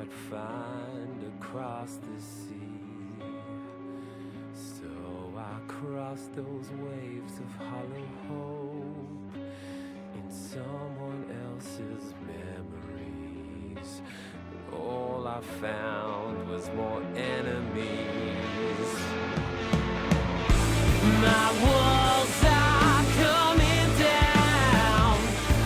cannot find across the sea. So I cross those waves of hollow hope in someone else's memories. But all I found was more enemies. My walls are coming down,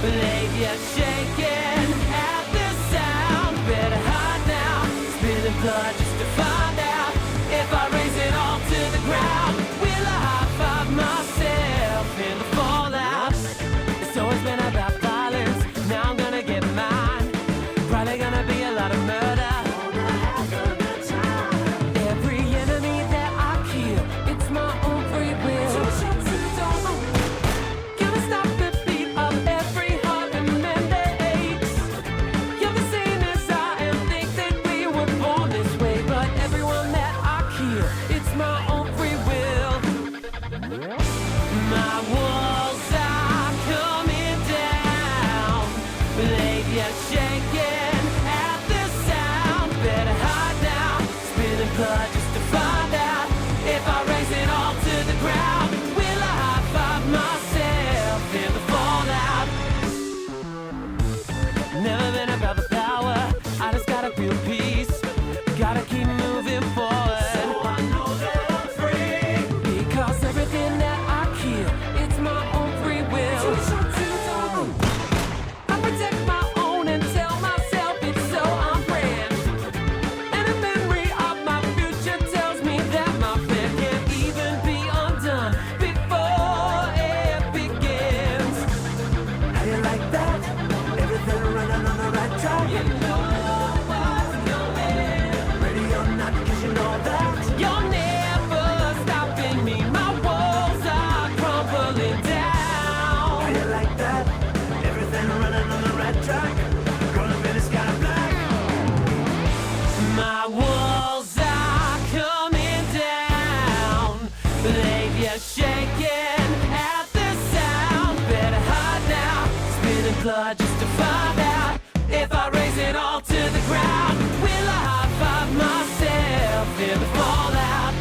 legs are shaking at the sound. Better hide now, spilling blood just to find out if I raise it all to the ground. Will I high-five myself in the fallout? It's always been about violence, now I'm gonna get mine. Probably gonna be a lot of murder. Every enemy that I kill, it's my own free will. Gonna stop the beat of every heart and man that aches. You're the same as I am, think that we were born this way. But everyone that I kill, it's my own free will. My walls are coming down, legs are shaking at the sound. Better hide now, spilling blood just to find out if I raise it all to the ground. Will I high-five myself in the fallout? Never been about the power, I just gotta feel peace. Gotta keep moving forward, so I know that I'm free. Because everything that I kill, it's my own free will. I protect my own and tell myself it's so I'm brand. And a memory of my future tells me that my plan can't even be undone before it begins. How you like that? Everything running on the right track. You know what's coming. Ready or not, 'cause you know that. You're never stopping me. My walls are crumbling down. How you like that? Everything running on the right track. Gonna be the sky black. My walls are coming down, legs are shaking at the sound. Better hide now, spilling blood just to find out if I raise it all to the ground. Will I high-five myself in the fallout?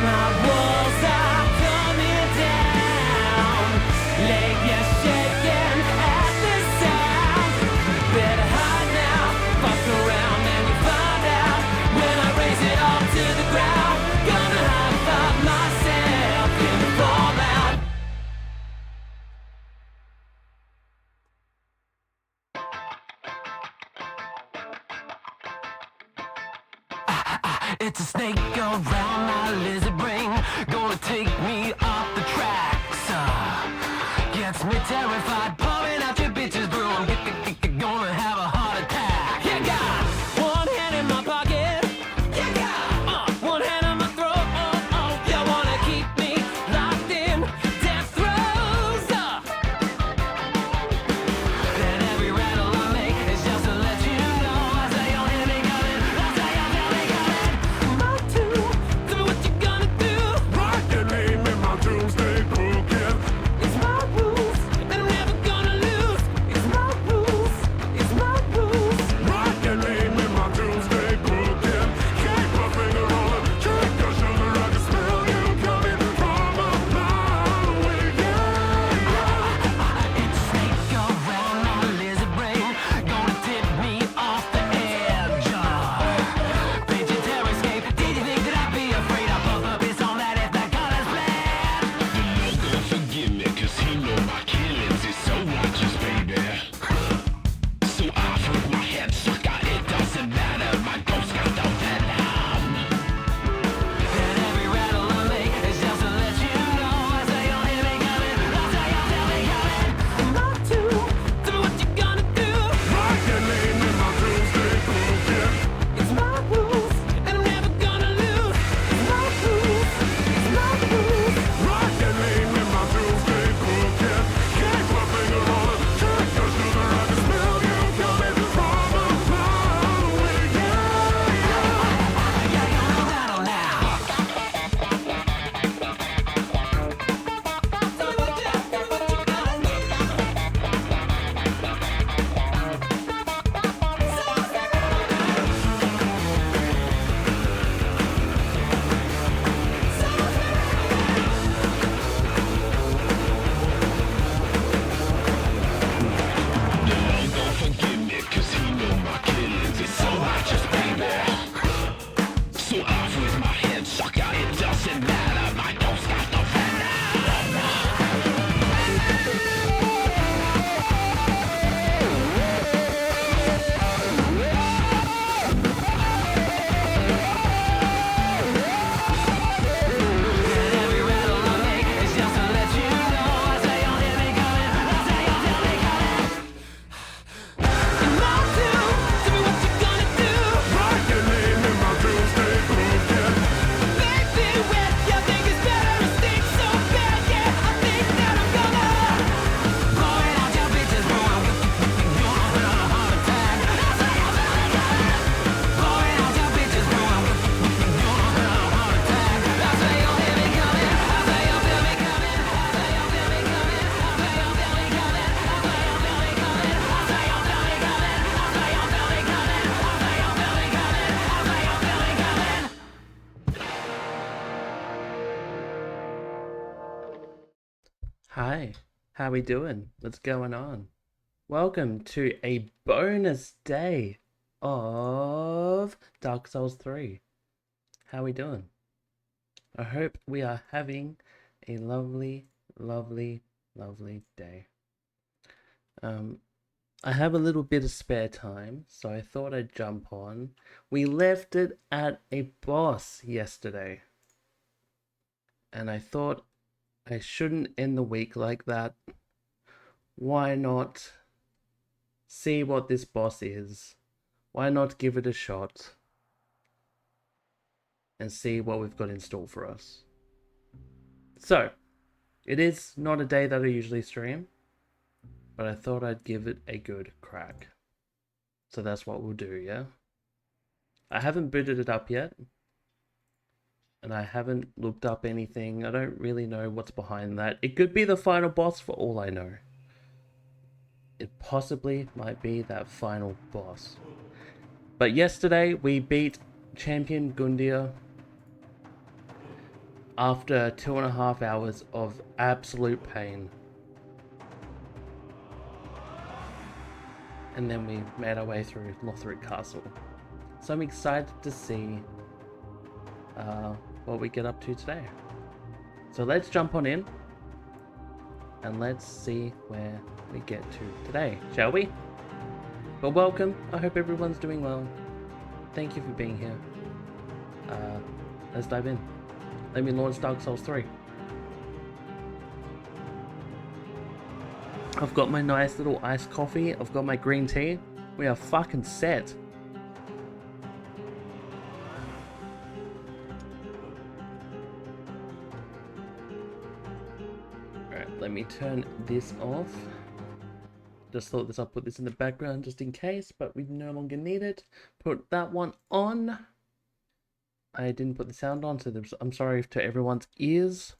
My walls are coming down, legs are shaking at the sound. Better hide now, fuck around and you find out when I raise it all to the ground. Gonna high-five myself in the fallout. It's a snake around my lizard brain, gonna take me off the tracks. Gets me terrified, pouring out your bitches brew. I'm gonna have a heart attack. You got one hand in my pocket, you got one hand on my throat. You wanna keep me locked in death throes. And every rattle I make is just to let you know. I say you'll hear me coming, I say you'll feel me coming. My tune, tell me what you gonna do. Write your name in my doomsday book, yeah. It's my rules, and I'm never gonna lose. It's my rules, it's my rules. Write your name in my doomsday book, yeah. Keep my finger on it, check your shoulder. I can smell you coming from a mile away, yeah. It's a snake around my lizard brain, gonna tip me off the edge. Vegetarian escape, did you think that I'd be afraid? I puff a piss on that if that color's bad. Forgive me, 'cause he know my killings is so righteous, baby. So I flip my head, sucker, it doesn't matter. My ghost got out there. Hi, how we doing? What's going on? Welcome to a bonus day of Dark Souls 3. How we doing? I hope we are having a lovely, lovely, lovely day. I have a little bit of spare time, so I thought I'd jump on. We left it at a boss yesterday, and I thought I shouldn't end the week like that. Why not see what this boss is? Why not give it a shot and see what we've got in store for us? So, it is not a day that I usually stream, but I thought I'd give it a good crack. So that's what we'll do, yeah? I haven't booted it up yet, and I haven't looked up anything. I don't really know what's behind that. It could be the final boss for all I know. It possibly might be that final boss. But yesterday we beat Champion Gundyr after 2.5 hours of absolute pain. And then we made our way through Lothric Castle. So I'm excited to see what we get up to today. So let's jump on in and let's see where we get to today, shall we? Well, welcome. I hope everyone's doing well. Thank you for being here. Let's dive in. Let me launch Dark Souls 3. I've got my nice little iced coffee. I've got my green tea. We are fucking set. Alright, let me turn this off. Just thought this, I'll put this in the background just in case, but we no longer need it. Put that one on. I didn't put the sound on, so I'm sorry to everyone's ears.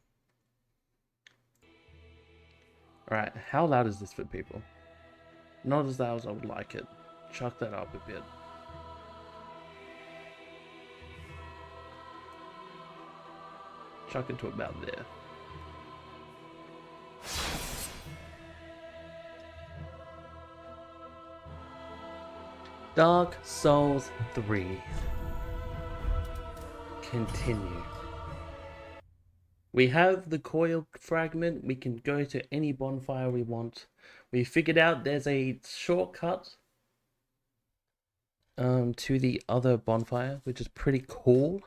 Alright, how loud is this for people? Not as loud as I would like it. Chuck that up a bit. Chuck it to about there. Dark Souls 3. Continue. We have the coil fragment. We can go to any bonfire we want. We figured out there's a shortcut to the other bonfire, which is pretty cool.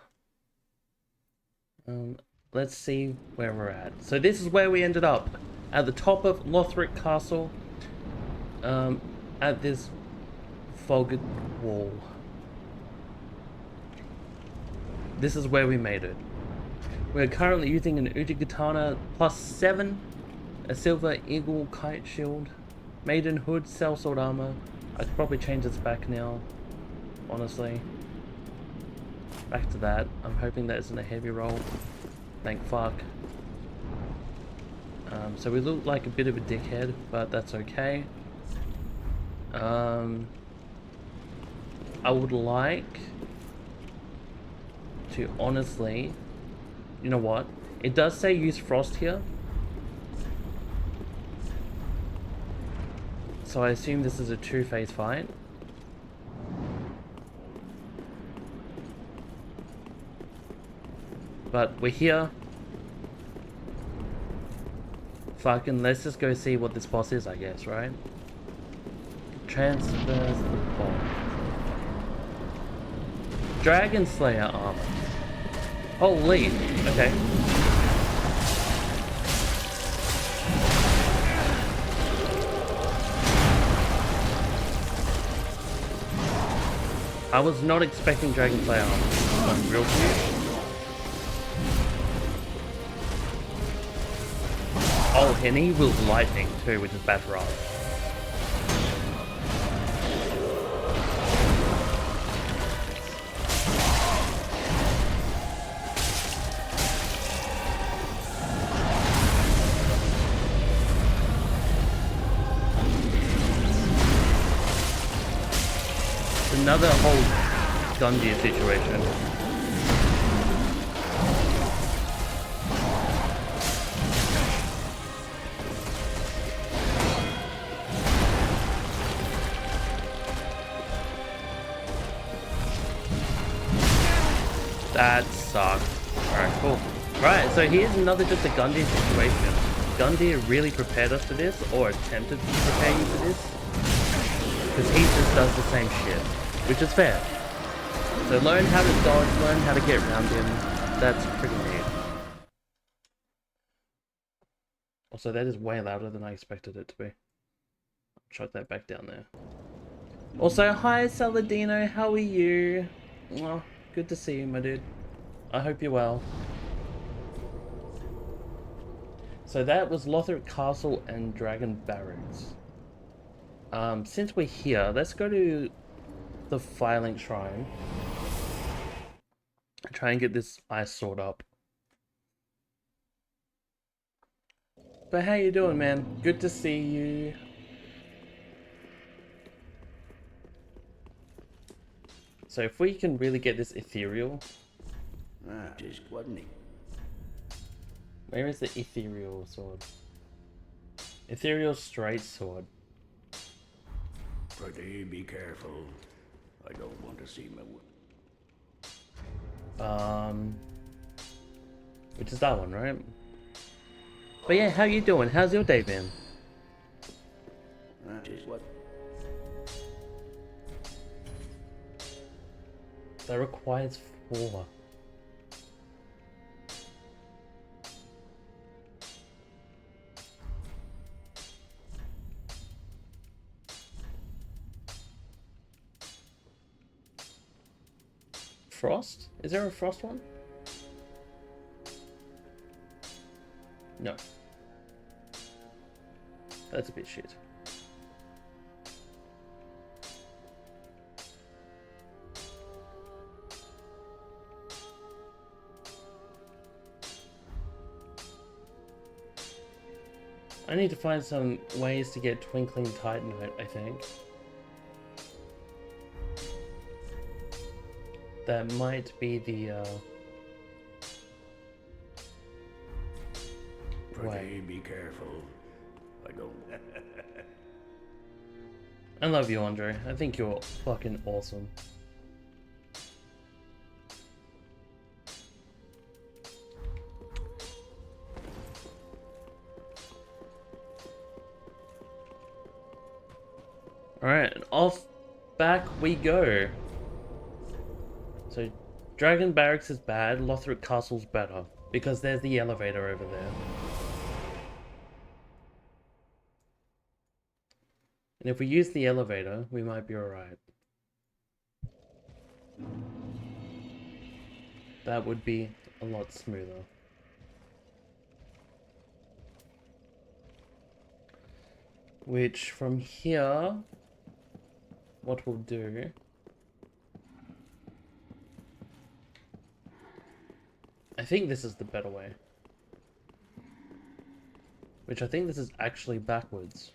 Let's see where we're at. So this is where we ended up, at the top of Lothric Castle, at this fogged wall. This is where we made it. We're currently using an Ujigatana +7, a Silver Eagle Kite Shield, Maiden Hood Sellsword Armor. I could probably change this back now, honestly. Back to that. I'm hoping that isn't a heavy roll. Thank fuck. So we look like a bit of a dickhead, but that's okay. I would like to honestly, you know what? It does say use frost here. So I assume this is a two-phase fight. But we're here. Fucking let's just go see what this boss is, I guess, right? Transfers the bomb. Dragon Slayer armor. Holy, okay. I was not expecting Dragon Slayer armor. I'm real cute. Oh, and he wields lightning too, which is bad for us. Another whole Gundyr situation. That sucked. Alright, cool. Right, so here's another just a Gundyr situation. Gundyr really prepared us for this, or attempted to prepare you for this. Because he just does the same shit, which is fair. So learn how to dodge, learn how to get around him. That's pretty neat. Also, that is way louder than I expected it to be. Chuck that back down there. Also, hi Saladino, how are you? Oh, good to see you, my dude. I hope you're well. So that was Lothric Castle and Dragon Barracks. Since we're here, let's go to the Firelink Shrine. Try and get this ice sword up. But how you doing, man? Good to see you. So if we can really get this ethereal... Just wasn't it? Where is the ethereal sword? Ethereal straight sword. Pretty be careful. I don't want to see my Which is that one, right? But yeah, how you doing? How's your day been? Just what? That requires 4. Frost? Is there a frost one? No. That's a bit shit. I need to find some ways to get Twinkling Titanite, I think. That might be the, Pretty be careful. I don't. I love you, Andre. I think you're fucking awesome. Alright, and off back we go. So, Dragon Barracks is bad, Lothric Castle's better. Because there's the elevator over there. And if we use the elevator, we might be alright. That would be a lot smoother. Which, from here, what we'll do... I think this is the better way. Which I think this is actually backwards.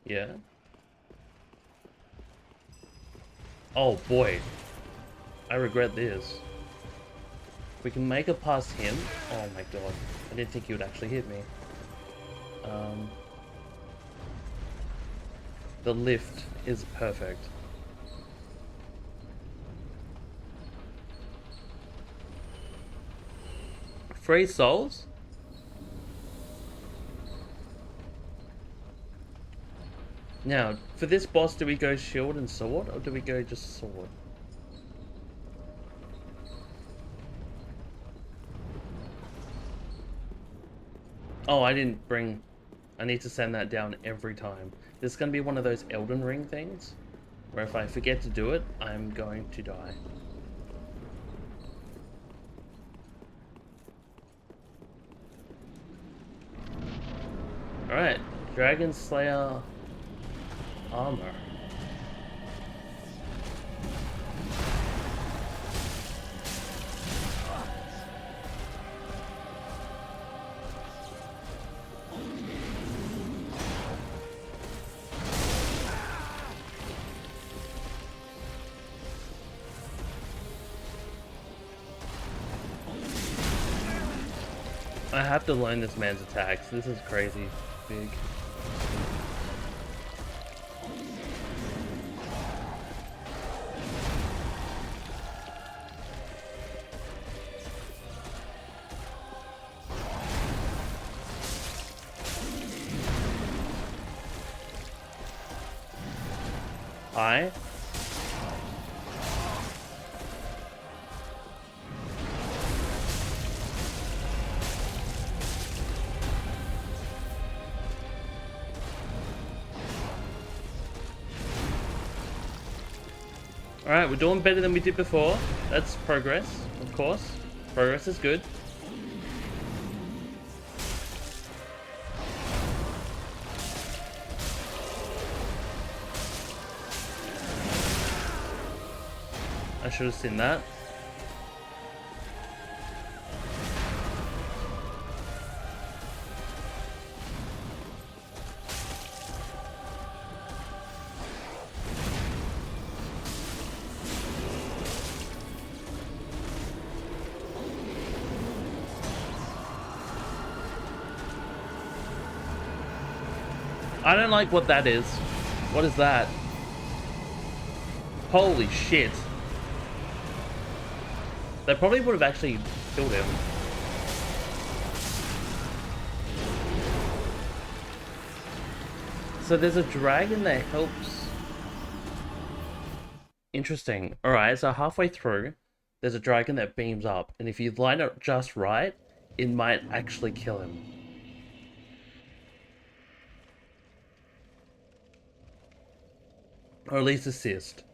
Yeah. Oh boy. I regret this. We can make it past him. Oh my god. I didn't think he would actually hit me. The lift is perfect. Free souls? Now, for this boss, do we go shield and sword, or do we go just sword? Oh, I didn't bring... I need to send that down every time. This is going to be one of those Elden Ring things, where if I forget to do it, I'm going to die. Alright, Dragon Slayer armor. I have to learn this man's attacks. This is crazy big. Hi. Alright, we're doing better than we did before. That's progress, of course. Progress is good. I should have seen that. I don't like what that is. What is that? Holy shit. They probably would have actually killed him. So there's a dragon that helps. Interesting. Alright, so halfway through, there's a dragon that beams up. And if you line it just right, it might actually kill him. Or at least assist.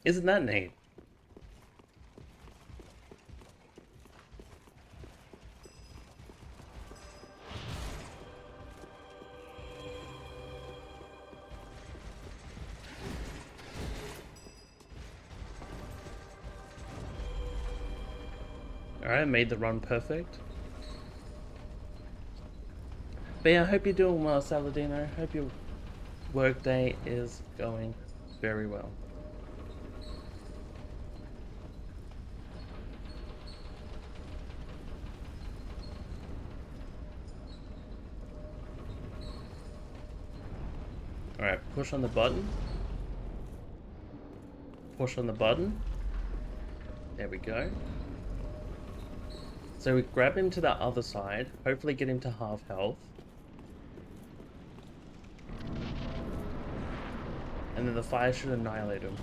Isn't that neat? Alright, made the run perfect. But yeah, I hope you're doing well, Saladino. Hope your workday is going very well. Alright, push on the button. Push on the button. There we go. So we grab him to the other side, hopefully get him to half health. And then the fire should annihilate him.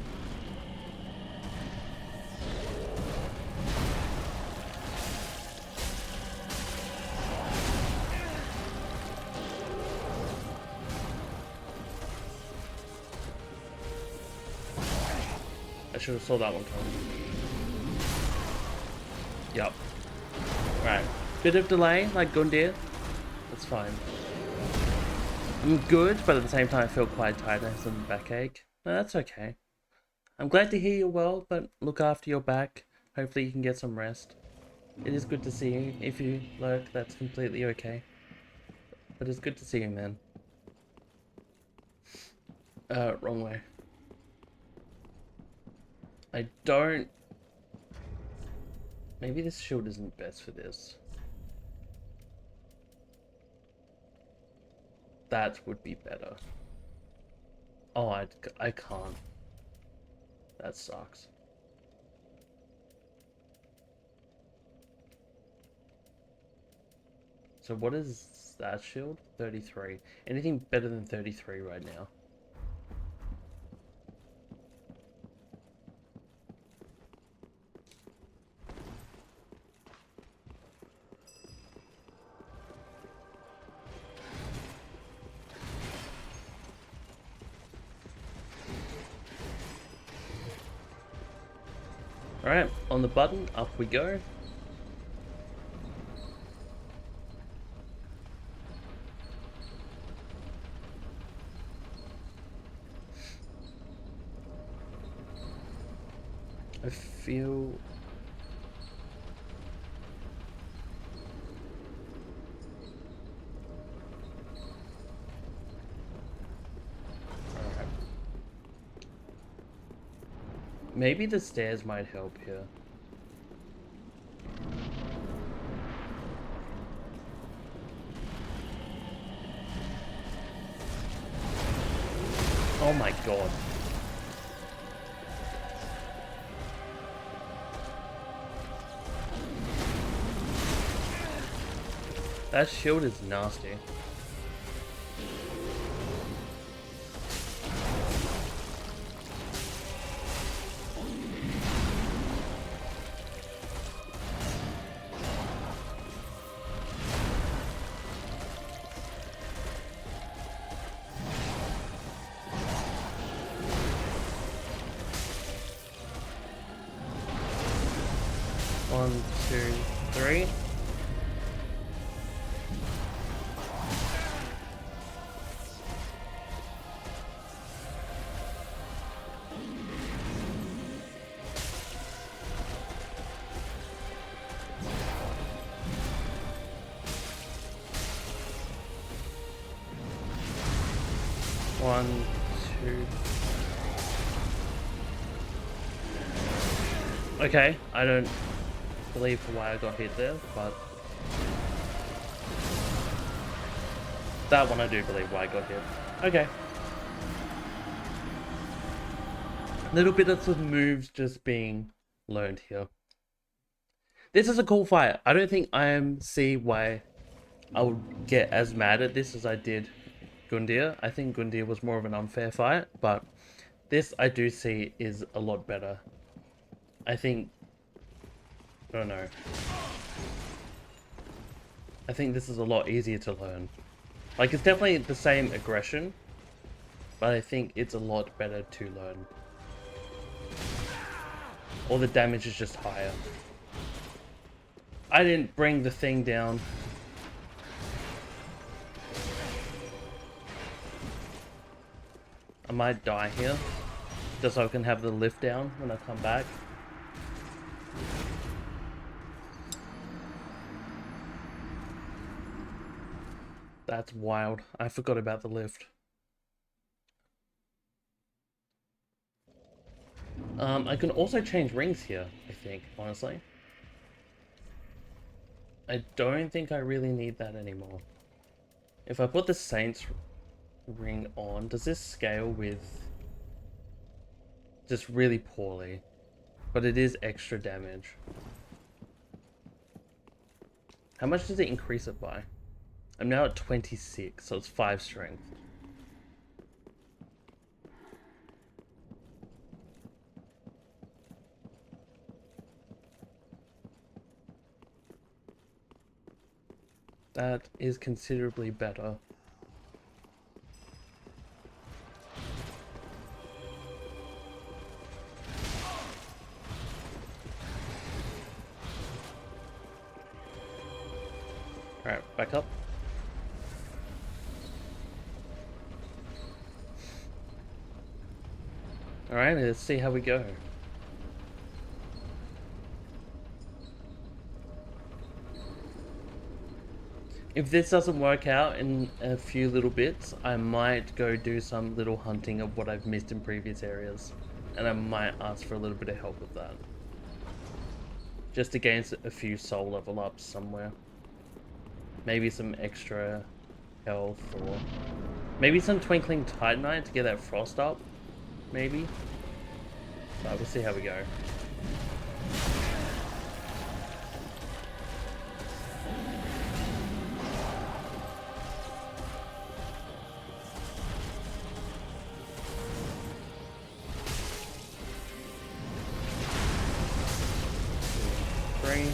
I should have saw that one coming. Yup. Right. Bit of delay, like Gundyr. That's fine. I'm good, but at the same time I feel quite tired. I have some backache. No, that's okay. I'm glad to hear you're well, but look after your back. Hopefully you can get some rest. It is good to see you. If you lurk, that's completely okay. But it's good to see you, man. Wrong way. I don't... Maybe this shield isn't best for this. That would be better. Oh, I can't. That sucks. So what is that shield? 33. Anything better than 33 right now? Alright, on the button, up we go. I feel... Maybe the stairs might help here. Oh my god. That shield is nasty. 1, 2, 3. One, two. Okay, I don't believe why I got hit there, but that one I do believe why I got hit. Okay. Little bit of some moves just being learned here. This is a cool fight. I don't think I see why I would get as mad at this as I did Gundyr. I think Gundyr was more of an unfair fight, but this I do see is a lot better. I think, I don't know. I think this is a lot easier to learn. Like, it's definitely the same aggression, but I think it's a lot better to learn. All the damage is just higher. I didn't bring the thing down. I might die here, just so I can have the lift down when I come back. That's wild. I forgot about the lift. I can also change rings here, I think, honestly. I don't think I really need that anymore. If I put the Saints ring on, does this scale with... just really poorly? But it is extra damage. How much does it increase it by? I'm now at 26, so it's 5 strength. That is considerably better. Alright, back up. Alright, let's see how we go. If this doesn't work out in a few little bits, I might go do some little hunting of what I've missed in previous areas. And I might ask for a little bit of help with that. Just to gain a few soul level ups somewhere. Maybe some extra health, or maybe some Twinkling Titanite to get that frost up. Maybe. But we'll see how we go. Three.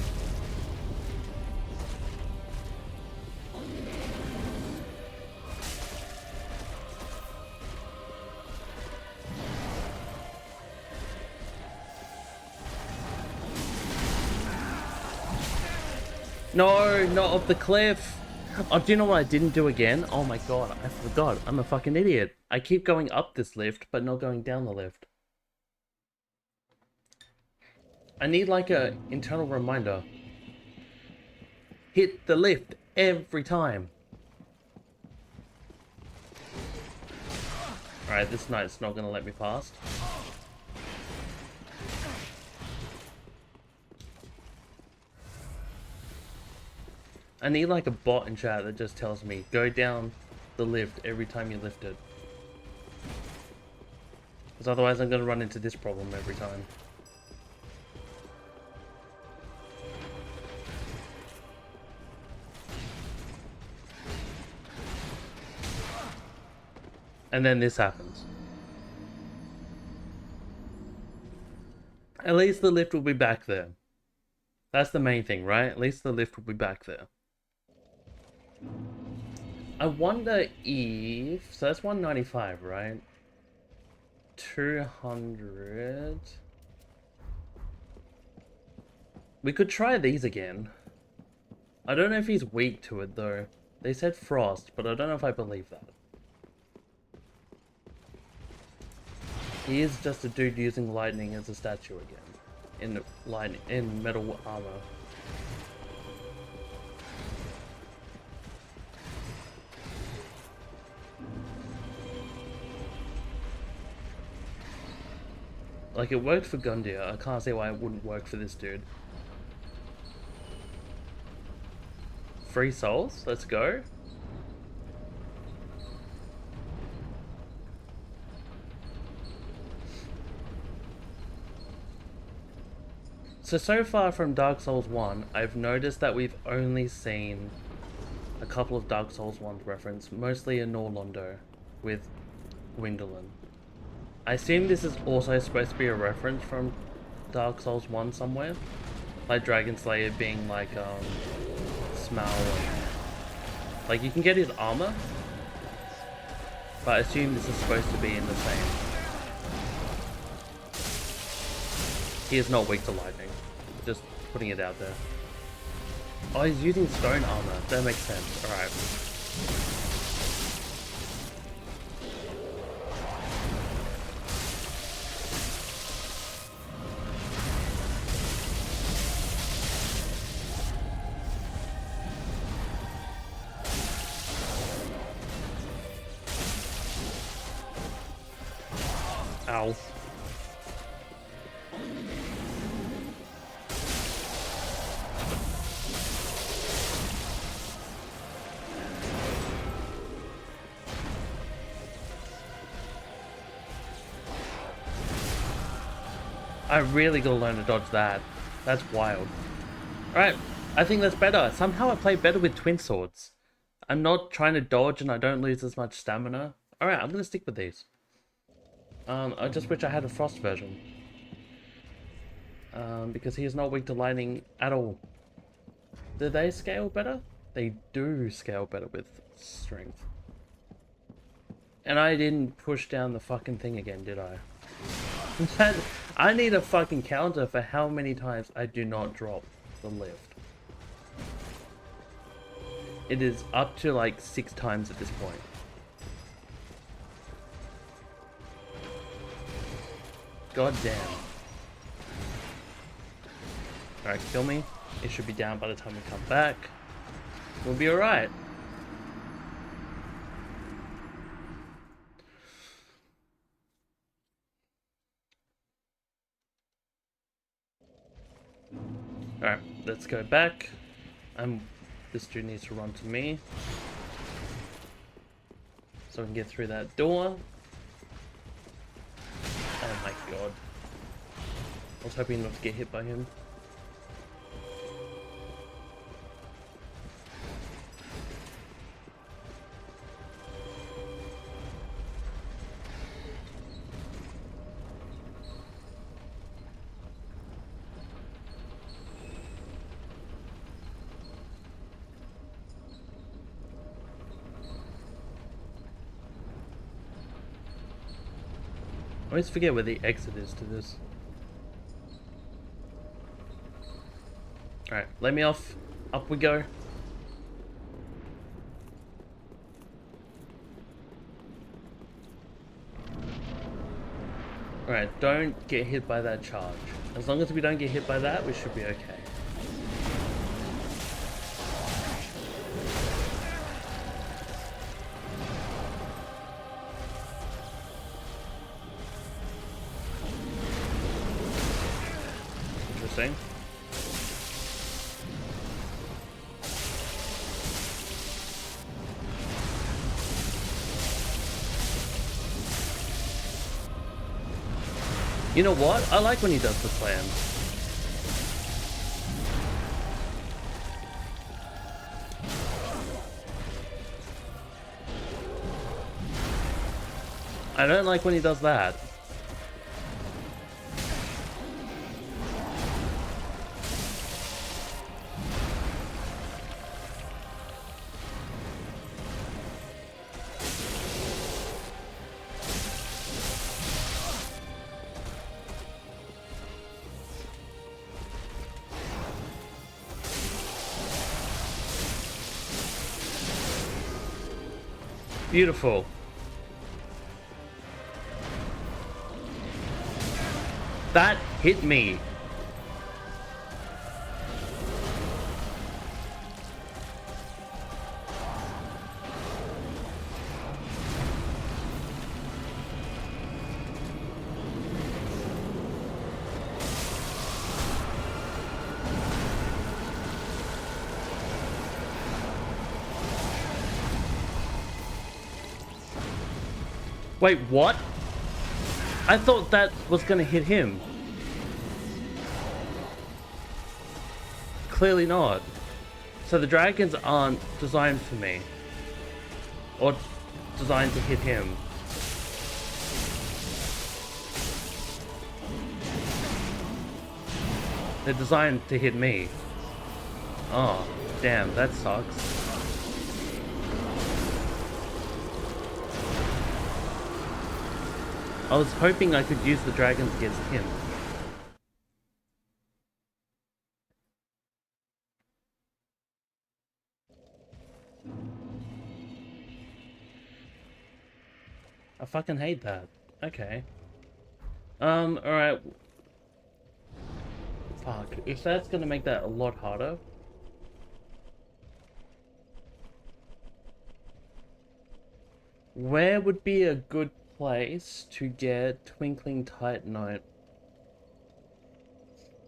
No, not off the cliff. Oh, do you know what I didn't do again? Oh my god, I forgot. I'm a fucking idiot. I keep going up this lift, but not going down the lift. I need like a internal reminder. Hit the lift every time. Alright, this knight's not gonna let me past. I need like a bot in chat that just tells me, go down the lift every time you lift it. Because otherwise I'm going to run into this problem every time. And then this happens. At least the lift will be back there. That's the main thing, right? At least the lift will be back there. I wonder if... So that's 195, right? 200... We could try these again. I don't know if he's weak to it though. They said frost, but I don't know if I believe that. He is just a dude using lightning as a statue again. In metal armor. Like, it worked for Gundyr. I can't see why it wouldn't work for this dude. 3 souls? Let's go. So far from Dark Souls 1, I've noticed that we've only seen a couple of Dark Souls 1 reference, mostly in Norlondo with Gwendolyn. I assume this is also supposed to be a reference from Dark Souls 1 somewhere. Like Dragon Slayer being like, Smaug. Like, you can get his armor, but I assume this is supposed to be in the same. He is not weak to lightning. Just putting it out there. Oh, he's using stone armor. That makes sense. Alright. Ow. I really gotta learn to dodge that. That's wild. Alright, I think that's better. Somehow I play better with twin swords. I'm not trying to dodge and I don't lose as much stamina. Alright, I'm gonna stick with these. I just wish I had a frost version. Because he is not weak to lightning at all. Do they scale better? They do scale better with strength. And I didn't push down the fucking thing again, did I? I need a fucking counter for how many times I do not drop the lift. It is up to like 6 times at this point. God damn. Alright, kill me. It should be down by the time we come back. We'll be alright. Alright, let's go back. This dude needs to run to me. So we can get through that door. Oh my god. I was hoping not to get hit by him. I always forget where the exit is to this. Alright, let me off. Up we go. Alright, don't get hit by that charge. As long as we don't get hit by that, we should be okay. Interesting. You know what? I like when he does the slam. I don't like when he does that. Beautiful. That hit me. Wait, what? I thought that was gonna hit him. Clearly not. So the dragons aren't designed for me. Or designed to hit him. They're designed to hit me. Oh, damn, that sucks. I was hoping I could use the dragons against him. I fucking hate that. Okay. Alright. Fuck. If that's gonna make that a lot harder. Where would be a good place to get Twinkling Titanite?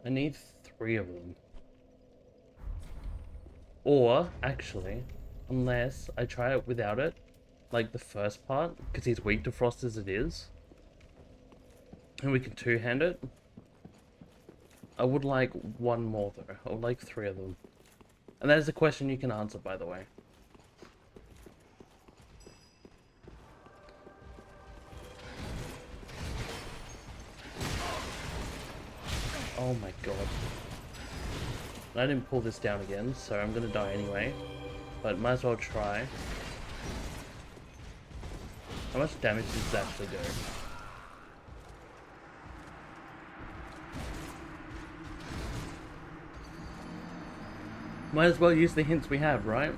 I need 3 of them. Or, actually, unless I try it without it, like the first part, because he's weak to frost as it is, and we can two-hand it. I would like 1 more though. I would like 3 of them. And that is a question you can answer, by the way. Oh my god. I didn't pull this down again, so I'm gonna die anyway. But might as well try. How much damage does this actually do? Might as well use the hints we have, right?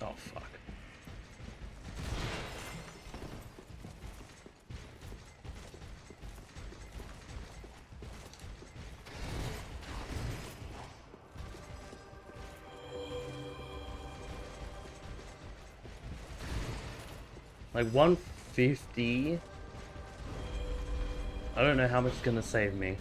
Oh, fuck. Like 150. I don't know how much it's gonna save me.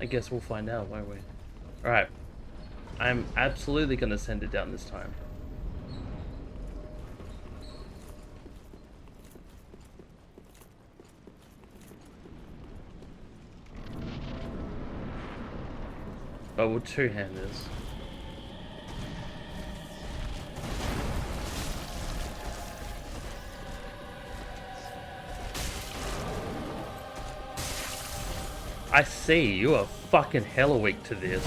I guess we'll find out, won't we? Alright. I'm absolutely gonna send it down this time. But we'll two-hand this. I see, you are fucking hella weak to this.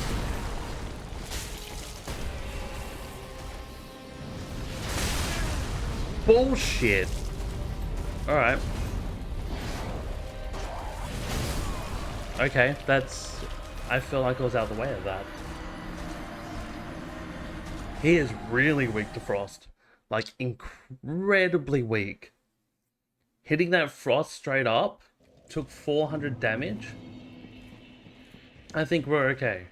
Bullshit. Alright. Okay, that's... I feel like I was out of the way of that. He is really weak to frost. Like, incredibly weak. Hitting that frost straight up took 400 damage. I think we're okay.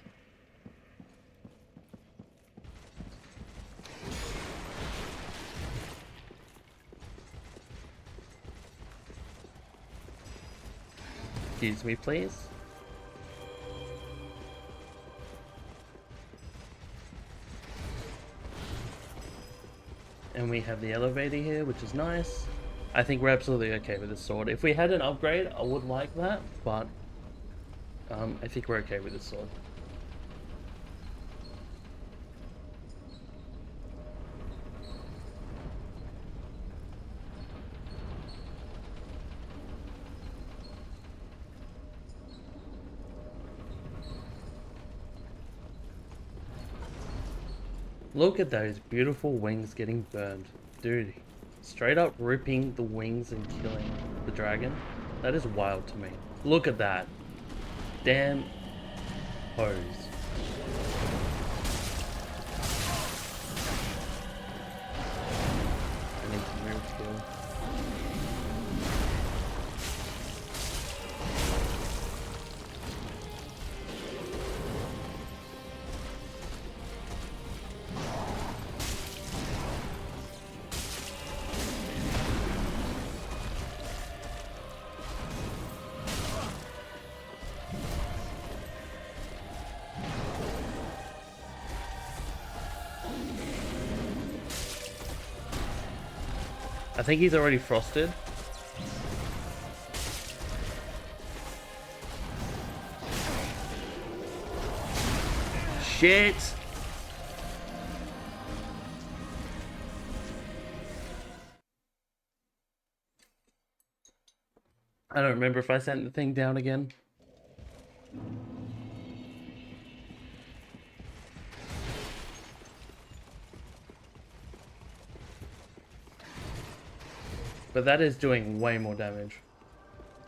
Excuse me, please. And we have the elevator here, which is nice. I think we're absolutely okay with this sword. If we had an upgrade, I would like that, but I think we're okay with this sword. Look at those beautiful wings getting burned. Dude, straight up ripping the wings and killing the dragon. That is wild to me. Look at that. Damn pose. I need to move here. I think he's already frosted. Shit! I don't remember if I sent the thing down again. But that is doing way more damage.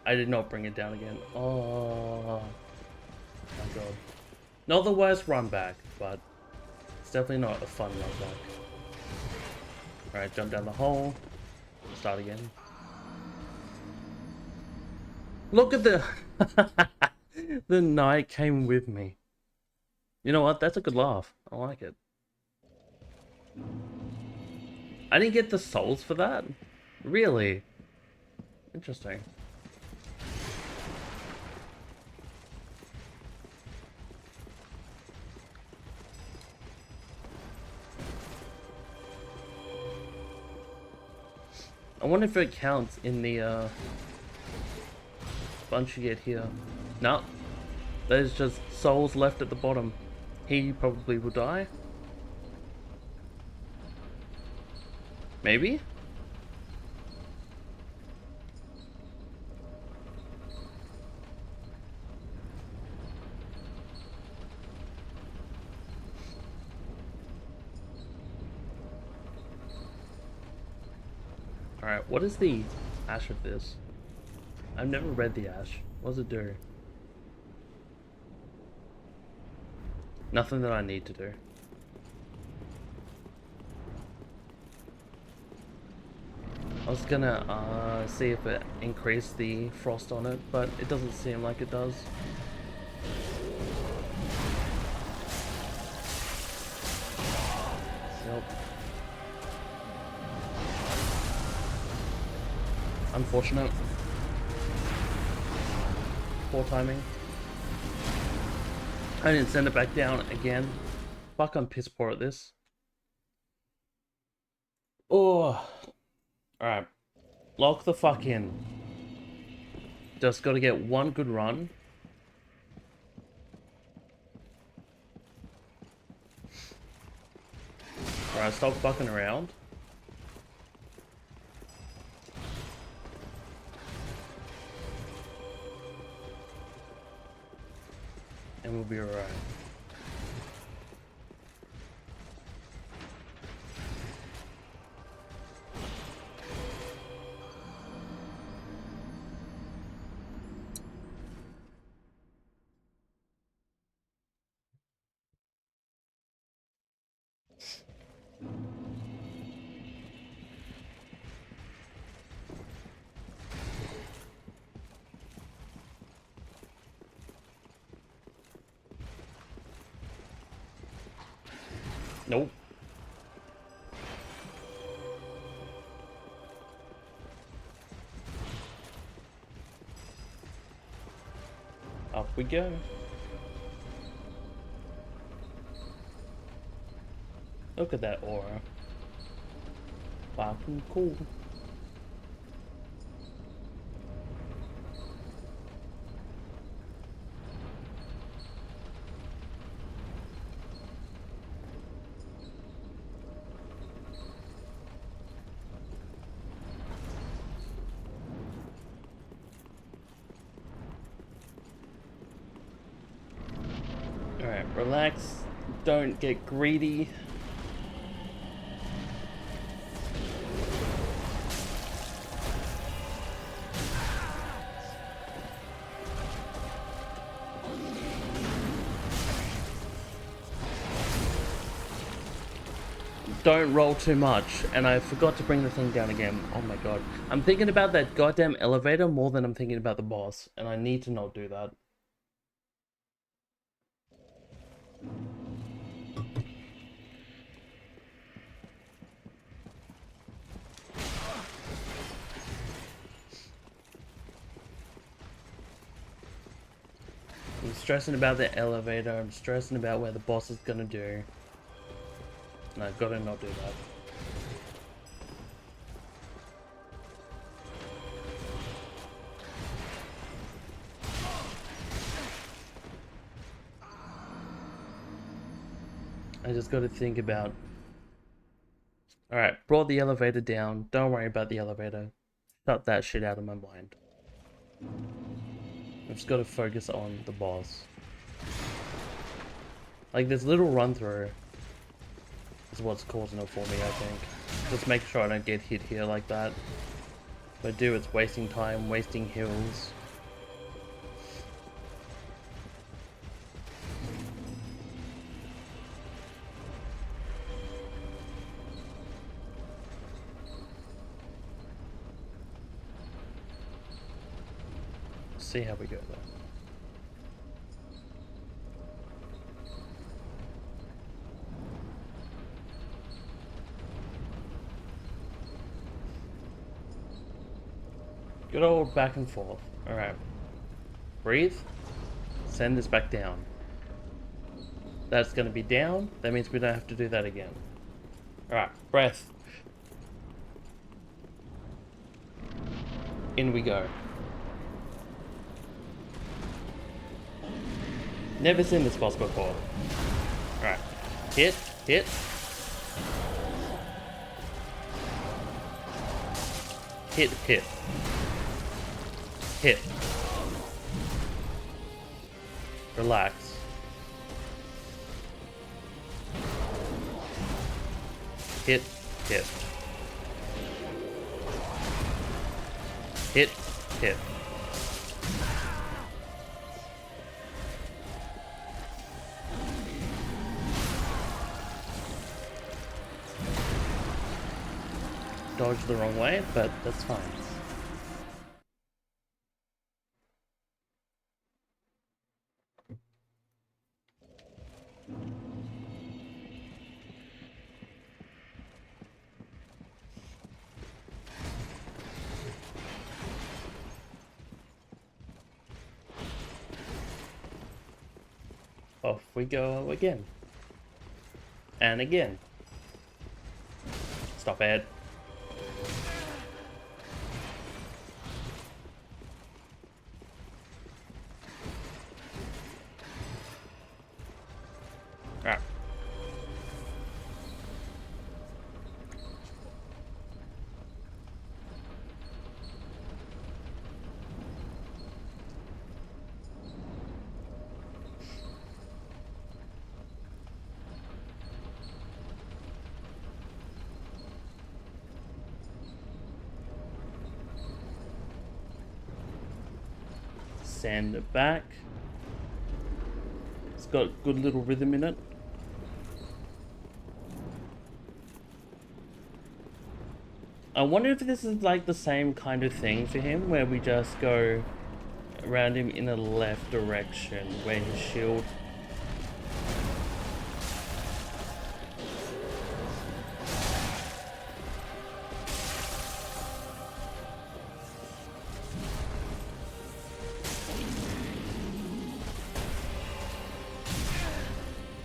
I did not bring it down again. Oh my god. Not the worst run back, but it's definitely not a fun run back. Alright, jump down the hole. Start again. Look at the... the knight came with me. You know what? That's a good laugh. I like it. I didn't get the souls for that. Really? Interesting. I wonder if it counts in the bunch you get here. No. There's just souls left at the bottom. He probably will die. Maybe? Alright, what is the ash of this? I've never read the ash. What does it do? Nothing that I need to do. I was gonna see if it increased the frost on it, but it doesn't seem like it does. Nope. Unfortunate. Poor timing. I didn't send it back down again. Fuck, I'm piss poor at this. Oh. Alright. Lock the fuck in. Just gotta get one good run. Alright, stop fucking around. And we'll be alright. Nope. Up we go. Look at that aura. Fucking cool. Alright, relax. Don't get greedy. don't roll too much, and I forgot to bring the thing down again. Oh my god. I'm thinking about that goddamn elevator more than I'm thinking about the boss, and I need to not do that. I'm stressing about the elevator, I'm stressing about where the boss is gonna do. And I've gotta not do that. I just gotta think about... Alright, brought the elevator down. Don't worry about the elevator. Shut that shit out of my mind. I've just gotta focus on the boss. Like, this little run-through is what's causing it for me, I think. Just make sure I don't get hit here like that. If I do, it's wasting time, wasting heals. See how we go though. Good old back and forth. Alright. Breathe. Send this back down. That's gonna be down. That means we don't have to do that again. Alright. Breath. In we go. Never seen this boss before. Alright. Hit. Hit. Hit. Hit. Hit. Relax. Hit. Hit. Hit. Hit. Dodged the wrong way, but that's fine. Off we go again. And again. Stop it. Alright. Sand it back. It's got good little rhythm in it. I wonder if this is like the same kind of thing for him, where we just go around him in a left direction, where his shield...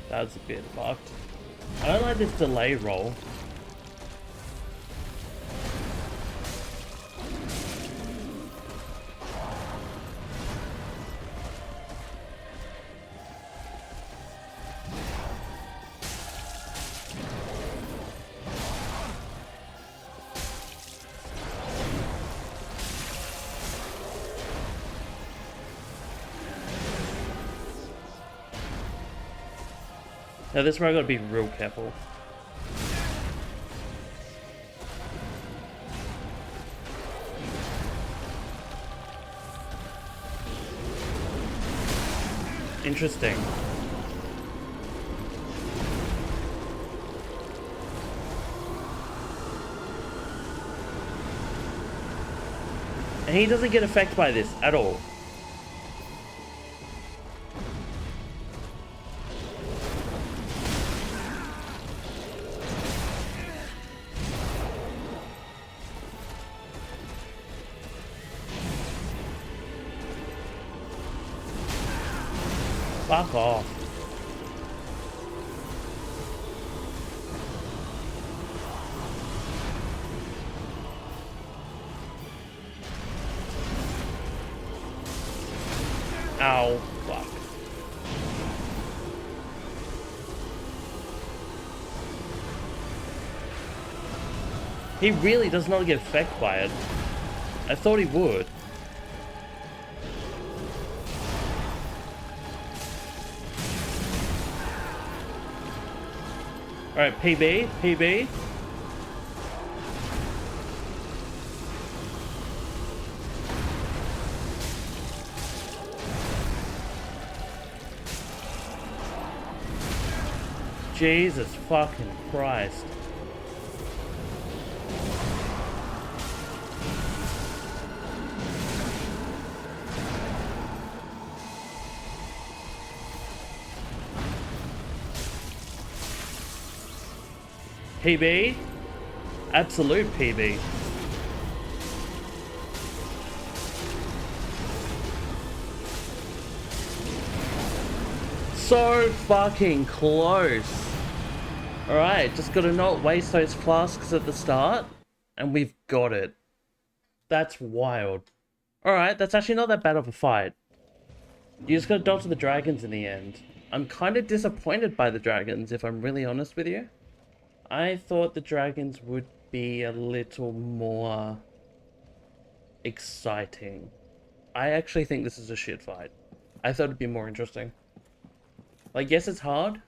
That's a bit fucked. I don't like this delay roll. Now this is where I gotta be real careful. Interesting. And he doesn't get affected by this at all. Fuck off. Ow. Fuck. He really does not get affected by it. I thought he would. Alright, PB, PB. Jesus fucking Christ. PB? Absolute PB. So fucking close. Alright, just gotta not waste those flasks at the start, and we've got it. That's wild. Alright, that's actually not that bad of a fight. You just gotta dodge the dragons in the end. I'm kind of disappointed by the dragons, if I'm really honest with you. I thought the dragons would be a little more exciting. I actually think this is a shit fight. I thought it'd be more interesting. Like, yes, it's hard,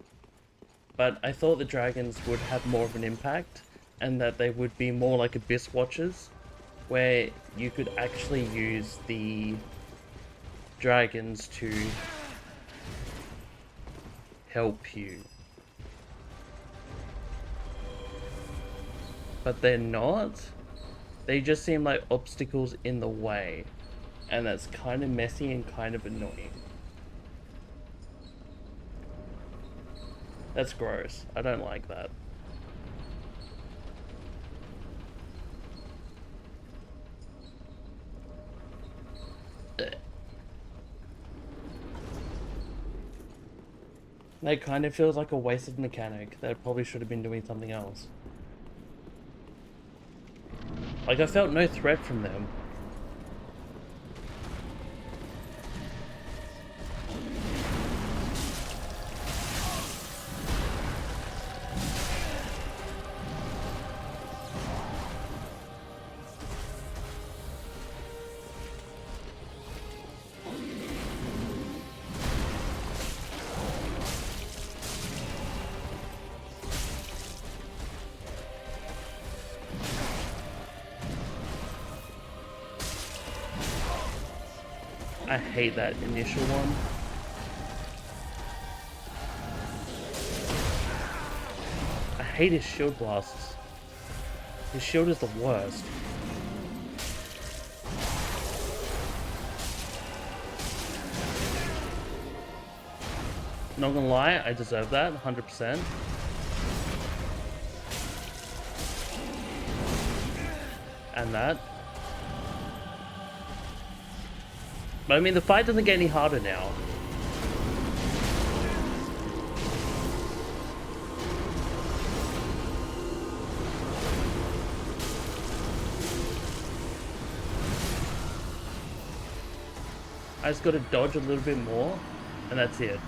but I thought the dragons would have more of an impact, and that they would be more like Abyss Watchers, where you could actually use the dragons to help you. But they're not. They just seem like obstacles in the way, and that's kind of messy and kind of annoying. That's gross. I don't like that. That kind of feels like a wasted mechanic that probably should have been doing something else. Like, I felt no threat from them. I hate that initial one. I hate his shield blasts. His shield is the worst. Not gonna lie, I deserve that, 100%. And that. But I mean, the fight doesn't get any harder now. I just gotta dodge a little bit more, and that's it.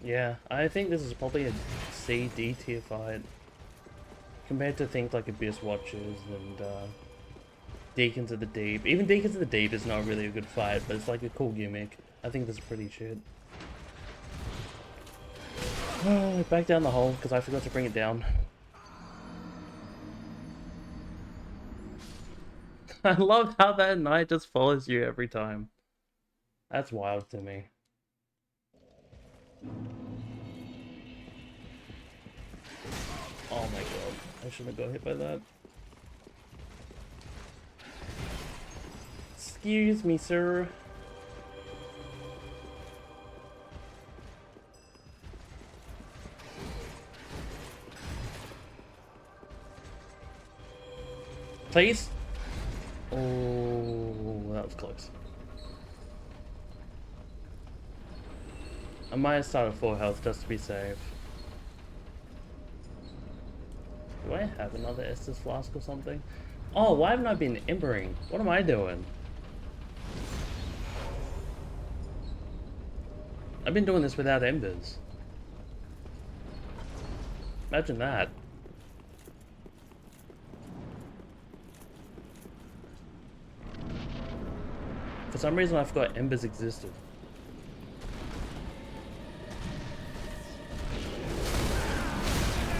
Yeah, I think this is probably a C, D tier fight. Compared to things like Abyss Watchers and Deacons of the Deep. Even Deacons of the Deep is not really a good fight, but it's like a cool gimmick. I think this is pretty shit. Back down the hole, because I forgot to bring it down. I love how that knight just follows you every time. That's wild to me. Oh my god, I shouldn't have got hit by that. Excuse me, sir. Please? Oh, that was close. I might have started full health just to be safe. Do I have another Estus flask or something? Oh, why haven't I been embering? What am I doing? I've been doing this without embers. Imagine that. For some reason I forgot embers existed.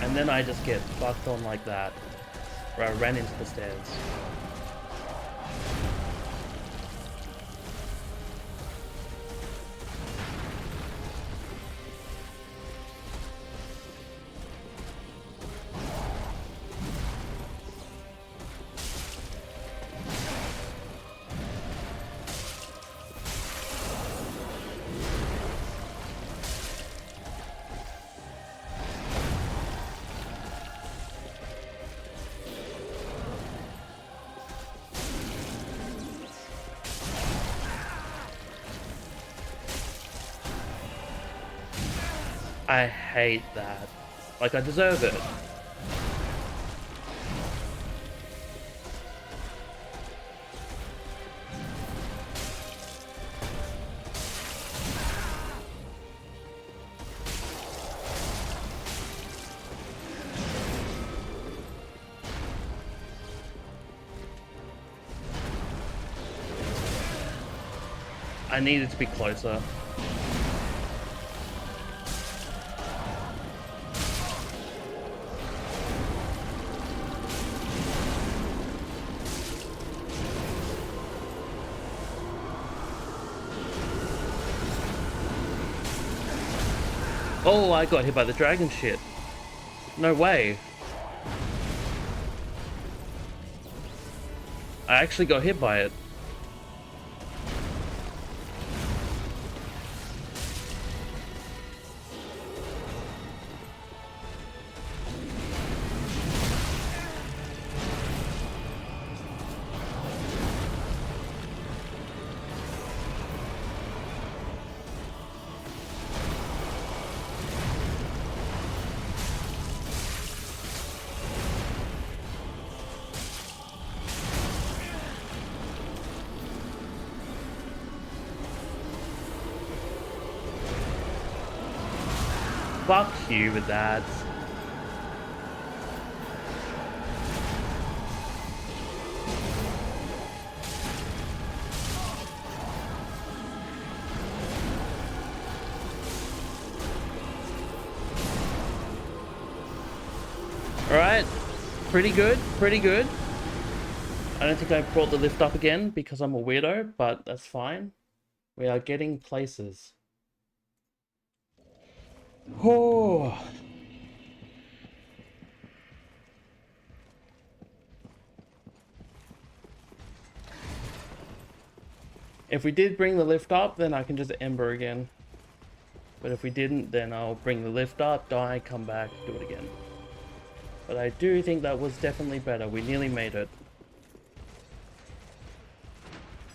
And then I just get fucked on like that. Where I ran into the stairs. I hate that. Like, I deserve it. I needed to be closer. Oh, I got hit by the dragon shit. No way. I actually got hit by it. Fuck you with that. Alright, pretty good, pretty good. I don't think I brought the lift up again because I'm a weirdo, but that's fine. We are getting places. Oh. If we did bring the lift up, then I can just ember again. But if we didn't, then I'll bring the lift up, die, come back, do it again. But I do think that was definitely better. We nearly made it.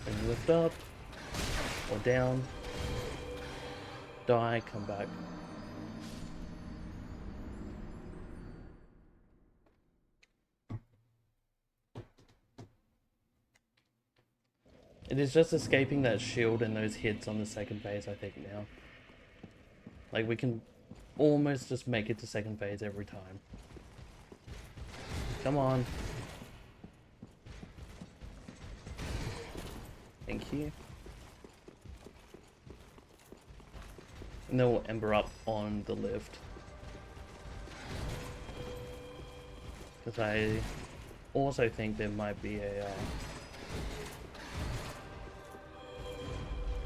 Bring the lift up, or down, die, come back. It is just escaping that shield and those hits on the second phase, I think, now. Like, we can almost just make it to second phase every time. Come on. Thank you. And then we'll ember up on the lift. Because I also think there might be a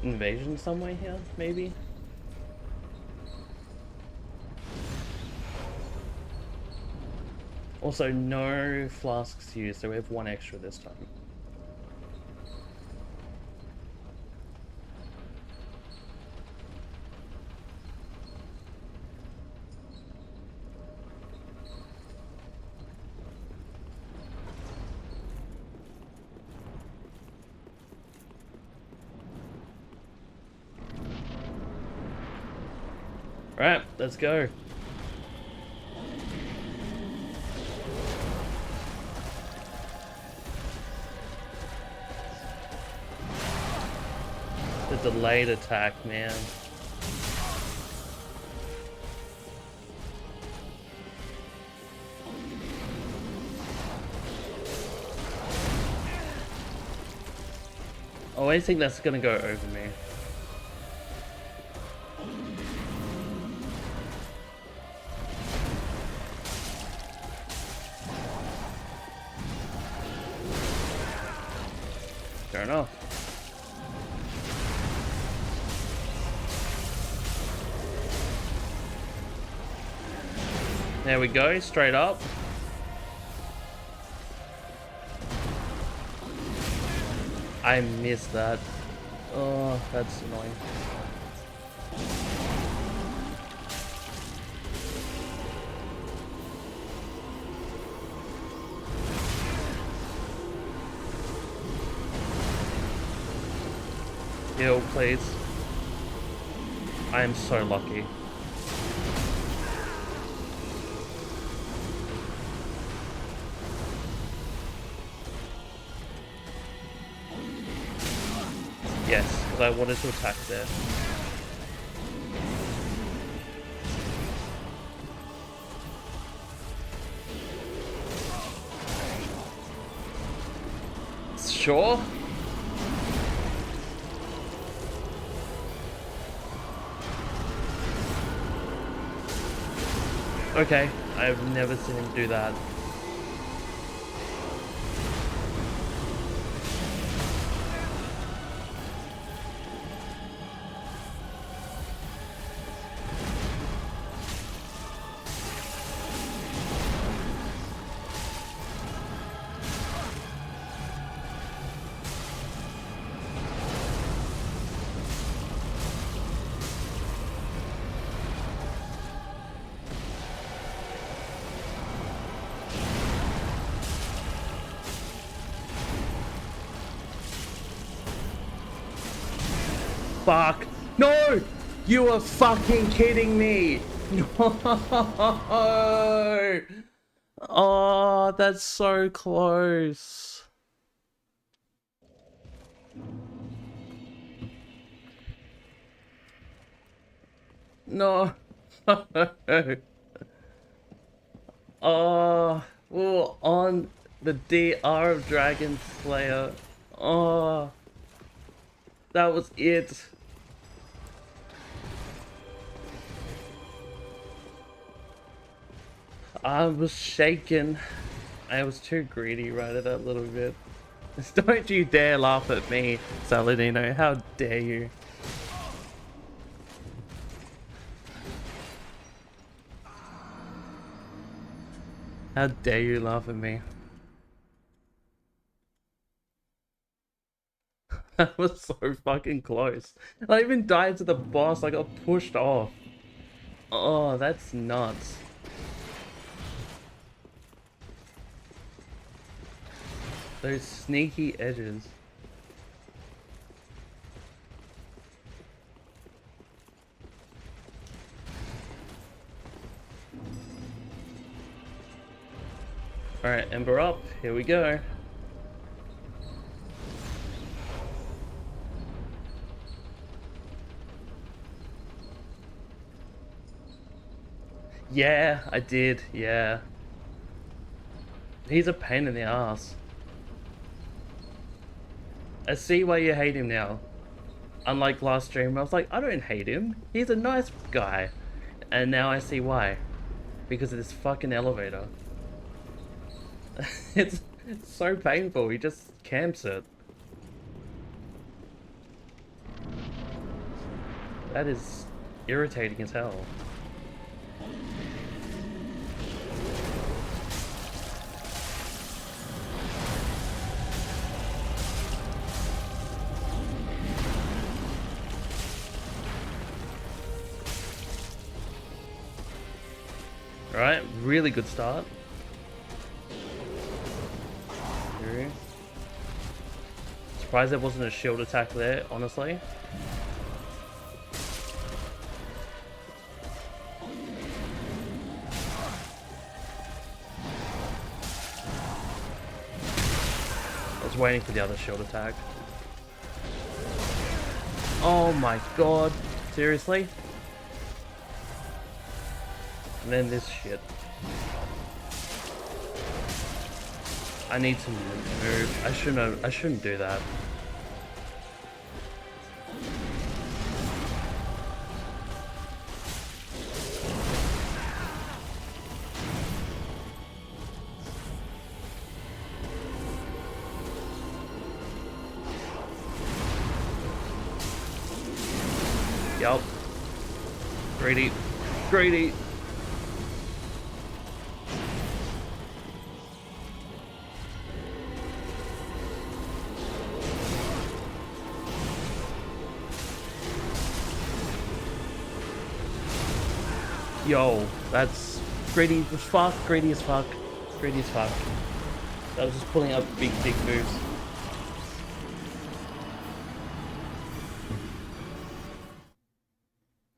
invasion somewhere here, maybe? Also, no flasks used, so we have one extra this time. Alright, let's go. The delayed attack, man. I always think that's gonna go over me. Fair enough. There we go, straight up. I missed that. Oh, that's annoying. Heal, please. I am so lucky. Yes, because I wanted to attack there. Sure. Okay, I've never seen him do that. Fuck. No! You are fucking kidding me! No! Oh, that's so close. No. Oh, well, on the DR of Dragon Slayer. Oh. That was it. I was shaken. I was too greedy right at that little bit. Don't you dare laugh at me, Saladino. How dare you? How dare you laugh at me? That was so fucking close. I even died to the boss. I got pushed off. Oh, that's nuts. Those sneaky edges. Alright, Ember up. Here we go. Yeah, I did. Yeah. He's a pain in the ass. I see why you hate him now. Unlike last stream, I was like, I don't hate him. He's a nice guy. And now I see why. Because of this fucking elevator. It's so painful. He just camps it. That is irritating as hell. Alright, really good start. Through. Surprised there wasn't a shield attack there, honestly. I was waiting for the other shield attack. Oh my god, seriously? And then this shit. I need to move. I shouldn't do that. Yup. Greedy. Greedy. Yo, that's greedy as fuck, greedy as fuck, greedy as fuck. That was just pulling up big moves.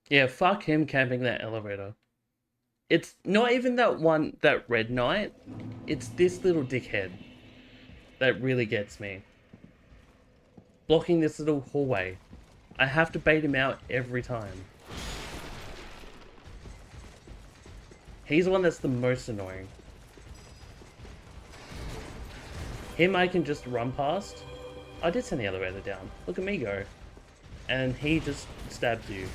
Yeah, fuck him camping that elevator. It's not even that red knight. It's this little dickhead that really gets me. Blocking this little hallway. I have to bait him out every time. He's the one that's the most annoying. Him I can just run past. I did send the elevator down. Look at me go. And he just stabbed you.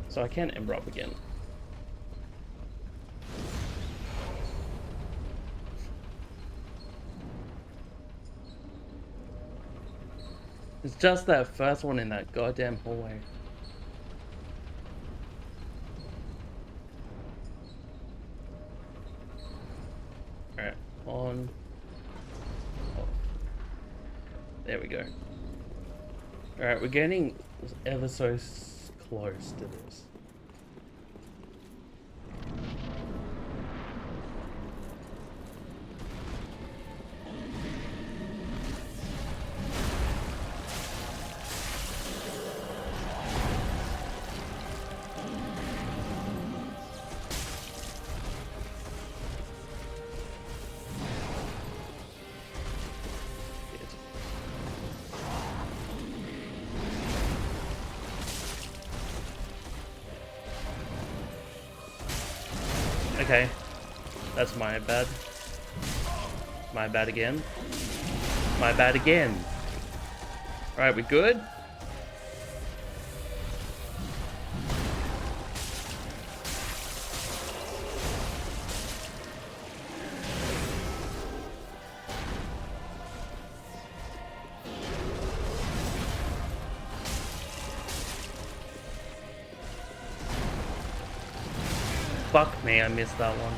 So I can Ember up again. It's just that first one in that goddamn hallway. Alright, on. Off. There we go. Alright, we're getting ever so close to this. Okay, that's my bad. My bad again. My bad again. Alright, we good? Fuck me, I missed that one.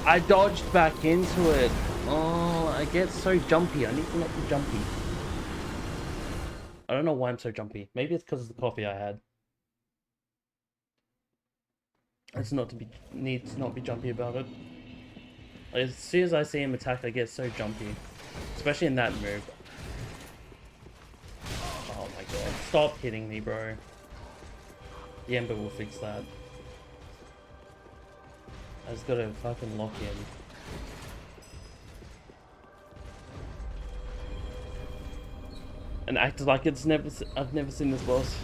I dodged back into it. Oh, I get so jumpy. I need to not be jumpy. I don't know why I'm so jumpy. Maybe it's because of the coffee I had. It's not to be need to not be jumpy about it. As soon as I see him attack, I get so jumpy. Especially in that move. Oh my god. Stop hitting me, bro. The Ember will fix that. I just gotta fucking lock in. And act like it's I've never seen this boss.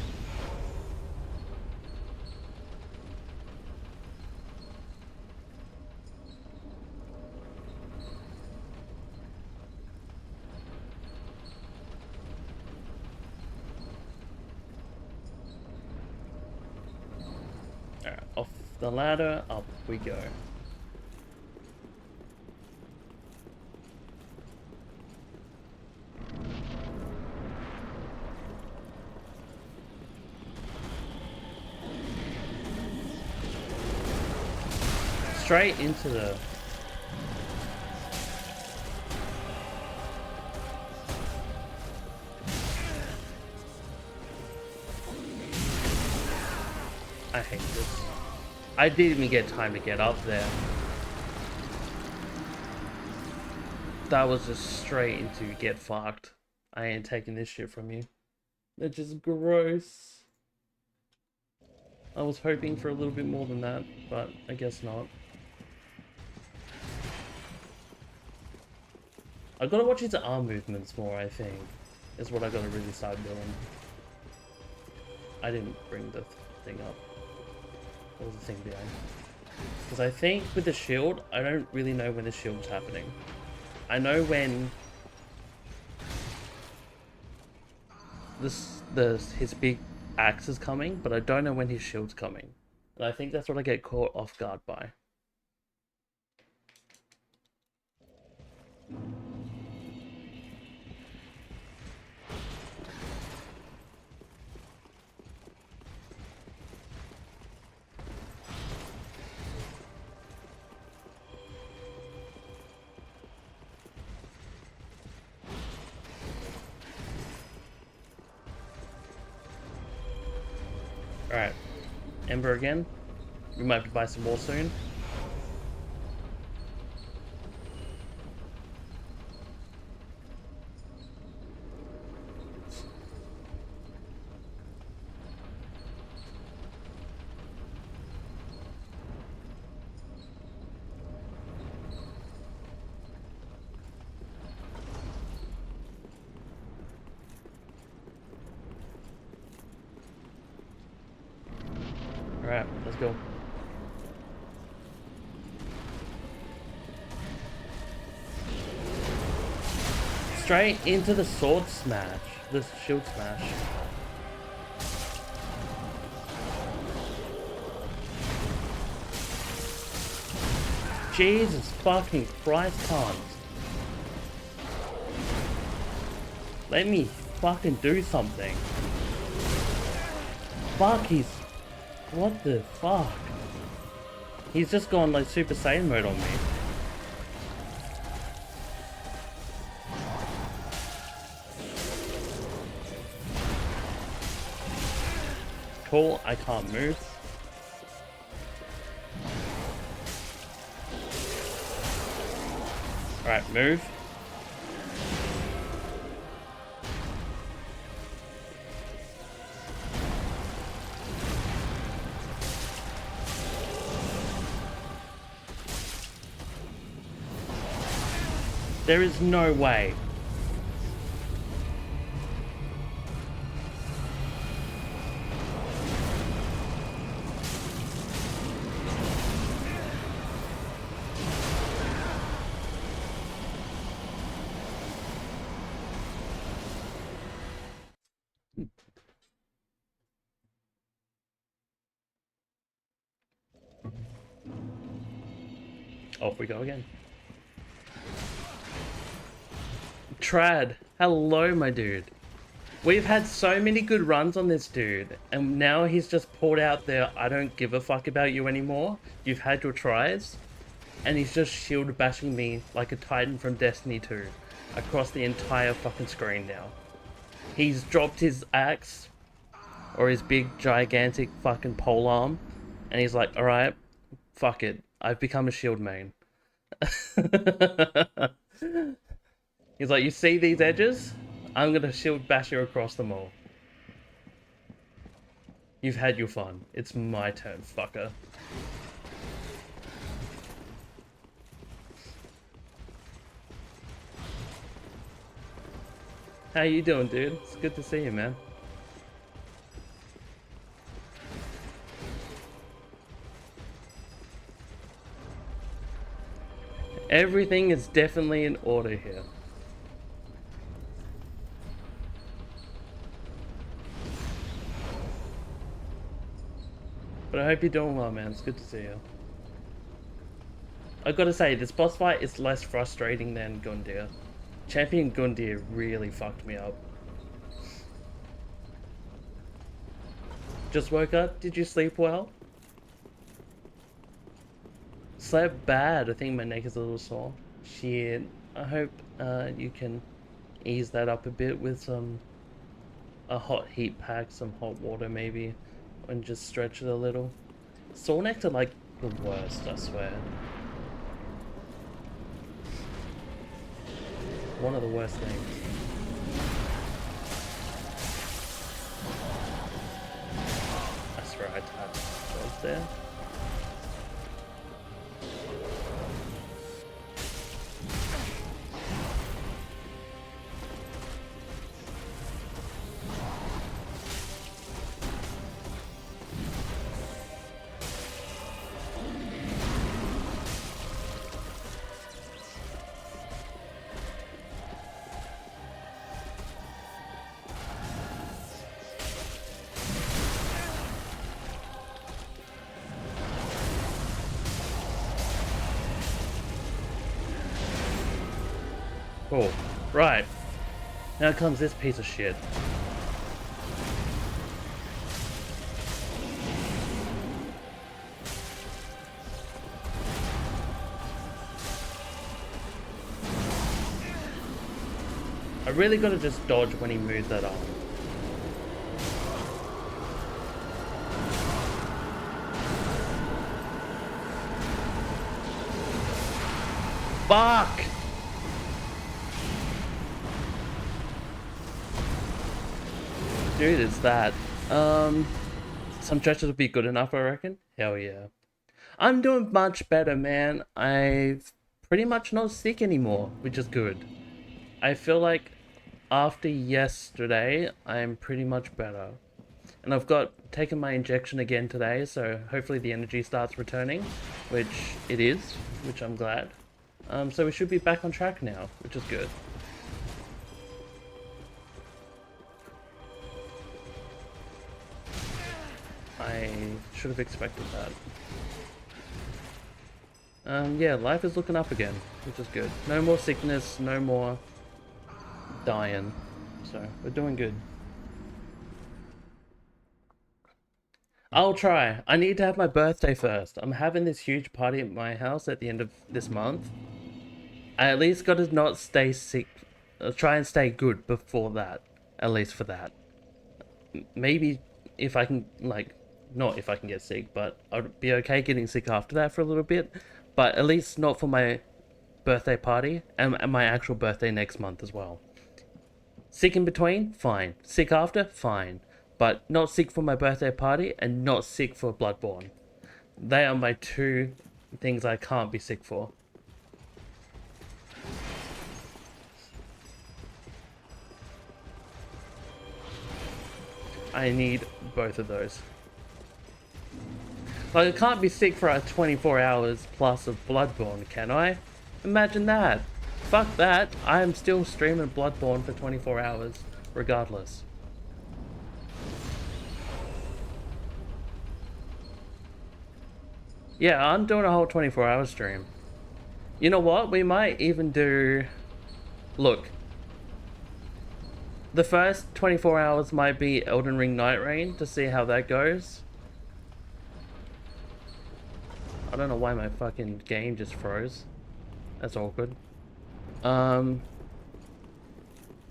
Alright, off the ladder, up we go. straight into the... I hate this. I didn't even get time to get up there. That was just straight into get fucked. I ain't taking this shit from you. That's just gross. I was hoping for a little bit more than that, but I guess not. I gotta watch his arm movements more, I think. Is what I gotta really start doing. I didn't bring the thing up. What was the thing behind? Because I think with the shield, I don't really know when the shield's happening. I know when his big axe is coming, but I don't know when his shield's coming. And I think that's what I get caught off guard by. Alright, Ember again. We might have to buy some more soon. Alright, let's go. Straight into the sword smash. The shield smash. Jesus fucking Christ, can't. Let me fucking do something. Fuck, he's... What the fuck? He's just gone like Super Saiyan mode on me. Cool, I can't move. Alright, move. There is no way. Off we go again. Trad, hello my dude. We've had so many good runs on this dude, and now he's just pulled out there, I don't give a fuck about you anymore. You've had your tries, and he's just shield bashing me like a Titan from Destiny 2 across the entire fucking screen now. He's dropped his axe, or his big gigantic fucking polearm, and he's like, alright, fuck it, I've become a shield main. He's like, you see these edges? I'm gonna shield bash you across them all. You've had your fun. It's my turn, fucker. How you doing, dude? It's good to see you, man. Everything is definitely in order here. But I hope you're doing well, man. It's good to see you. I gotta say, this boss fight is less frustrating than Gundyr. Champion Gundyr really fucked me up. Just woke up? Did you sleep well? slept bad. I think my neck is a little sore. Shit. I hope you can ease that up a bit with a hot heat pack, some hot water maybe, and just stretch it a little. Sore necks are like the worst, I swear. One of the worst things. I swear I tapped those there. Cool. Right. Now comes this piece of shit. I really gotta just dodge when he moves that arm. Fuck! Dude, it's that. Some stretches would be good enough, I reckon. Hell yeah. I'm doing much better, man. I've pretty much not sick anymore, which is good. I feel like after yesterday, I'm pretty much better. And I've taken my injection again today, so hopefully the energy starts returning, which it is, which I'm glad. So we should be back on track now, which is good. I should have expected that. Yeah, life is looking up again, which is good. No more sickness, no more dying. So, we're doing good. I'll try. I need to have my birthday first. I'm having this huge party at my house at the end of this month. I at least gotta not stay sick. Try and stay good before that. At least for that. Maybe if I can, like, not if I can get sick, but I'd be okay getting sick after that for a little bit. But at least not for my birthday party and my actual birthday next month as well. Sick in between? Fine. Sick after? Fine. But not sick for my birthday party and not sick for Bloodborne. They are my two things I can't be sick for. I need both of those. Like, I can't be sick for 24 hours plus of Bloodborne, can I? Imagine that. Fuck that. I am still streaming Bloodborne for 24 hours, regardless. Yeah, I'm doing a whole 24-hour stream. You know what? We might even do... Look. The first 24 hours might be Elden Ring Night Rain to see how that goes. I don't know why my fucking game just froze. That's awkward.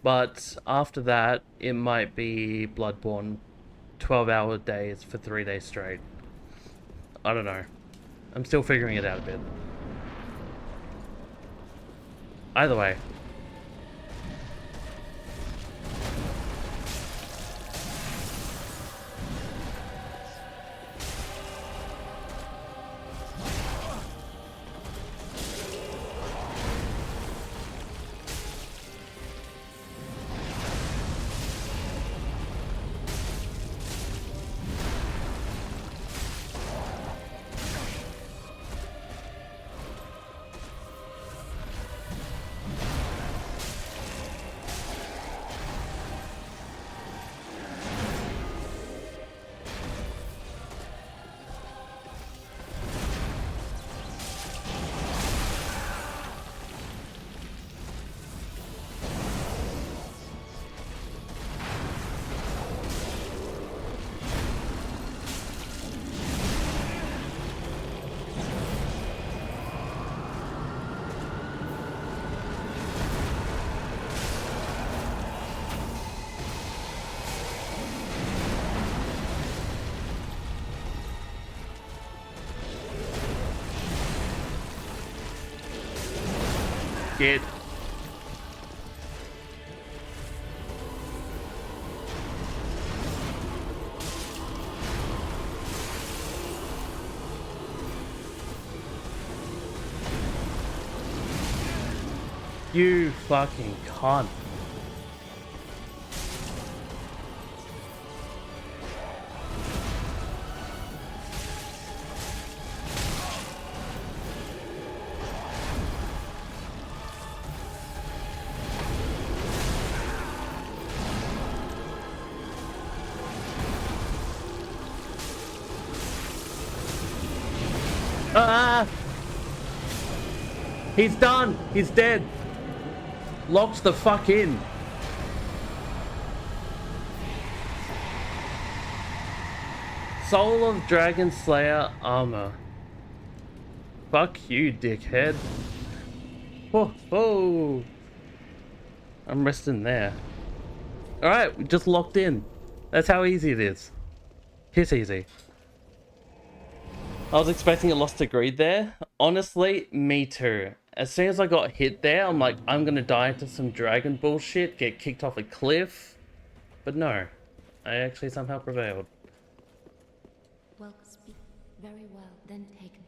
But after that, it might be Bloodborne 12-hour days for 3 days straight. I don't know. I'm still figuring it out a bit. Either way. Get. You fucking cunt. Ah! He's done! He's dead! Locked the fuck in! Soul of Dragon Slayer armor. Fuck you, dickhead. Whoa, whoa. I'm resting there. Alright, we just locked in. That's how easy it is. Piss easy. I was expecting a lost to greed there. Honestly, me too. As soon as I got hit there, I'm like, I'm gonna die to some dragon bullshit, get kicked off a cliff. But no, I actually somehow prevailed. Well, speak very well, then taken.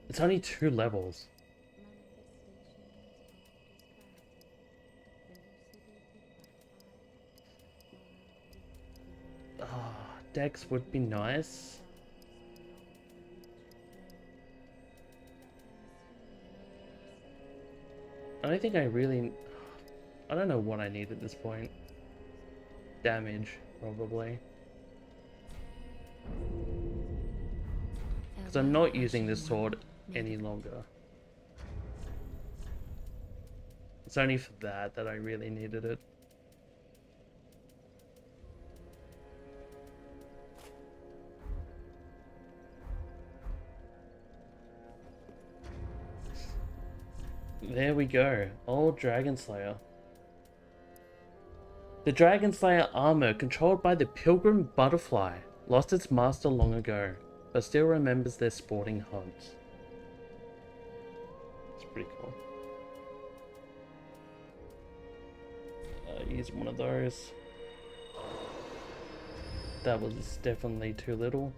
It's only 2 levels. Dex would be nice. I don't think I really... I don't know what I need at this point. Damage, probably. Because I'm not using this sword any longer. It's only for that I really needed it. There we go. Old Dragon Slayer. The Dragon Slayer armor, controlled by the Pilgrim Butterfly, lost its master long ago, but still remembers their sporting hunt. It's pretty cool. Use one of those. That was definitely too little.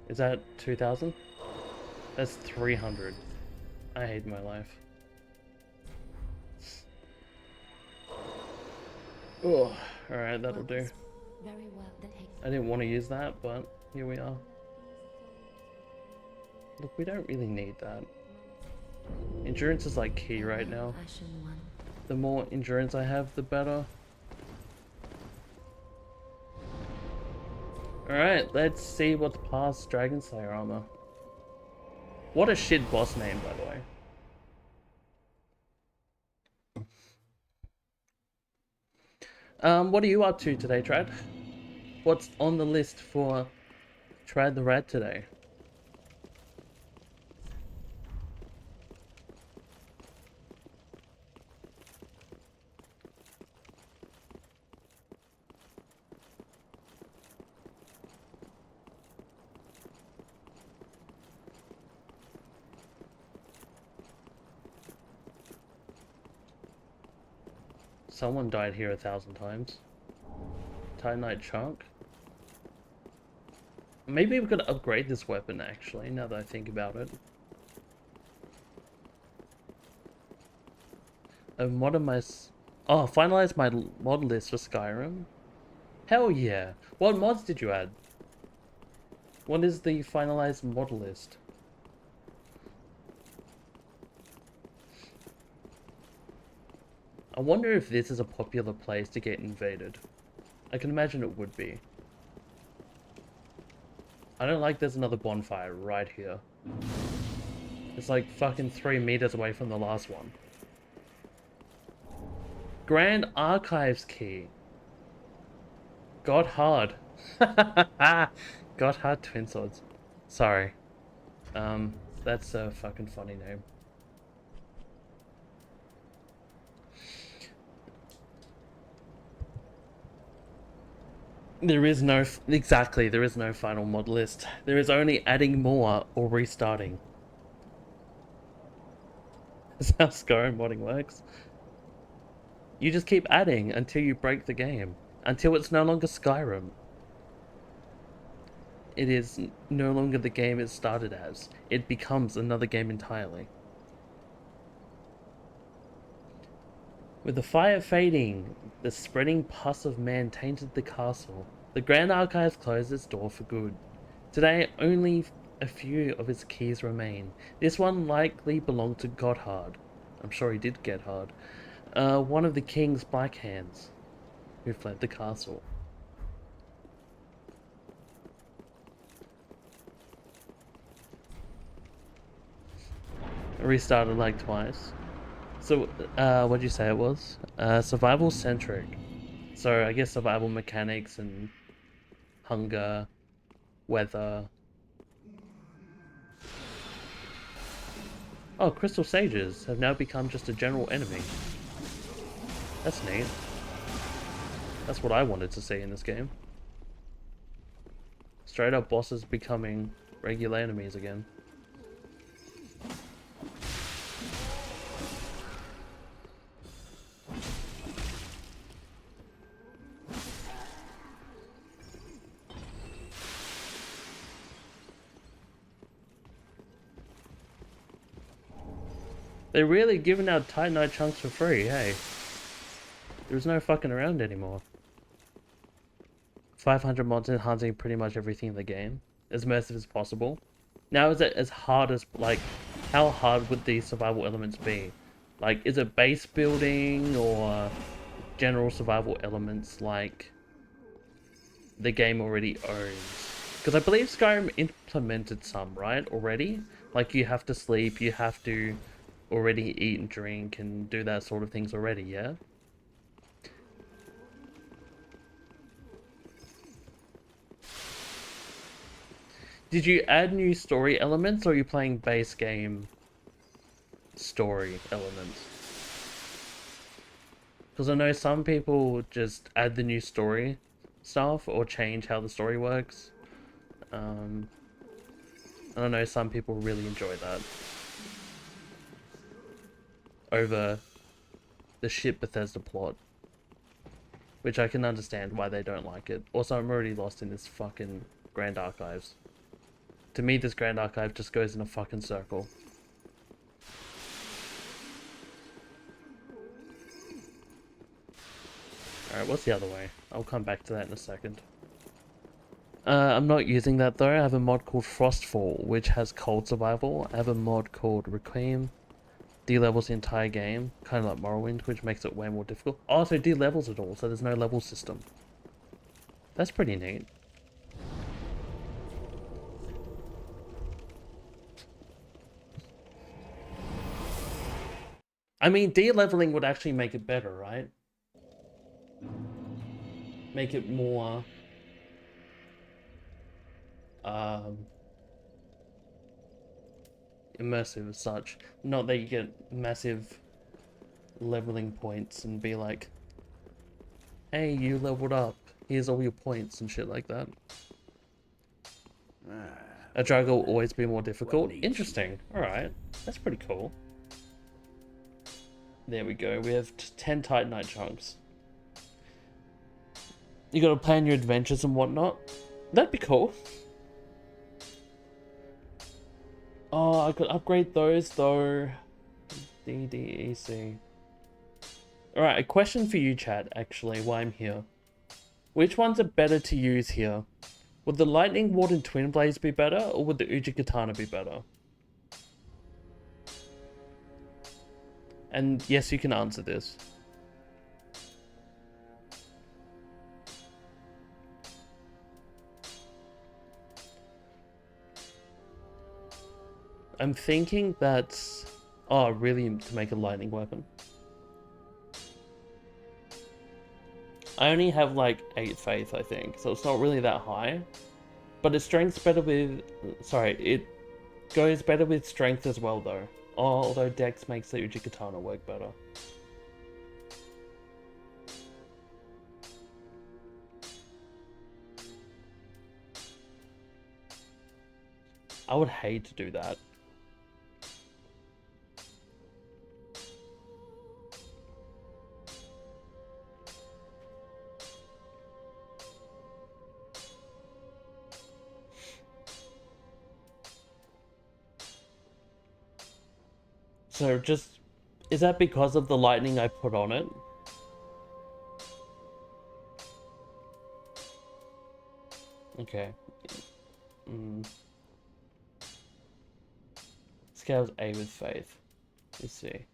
Is that 2,000? That's 300. I hate my life. Oh, alright, that'll do. Very well, then taken. I didn't want to use that, but here we are. Look, we don't really need that. Endurance is like key right now. Ashen one. The more endurance I have, the better. Alright, let's see what's past Dragon Slayer armor. What a shit boss name, by the way. What are you up to today, Trad? What's on the list for Trad the Rat today? Someone died here 1,000 times. Titanite chunk. Maybe we could upgrade this weapon actually, now that I think about it. Finalize my mod list for Skyrim. Hell yeah. What mods did you add? What is the finalized mod list? I wonder if this is a popular place to get invaded. I can imagine it would be. I don't like there's another bonfire right here. It's like fucking 3 meters away from the last one. Grand Archives key. God hard. God hard twin swords. Sorry. That's a fucking funny name. There is no exactly. There is no final mod list. There is only adding more or restarting. That's how Skyrim modding works. You just keep adding until you break the game, until it's no longer Skyrim. It is no longer the game it started as. It becomes another game entirely. With the fire fading, the spreading pus of man tainted the castle. The Grand Archives closed its door for good. Today, only a few of its keys remain. This one likely belonged to Gotthard. I'm sure he did get hard. One of the king's black hands, who fled the castle. I restarted like twice. So, what'd you say it was? Survival centric. So, I guess survival mechanics and hunger, weather. Oh, crystal sages have now become just a general enemy. That's neat. That's what I wanted to see in this game. Straight up bosses becoming regular enemies again. They're really giving out Titanite chunks for free, hey? There's no fucking around anymore. 500 mods enhancing pretty much everything in the game. As immersive as possible. Now is it as hard as, like, how hard would these survival elements be? Like, is it base building or general survival elements like the game already owns? Because I believe Skyrim implemented some, right, already? Like, you have to sleep, you have to already eat and drink and do that sort of things already, yeah? Did you add new story elements, or are you playing base game story elements? Because I know some people just add the new story stuff or change how the story works. I don't know, some people really enjoy that over the shit Bethesda plot, which I can understand why they don't like it. Also, I'm already lost in this fucking Grand Archives. To me, this Grand Archive just goes in a fucking circle. Alright, what's the other way? I'll come back to that in a second. I'm not using that though. I have a mod called Frostfall, which has cold survival. I have a mod called Requiem. D-levels the entire game, kind of like Morrowind, which makes it way more difficult. Oh, so D-levels it all, so there's no level system. That's pretty neat. I mean, de-leveling would actually make it better, right? Make it more... immersive as such. Not that you get massive leveling points and be like, hey, you leveled up, here's all your points and shit like that. A drug will always be more difficult. Interesting. Alright, that's pretty cool. There we go, we have 10 Titanite chunks. You gotta plan your adventures and whatnot. That'd be cool. Oh, I could upgrade those though. DDEC. Alright, a question for you, chat, actually, while I'm here. Which ones are better to use here? Would the Lightning Ward and Twin Blades be better, or would the Uji-Katana be better? And yes, you can answer this. I'm thinking that's... Oh, really, to make a lightning weapon? I only have like 8 faith, I think, so it's not really that high. But its strength's better with... Sorry, it goes better with strength as well, though. Although Dex makes the Uji-Katana work better. I would hate to do that. So just, is that because of the lightning I put on it? Okay. Scales A with faith. Let's see.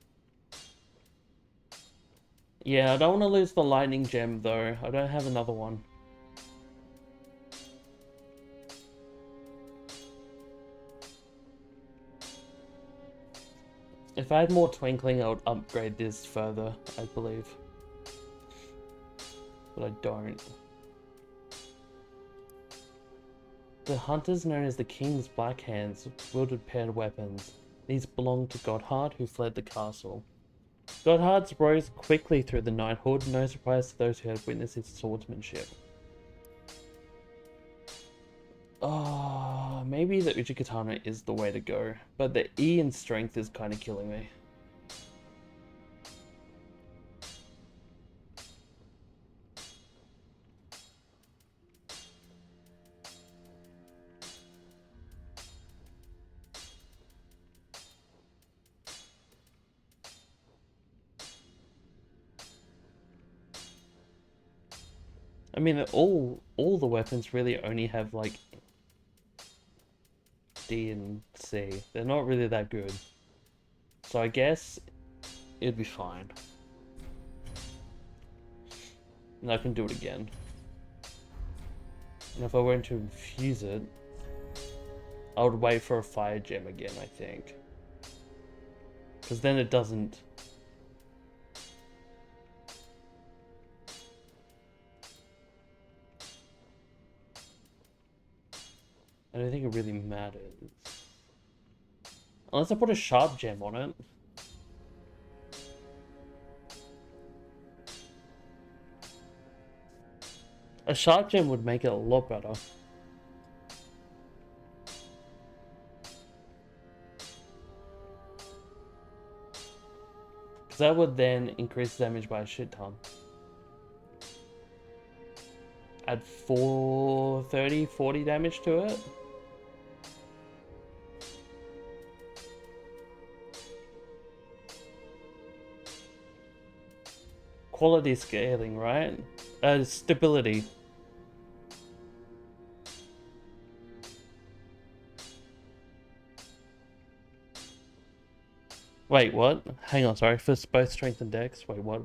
Yeah, I don't want to lose the lightning gem though. I don't have another one. If I had more twinkling, I would upgrade this further, I believe. But I don't. The hunters known as the King's Black Hands wielded paired weapons. These belonged to Gotthard, who fled the castle. Gotthard rose quickly through the knighthood, no surprise to those who had witnessed his swordsmanship. Oh, maybe the Uchigatana is the way to go, but the E in strength is kind of killing me. I mean, all the weapons really only have like D and C. They're not really that good. So I guess it'd be fine. And I can do it again. And if I were to infuse it, I would wait for a fire gem again, I think. Because then it doesn't... I don't think it really matters. Unless I put a sharp gem on it. A sharp gem would make it a lot better. Because that would then increase damage by a shit ton. Add 40, 40 damage to it. Quality scaling, right? Stability. Wait, what? Hang on, sorry. For both strength and dex. Wait, what?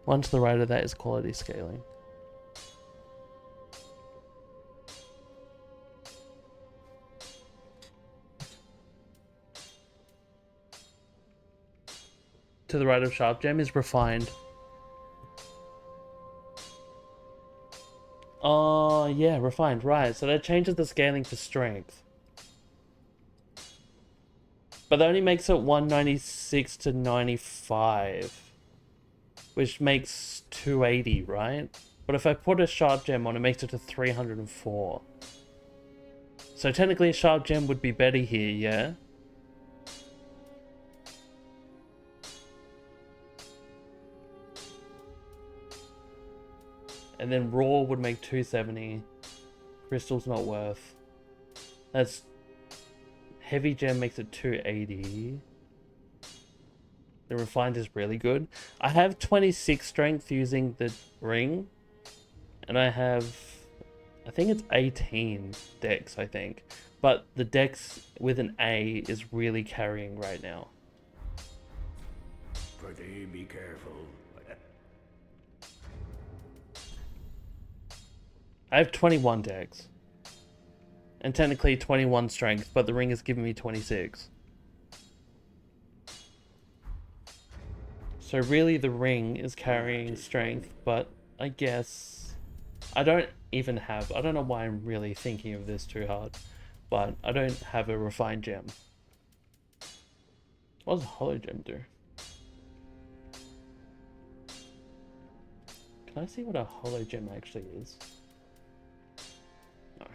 One to the right of that is quality scaling. To the right of sharp gem is refined. Oh, yeah, refined, right. So that changes the scaling to strength. But that only makes it 196 to 95. Which makes 280, right? But if I put a sharp gem on, it makes it to 304. So technically a sharp gem would be better here, yeah? And then raw would make 270. Crystal's not worth. That's... Heavy gem makes it 280. The refined is really good. I have 26 strength using the ring. And I have... I think it's 18 dex, I think. But the dex with an A is really carrying right now. Pretty be careful. I have 21 dex. And technically 21 strength, but the ring is giving me 26. So really the ring is carrying strength, but I guess... I don't know why I'm really thinking of this too hard, but I don't have a refined gem. What does a hollow gem do? Can I see what a hollow gem actually is? No.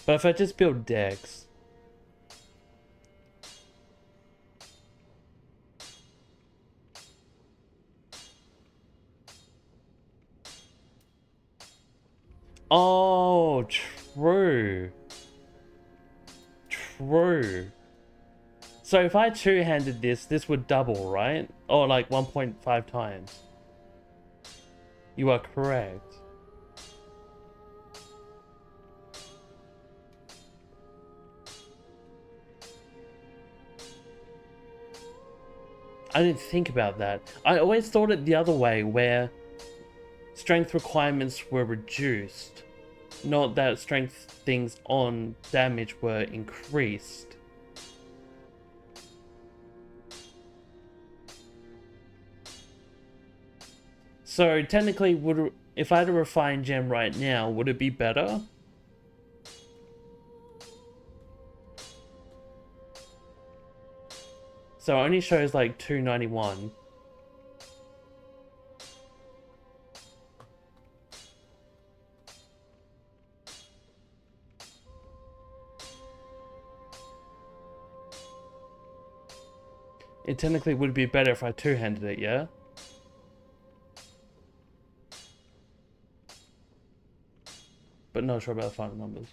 But if I just build Dex... Oh, true. True. So if I two-handed this would double, right? Or like 1.5 times. You are correct. I didn't think about that. I always thought it the other way, where strength requirements were reduced, not that strength things on damage were increased. So technically, if I had a refined gem right now, would it be better? So it only shows like 291. It technically would be better if I two-handed it, yeah? But not sure about the final numbers.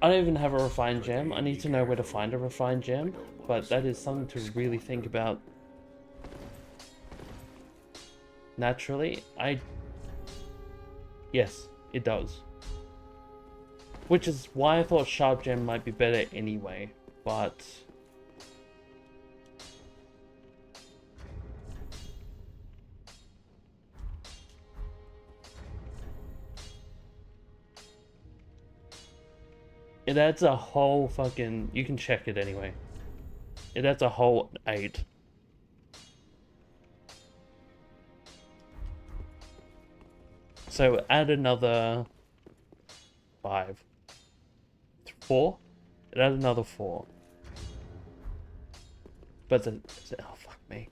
I don't even have a refined gem. I need to know where to find a refined gem, but that is something to really think about. Naturally, yes, it does. Which is why I thought sharp gem might be better anyway, but... It adds a whole fucking... You can check it anyway. It adds a whole 8. So add another 5. 4? It adds another 4. But oh fuck me.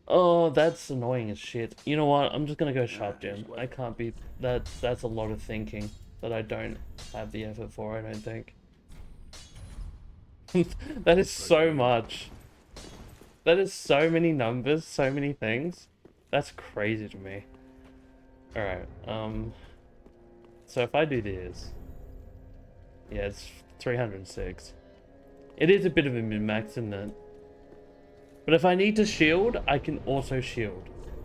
Oh, that's annoying as shit. You know what? I'm just gonna go sharp gem. I can't be... That's a lot of thinking that I don't have the effort for, I don't think. That is so much. That is so many numbers, so many things. That's crazy to me. Alright, so if I do this... Yeah, it's 306. It is a bit of a min-max, isn't it? But if I need to shield, I can also shield.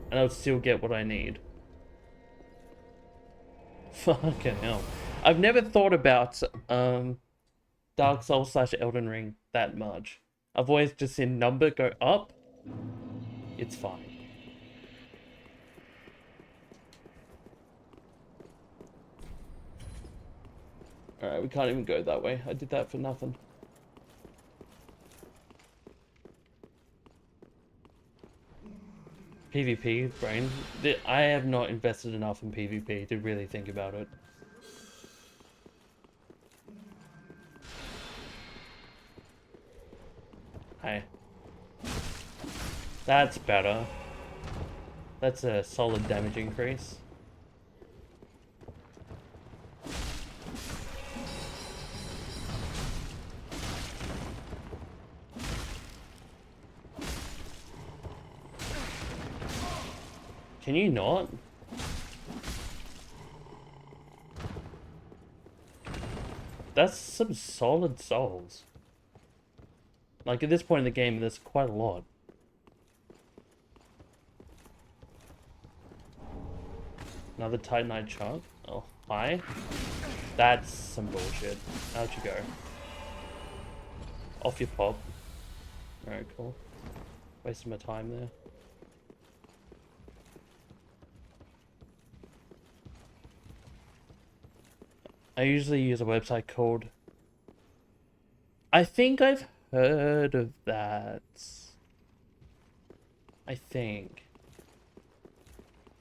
And I'll still get what I need. Fucking hell. I've never thought about Dark Souls / Elden Ring that much. I've always just seen number go up. It's fine. Alright, we can't even go that way. I did that for nothing. PvP, brain. I have not invested enough in PvP to really think about it. Hey. That's better. That's a solid damage increase. Can you not? That's some solid souls. Like, at this point in the game, there's quite a lot. Another Titanite chunk. Oh, hi. That's some bullshit. How'd you go? Off your pop. Alright, cool. Wasting my time there. I usually use a website called... I think I've heard of that. I think.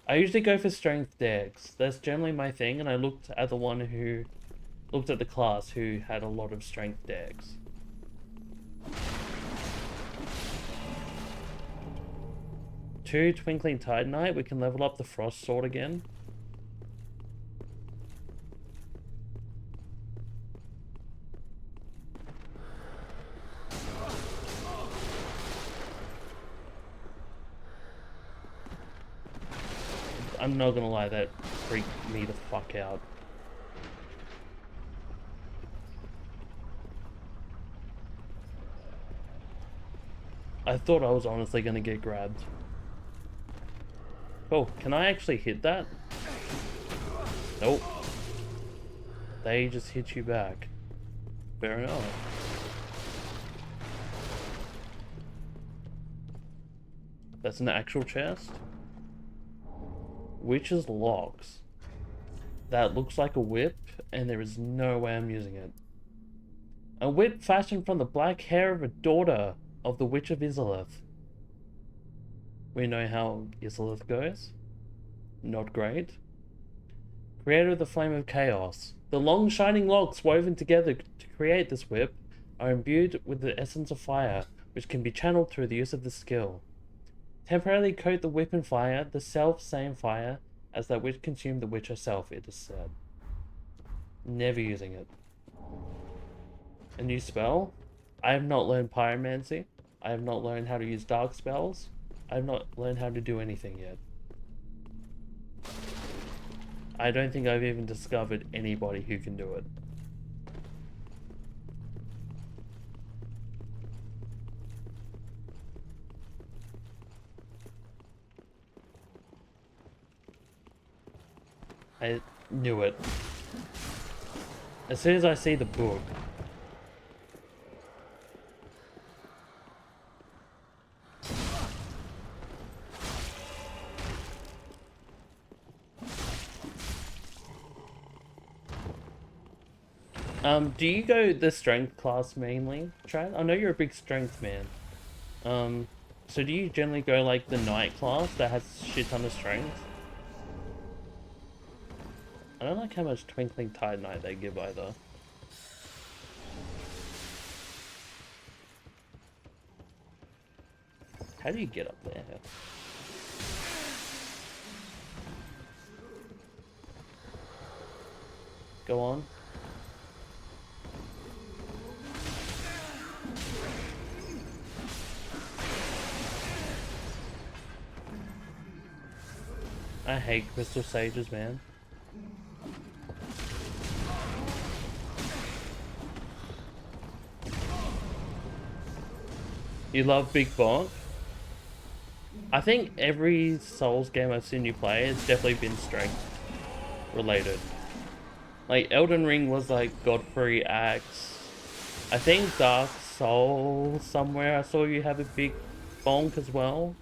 I usually go for strength decks. That's generally my thing, and I looked at the one who... Looked at the class who had a lot of strength decks. 2 Twinkling Titanite, we can level up the Frost Sword again. I'm not gonna lie, that freaked me the fuck out. I thought I was honestly gonna get grabbed. Oh, can I actually hit that? Nope. They just hit you back. Fair enough. That's an actual chest? Witch's Locks. That looks like a whip, and there is no way I'm using it. A whip fashioned from the black hair of a daughter of the Witch of Izalith. We know how Izalith goes. Not great. Creator of the Flame of Chaos. The long shining locks woven together to create this whip are imbued with the essence of fire, which can be channeled through the use of this skill. Temporarily coat the whip in fire, the self-same fire as that which consumed the witch herself, it is said. Never using it. A new spell? I have not learned Pyromancy. I have not learned how to use dark spells. I have not learned how to do anything yet. I don't think I've even discovered anybody who can do it. I knew it. As soon as I see the book. Do you go the strength class mainly, Trad? I know you're a big strength man. So do you generally go like the knight class that has shit ton of strength? I don't like how much Twinkling Titanite they give either. How do you get up there? Go on. I hate Crystal Sages, man. You love Big Bonk? I think every Souls game I've seen you play has definitely been strength related. Like Elden Ring was like Godfrey Axe. I think Dark Souls somewhere I saw you have a big bonk as well.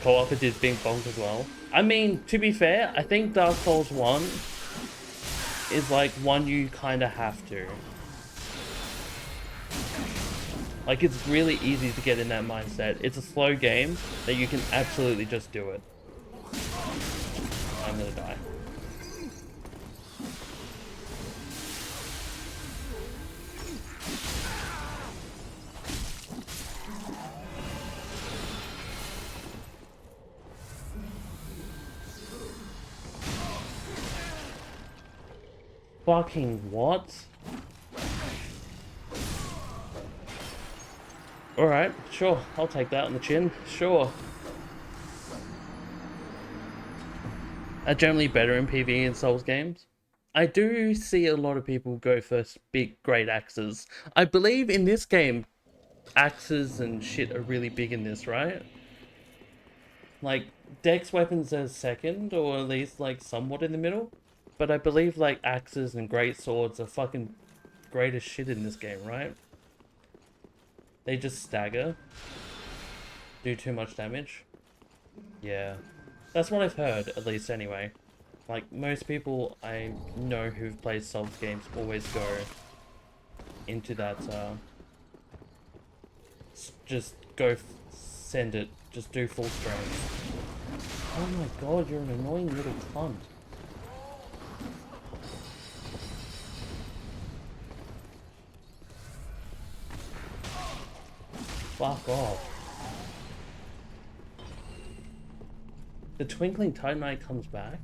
Co-operative Big Bonk as well. I mean, to be fair, I think Dark Souls 1 is like one you kind of have to. Like, it's really easy to get in that mindset. It's a slow game that you can absolutely just do it. I'm gonna die. Fucking what? Alright, sure. I'll take that on the chin. Sure. Are generally better in PvE in Souls games. I do see a lot of people go for big, great axes. I believe in this game, axes and shit are really big in this, right? Like, dex weapons are second, or at least like somewhat in the middle. But I believe like axes and great swords are fucking great as shit in this game, right? They just stagger. Do too much damage. Yeah. That's what I've heard, at least anyway. Like, most people I know who've played Souls games always go into that, just go send it. Just do full strength. Oh my god, you're an annoying little cunt. Fuck off. The Twinkling Titanite comes back?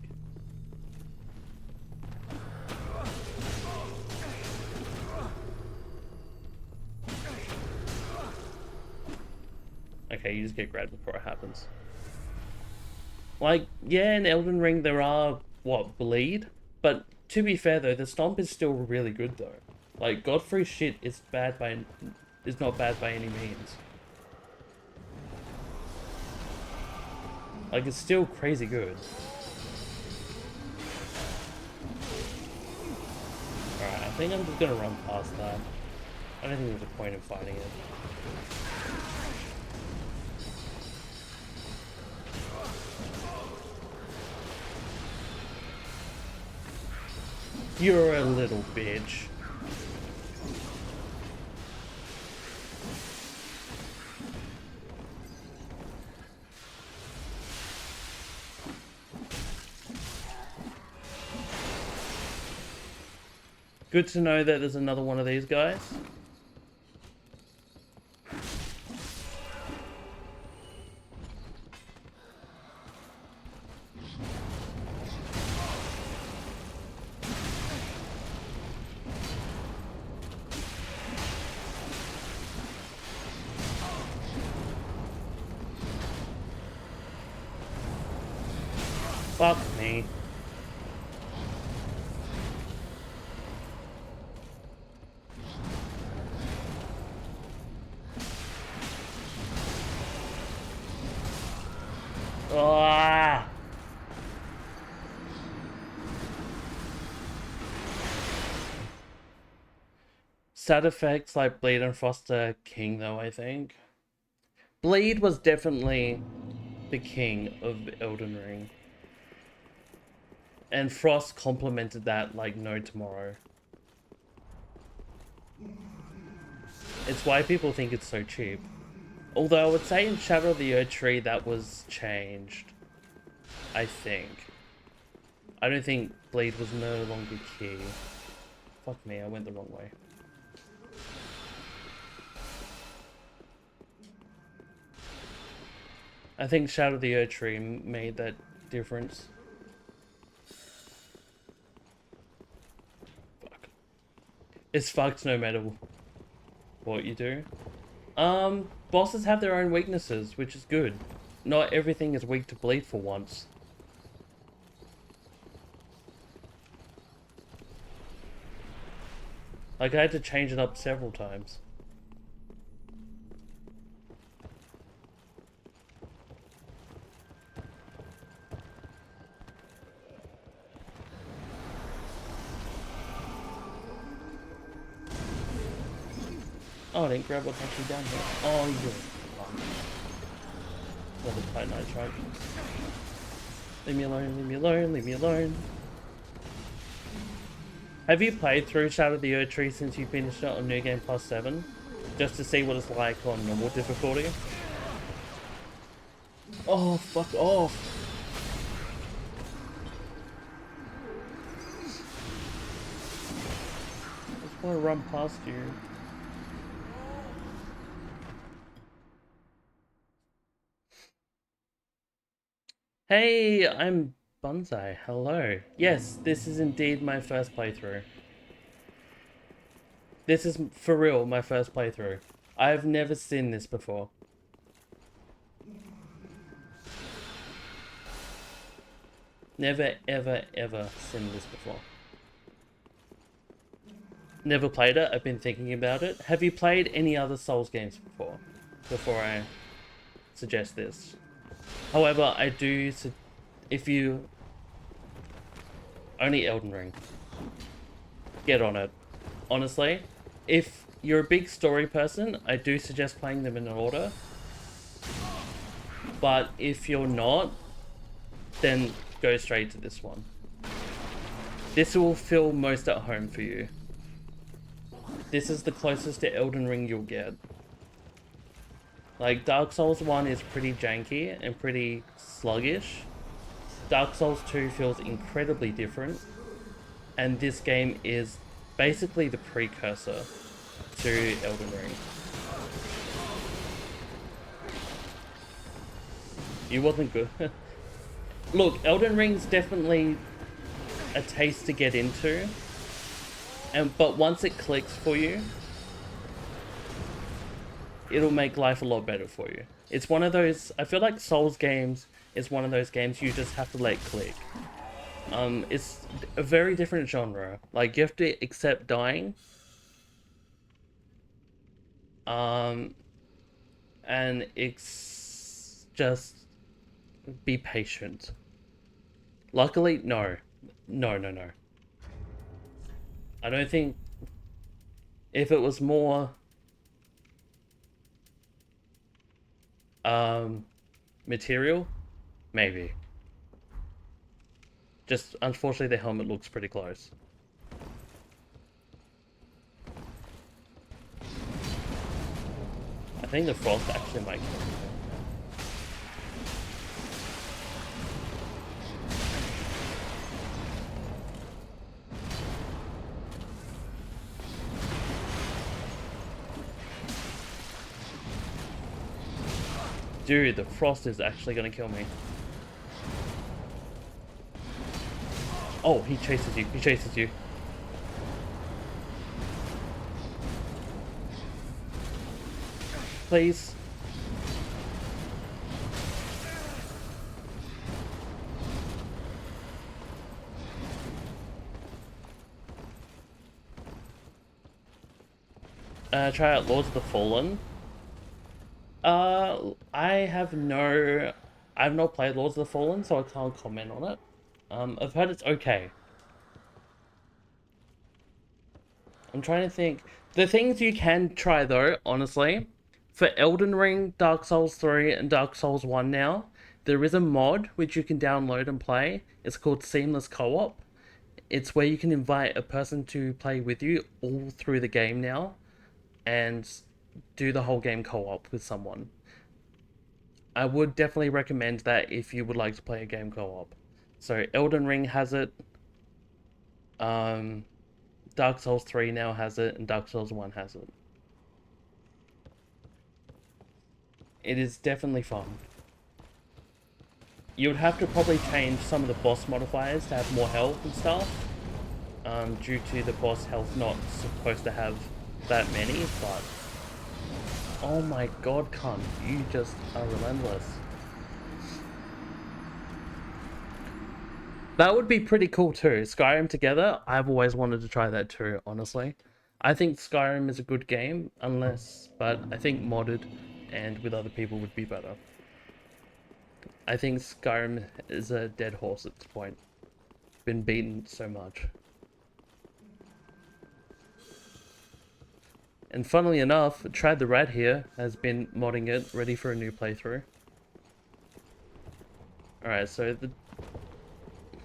Okay, you just get grabbed before it happens. Like, yeah, in Elden Ring there are, what, bleed? But to be fair though, the stomp is still really good though. Like, Godfrey's shit is not bad by any means. Like, it's still crazy good. Alright, I think I'm just gonna run past that. I don't think there's a point in fighting it. You're a little bitch. Good to know that there's another one of these guys. Fuck me. Ah! Side effects like Bleed and Frost are king though, I think. Bleed was definitely the king of Elden Ring. And Frost complemented that like no tomorrow. It's why people think it's so cheap. Although I would say in Shadow of the Erdtree that was changed. I think. I don't think Bleed was no longer key. Fuck me, I went the wrong way. I think Shadow of the Erdtree made that difference. Fuck. It's fucked no matter what you do. Bosses have their own weaknesses, which is good. Not everything is weak to bleed for once. Like, I had to change it up several times. Oh, I didn't grab what's actually down here. Oh, you're fun. Another Titanite charge. Leave me alone, leave me alone, leave me alone. Have you played through Shadow of the Erdtree since you finished it on New Game Plus 7? Just to see what it's like on normal difficulty? Oh, fuck off. I just want to run past you. Hey, I'm Bonsai. Hello. Yes, this is indeed my first playthrough. This is for real my first playthrough. I've never seen this before. Never, ever, ever seen this before. Never played it. I've been thinking about it. Have you played any other Souls games before? Before I suggest this. However, I do, if you, only Elden Ring. Get on it. Honestly, if you're a big story person, I do suggest playing them in order. But if you're not, then go straight to this one. This will feel most at home for you. This is the closest to Elden Ring you'll get. Like, Dark Souls 1 is pretty janky and pretty sluggish, Dark Souls 2 feels incredibly different, and this game is basically the precursor to Elden Ring. It wasn't good. Look, Elden Ring's definitely a taste to get into, but once it clicks for you, it'll make life a lot better for you. It's one of those, I feel like Souls games is one of those games you just have to let click. It's a very different genre. Like, you have to accept dying. And it's just be patient. Luckily, no. I don't think if it was more material, maybe. Just unfortunately the helmet looks pretty close. I think the frost actually might kill me. Dude, the frost is actually gonna kill me. Oh, he chases you. He chases you. Please. Try out Lords of the Fallen. I've not played Lords of the Fallen, so I can't comment on it. I've heard it's okay. I'm trying to think. The things you can try though, honestly, for Elden Ring, Dark Souls 3, and Dark Souls 1 now, there is a mod which you can download and play. It's called Seamless Co-op. It's where you can invite a person to play with you all through the game now, and do the whole game co-op with someone. I would definitely recommend that if you would like to play a game co-op. So Elden Ring has it, Dark Souls 3 now has it, and Dark Souls 1 has it. It is definitely fun. You would have to probably change some of the boss modifiers to have more health and stuff, due to the boss health not supposed to have that many, but oh my god, cunt, you just are relentless. That would be pretty cool too. Skyrim together, I've always wanted to try that too, honestly. I think Skyrim is a good game, but I think modded and with other people would be better. I think Skyrim is a dead horse at this point. Been beaten so much. And funnily enough, Trad the Rat here has been modding it, ready for a new playthrough. Alright, so the...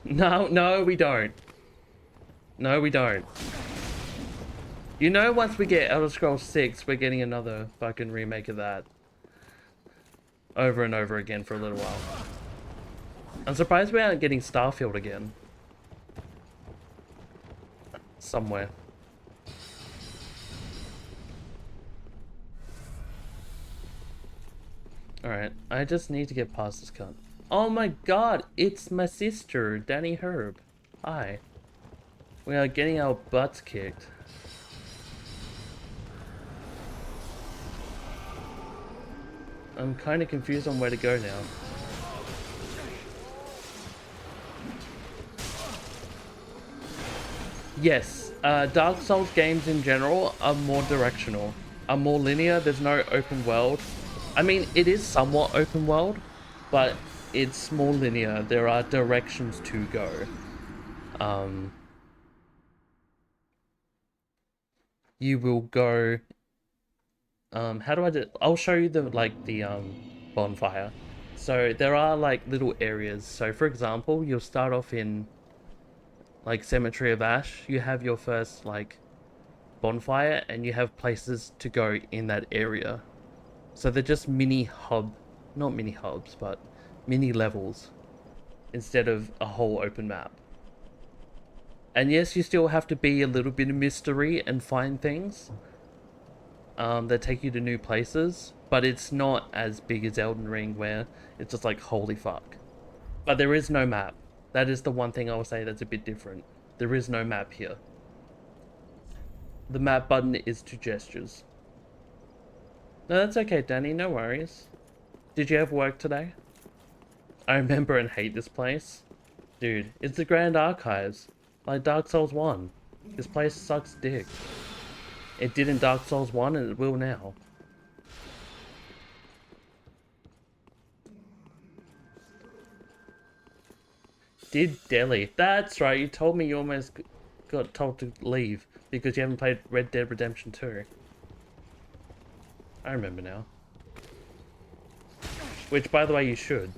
No, we don't. No, we don't. You know, once we get Elder Scrolls 6, we're getting another fucking remake of that. Over and over again for a little while. I'm surprised we aren't getting Starfield again. Somewhere. Alright, I just need to get past this cunt. Oh my god, it's my sister, Danny Herb. Hi. We are getting our butts kicked. I'm kind of confused on where to go now. Yes, Dark Souls games in general are more directional, are more linear. There's no open world. I mean, it is somewhat open world, but it's more linear. There are directions to go. You will go... how do I do... I'll show you the bonfire. So there are like little areas. So for example, you'll start off in like Cemetery of Ash. You have your first like bonfire, and you have places to go in that area. So they're just not mini hubs, but mini levels. instead of a whole open map. And yes, you still have to be a little bit of mystery and find things that take you to new places, but it's not as big as Elden Ring where it's just like, holy fuck. But there is no map. That is the one thing I will say that's a bit different. There is no map here. The map button is to gestures. No, that's okay, Danny, no worries. Did you have work today? I remember and hate this place. Dude, it's the Grand Archives. Like Dark Souls 1. This place sucks dick. It did in Dark Souls 1 and it will now. Did Delhi. That's right, you told me you almost got told to leave because you haven't played Red Dead Redemption 2. I remember now. Which, by the way, you should.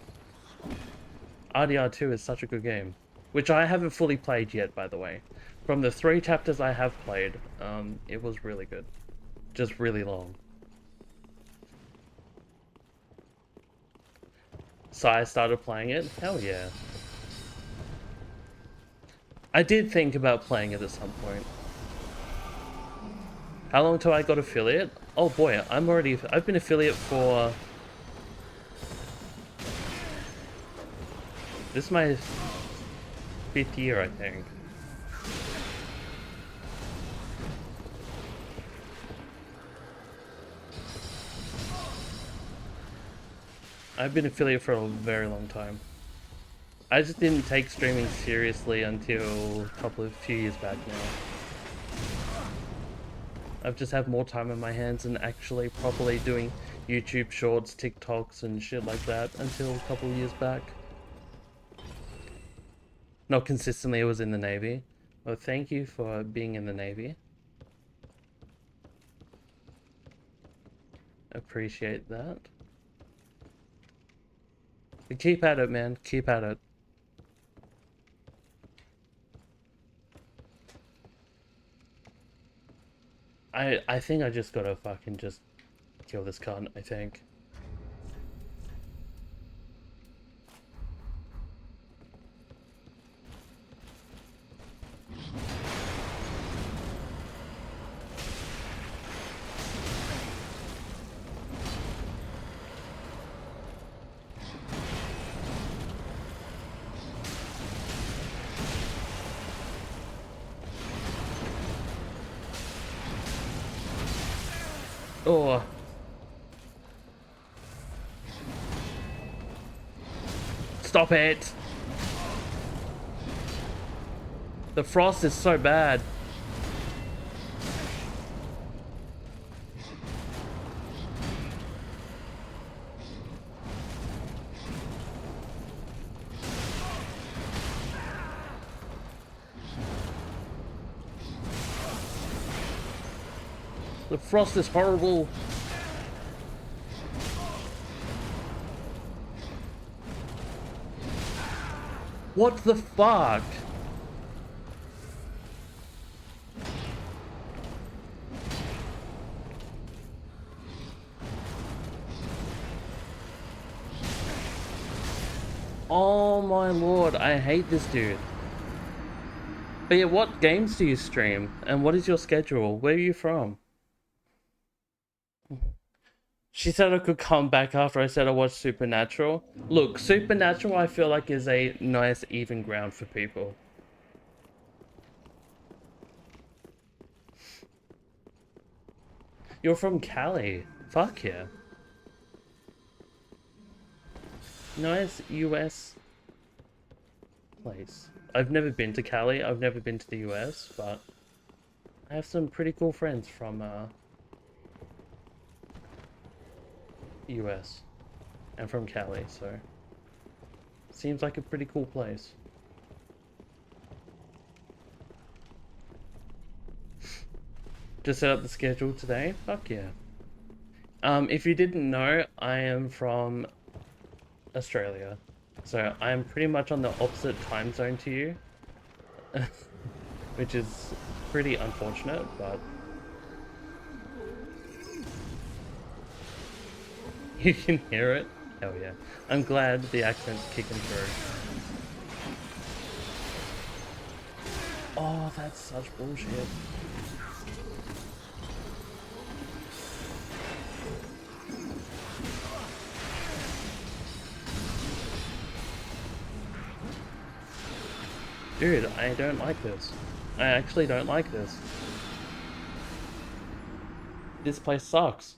RDR2 is such a good game. Which I haven't fully played yet, by the way. From the 3 chapters I have played, it was really good. Just really long. So I started playing it. Hell yeah. I did think about playing it at some point. How long till I got affiliate? Oh boy, I've been affiliate for... This is my 5th year, I think. I've been affiliate for a very long time. I just didn't take streaming seriously until a few years back now. I've just had more time in my hands and actually properly doing YouTube shorts, TikToks and shit like that until a couple of years back. Not consistently, I was in the Navy. Well, thank you for being in the Navy. Appreciate that. But keep at it, man. Keep at it. I think I just gotta fucking just kill this cunt, I think. Oh. Stop it. The frost is so bad. The frost is horrible. What the fuck? Oh my lord, I hate this dude. But yeah, what games do you stream? And what is your schedule? Where are you from? She said I could come back after I said I watched Supernatural. Look, Supernatural I feel like is a nice even ground for people. You're from Cali. Fuck yeah. Nice US place. I've never been to Cali. I've never been to the US, but I have some pretty cool friends from US and from Cali, so seems like a pretty cool place. Just set up the schedule today. Fuck yeah. If you didn't know, I am from Australia, so I am pretty much on the opposite time zone to you, which is pretty unfortunate, but you can hear it. Hell yeah. I'm glad the accent's kicking through. Oh, that's such bullshit. Dude, I don't like this. I actually don't like this. This place sucks.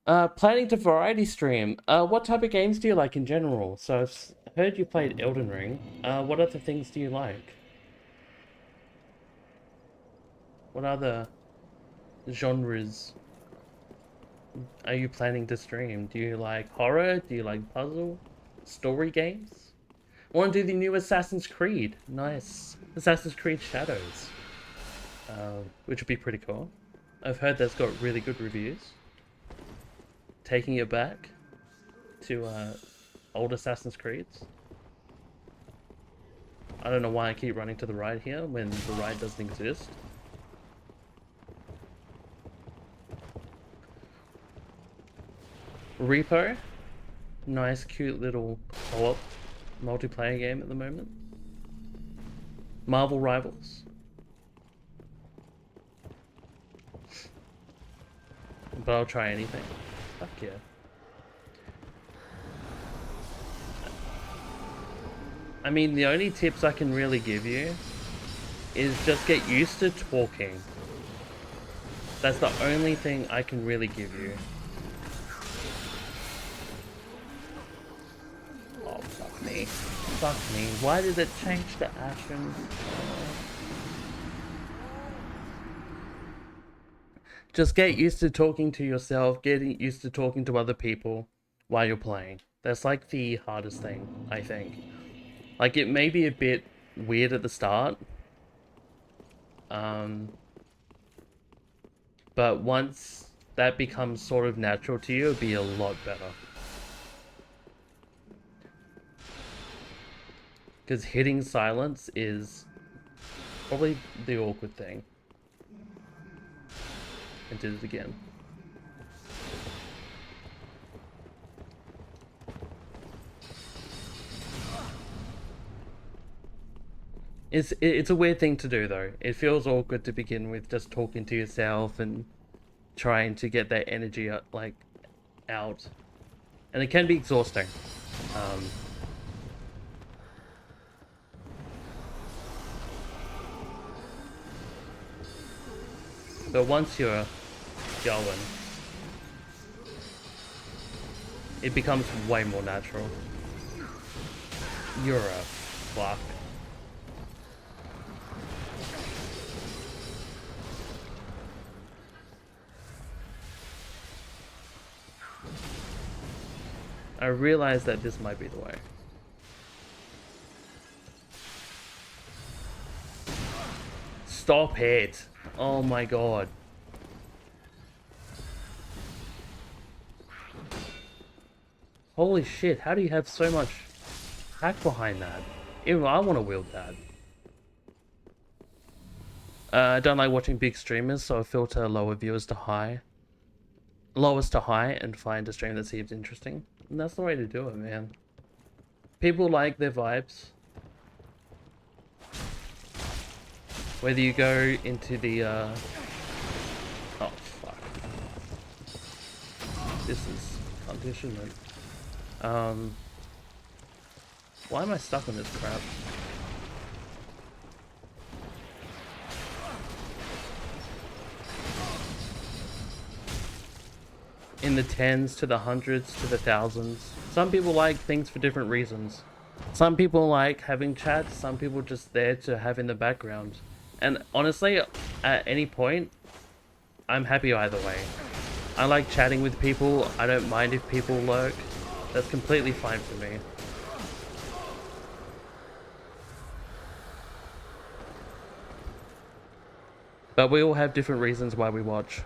Planning to variety stream. What type of games do you like in general? So I've heard you played Elden Ring. What other things do you like? What other genres are you planning to stream? Do you like horror? Do you like puzzle? Story games? I want to do the new Assassin's Creed. Nice. Assassin's Creed Shadows. Which would be pretty cool. I've heard that's got really good reviews. Taking it back to old Assassin's Creeds. I don't know why I keep running to the right here when the right doesn't exist. Repo. Nice, cute little co-op multiplayer game at the moment. Marvel Rivals. But I'll try anything. Fuck yeah. I mean, the only tips I can really give you is just get used to talking. That's the only thing I can really give you. Oh, fuck me. Fuck me. Why did it change to Ashen? Just get used to talking to yourself, getting used to talking to other people while you're playing. That's like the hardest thing, I think. Like, it may be a bit weird at the start. But once that becomes sort of natural to you, it'll be a lot better. Because hitting silence is probably the awkward thing. I did it again. It's a weird thing to do though. It feels awkward to begin with, just talking to yourself and trying to get that energy like out, and it can be exhausting. But once you're going, it becomes way more natural. You're a fuck. I realize that this might be the way. Stop it! Oh my god. Holy shit, how do you have so much hack behind that? Even I want to wield that. I don't like watching big streamers, so I filter lower viewers to high. Lowest to high and find a stream that seems interesting. And that's the way to do it, man. People like their vibes. Whether you go into the, oh, fuck. This is conditionment. Why am I stuck on this crap? In the tens to the hundreds to the thousands. Some people like things for different reasons. Some people like having chats, some people just there to have in the background. And honestly, at any point, I'm happy either way. I like chatting with people, I don't mind if people lurk. That's completely fine for me. But we all have different reasons why we watch.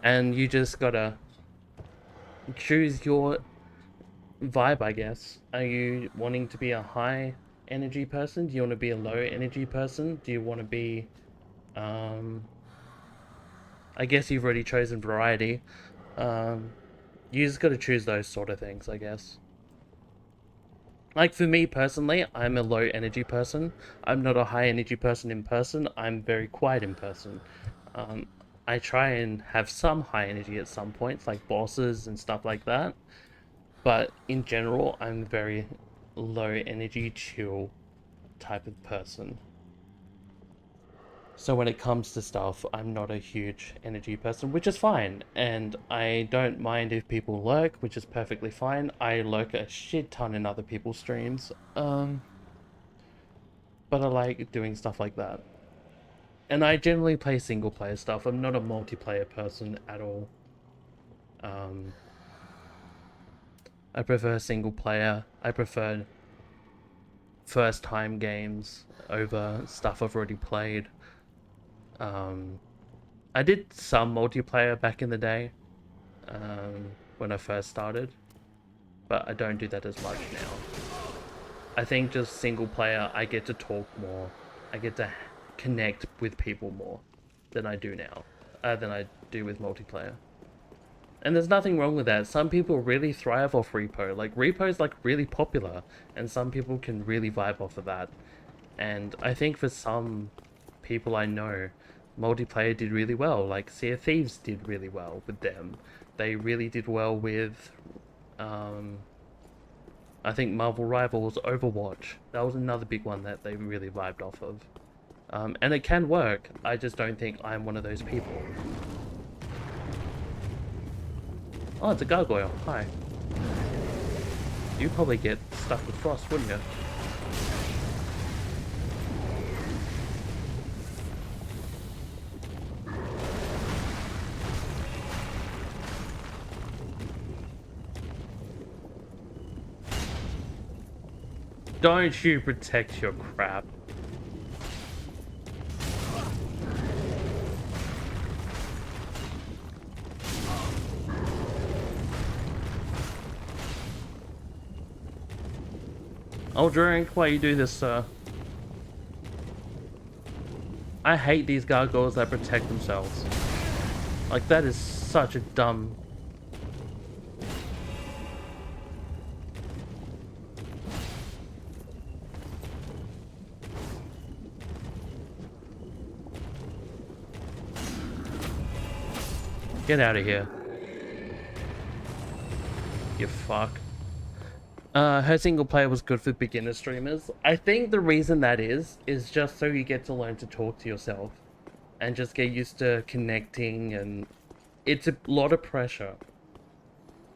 And you just gotta choose your vibe, I guess. Are you wanting to be a high energy person? Do you want to be a low energy person? Do you want to be, I guess you've already chosen variety. You just gotta choose those sort of things, I guess. Like for me personally, I'm a low energy person. I'm not a high energy person in person. I'm very quiet in person. Um, I try and have some high energy at some points, like bosses and stuff like that. But in general, I'm very low energy, chill type of person. So when it comes to stuff, I'm not a huge energy person, which is fine. And I don't mind if people lurk, which is perfectly fine. I lurk a shit ton in other people's streams. But I like doing stuff like that. And I generally play single player stuff. I'm not a multiplayer person at all. I prefer single player. I prefer first time games over stuff I've already played. I did some multiplayer back in the day, when I first started, but I don't do that as much now. I think just single player, I get to talk more. I get to connect with people more than I do now, than I do with multiplayer. And there's nothing wrong with that. Some people really thrive off Repo. Like, Repo is like really popular, and some people can really vibe off of that. And I think for some people I know, multiplayer did really well. Like Sea of Thieves did really well with them. They really did well with, I think Marvel Rivals, Overwatch. That was another big one that they really vibed off of. And it can work. I just don't think I'm one of those people. Oh, it's a gargoyle. Hi. You'd probably get stuck with frost, wouldn't you? Don't you protect your crap. I'll drink while you do this, sir. I hate these gargoyles that protect themselves. Like, that is such a dumb... Get out of here. You fuck. Her single player was good for beginner streamers. I think the reason that is just so you get to learn to talk to yourself and just get used to connecting, and it's a lot of pressure.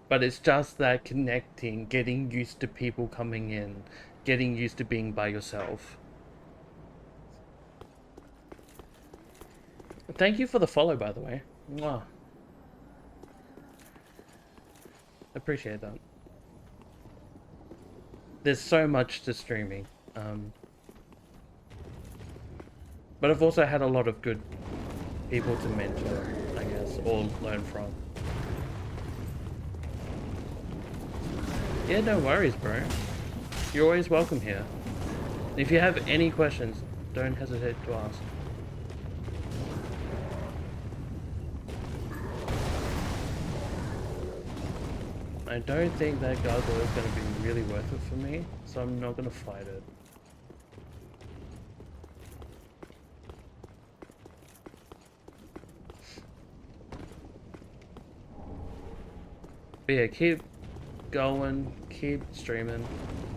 But it's just that connecting, getting used to people coming in, getting used to being by yourself. Thank you for the follow, by the way. Mwah. Appreciate that. There's so much to streaming. But I've also had a lot of good people to mentor, I guess, or learn from. Yeah, no worries, bro. You're always welcome here. If you have any questions, don't hesitate to ask. I don't think that gargoyle is going to be really worth it for me, so I'm not going to fight it. But yeah, keep going, keep streaming,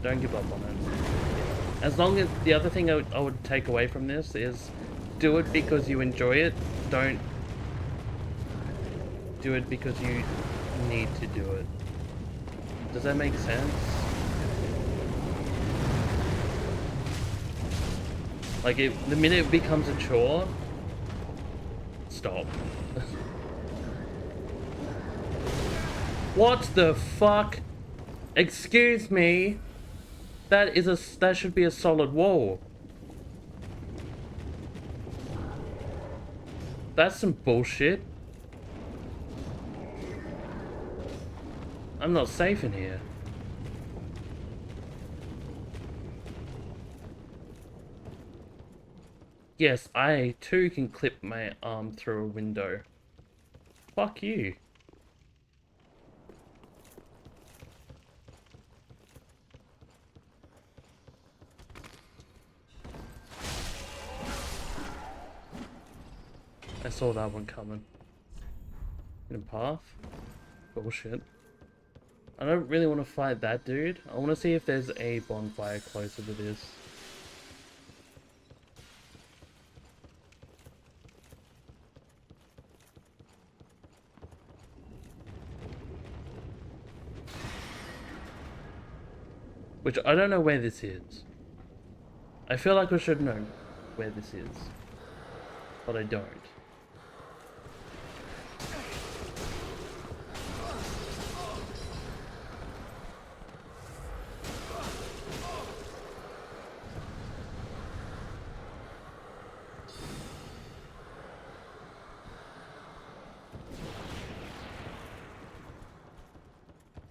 don't give up on it. As long as, the other thing I would take away from this is, do it because you enjoy it, don't do it because you need to do it. Does that make sense? Like, the minute it becomes a chore, stop. What the fuck? Excuse me. That should be a solid wall. That's some bullshit. I'm not safe in here. Yes, I too can clip my arm through a window. Fuck you. I saw that one coming. In a path? Bullshit. I don't really want to fight that dude. I want to see if there's a bonfire closer to this. Which I don't know where this is. I feel like I should know where this is. But I don't.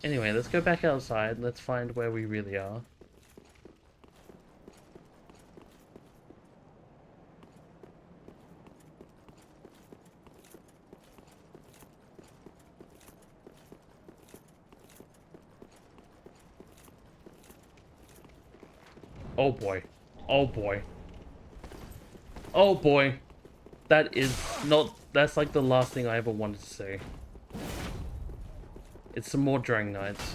Anyway, let's go back outside. Let's find where we really are. Oh boy. Oh boy. Oh boy. That is not... That's like the last thing I ever wanted to see. It's some more Drang Knights.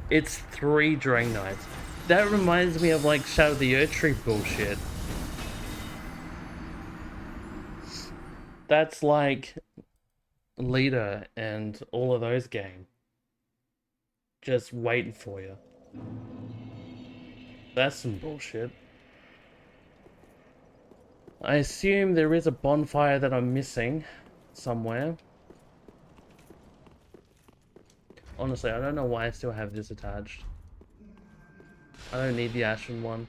It's 3 Drang Knights. That reminds me of like Shadow of the Erdtree bullshit. That's like Leader and all of those game. Just waiting for you. That's some bullshit. I assume there is a bonfire that I'm missing somewhere. Honestly, I don't know why I still have this attached. I don't need the Ashen one.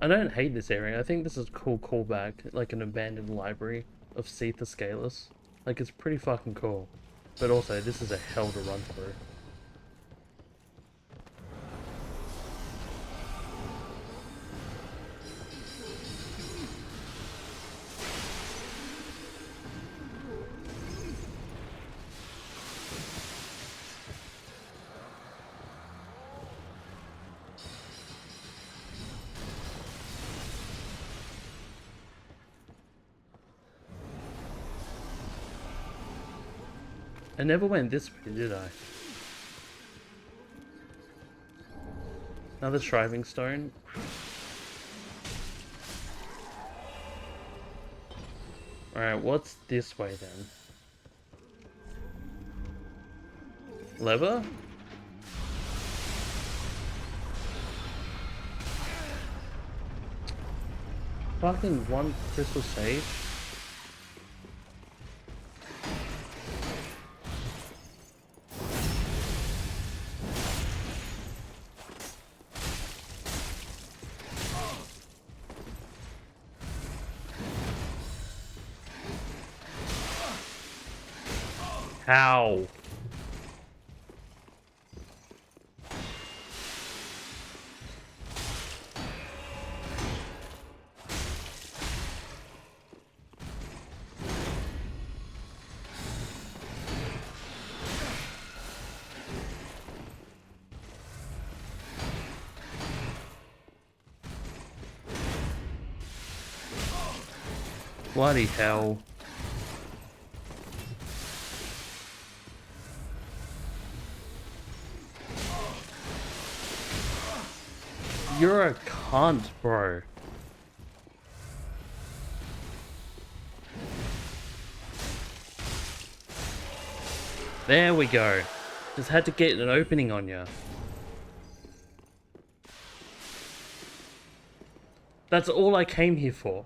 I don't hate this area. I think this is a cool callback, like an abandoned library of Seath the Scaleless. Like, it's pretty fucking cool. But also, this is a hell to run through. I never went this way, did I? Another Shriving Stone. Alright, what's this way then? Lever? Fucking one crystal sage? How? Bloody hell. You're a cunt, bro. There we go. Just had to get an opening on you. That's all I came here for.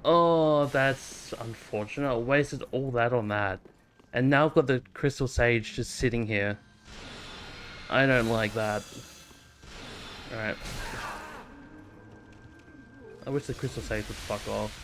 Oh, that's unfortunate. I wasted all that on that. And now I've got the Crystal Sage just sitting here. I don't like that. Alright. I wish the Crystal Sage would fuck off.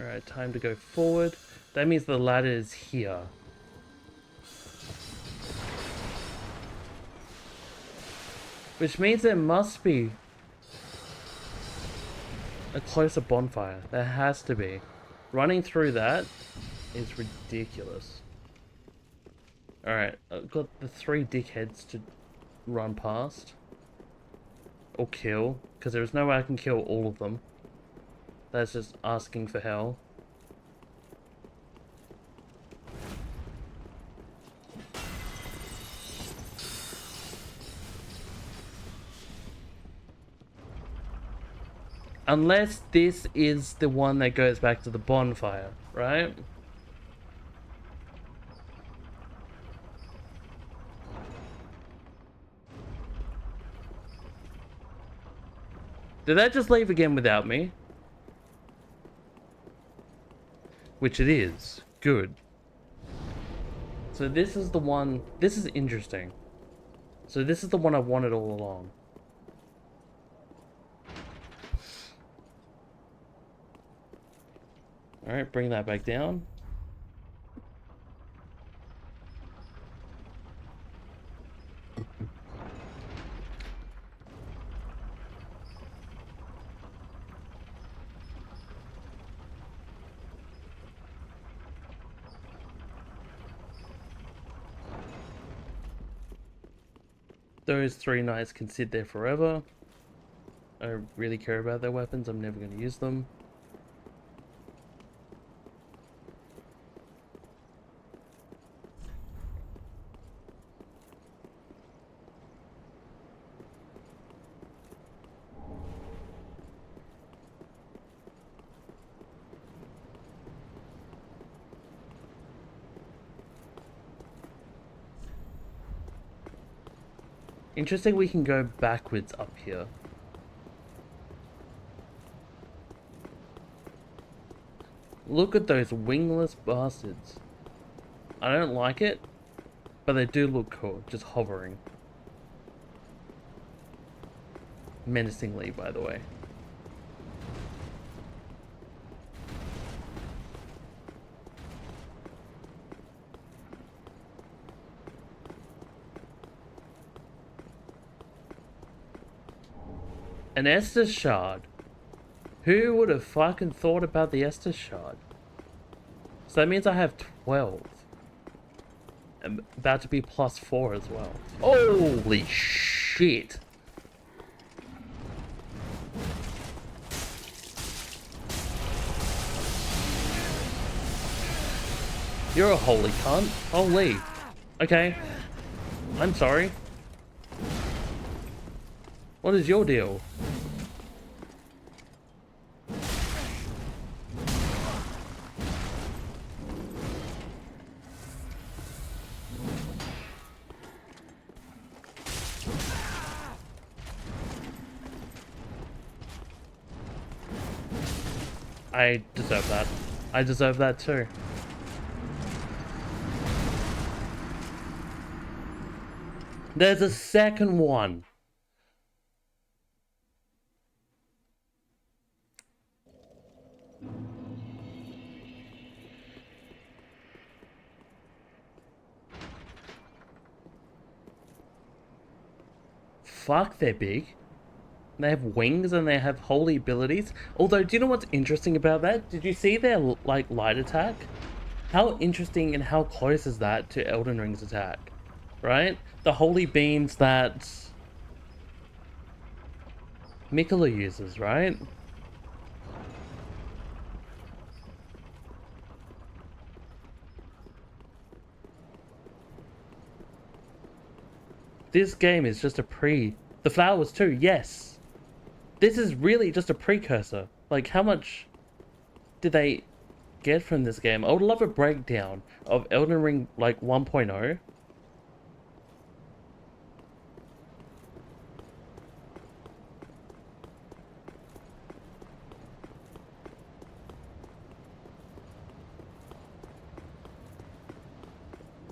Alright, time to go forward. That means the ladder is here. Which means there must be a closer bonfire. There has to be. Running through that is ridiculous. Alright, I've got the 3 dickheads to run past. Or kill. Because there's no way I can kill all of them. That's just asking for hell. Unless this is the one that goes back to the bonfire, right? Did that just leave again without me? Which it is. Good. So this is the one... This is interesting. So this is the one I wanted all along. Alright, bring that back down. Those 3 knights can sit there forever. I don't really care about their weapons, I'm never going to use them. Interesting, we can go backwards up here. Look at those wingless bastards. I don't like it, but they do look cool, just hovering. Menacingly, by the way. An Estus shard. Who would have fucking thought about the Estus shard? So that means I have 12. I'm about to be +4 as well. Holy shit. You're a holy cunt. Holy. Okay. I'm sorry. What is your deal? I deserve that. I deserve that too. There's a second one. Fuck, they're big. They have wings and they have holy abilities. Although, do you know what's interesting about that? Did you see their, like, light attack? How interesting and how close is that to Elden Ring's attack? Right? The holy beams that Miquella uses, right? This game is just a The flowers too, yes. This is really just a precursor. Like, how much did they get from this game? I would love a breakdown of Elden Ring, like, 1.0.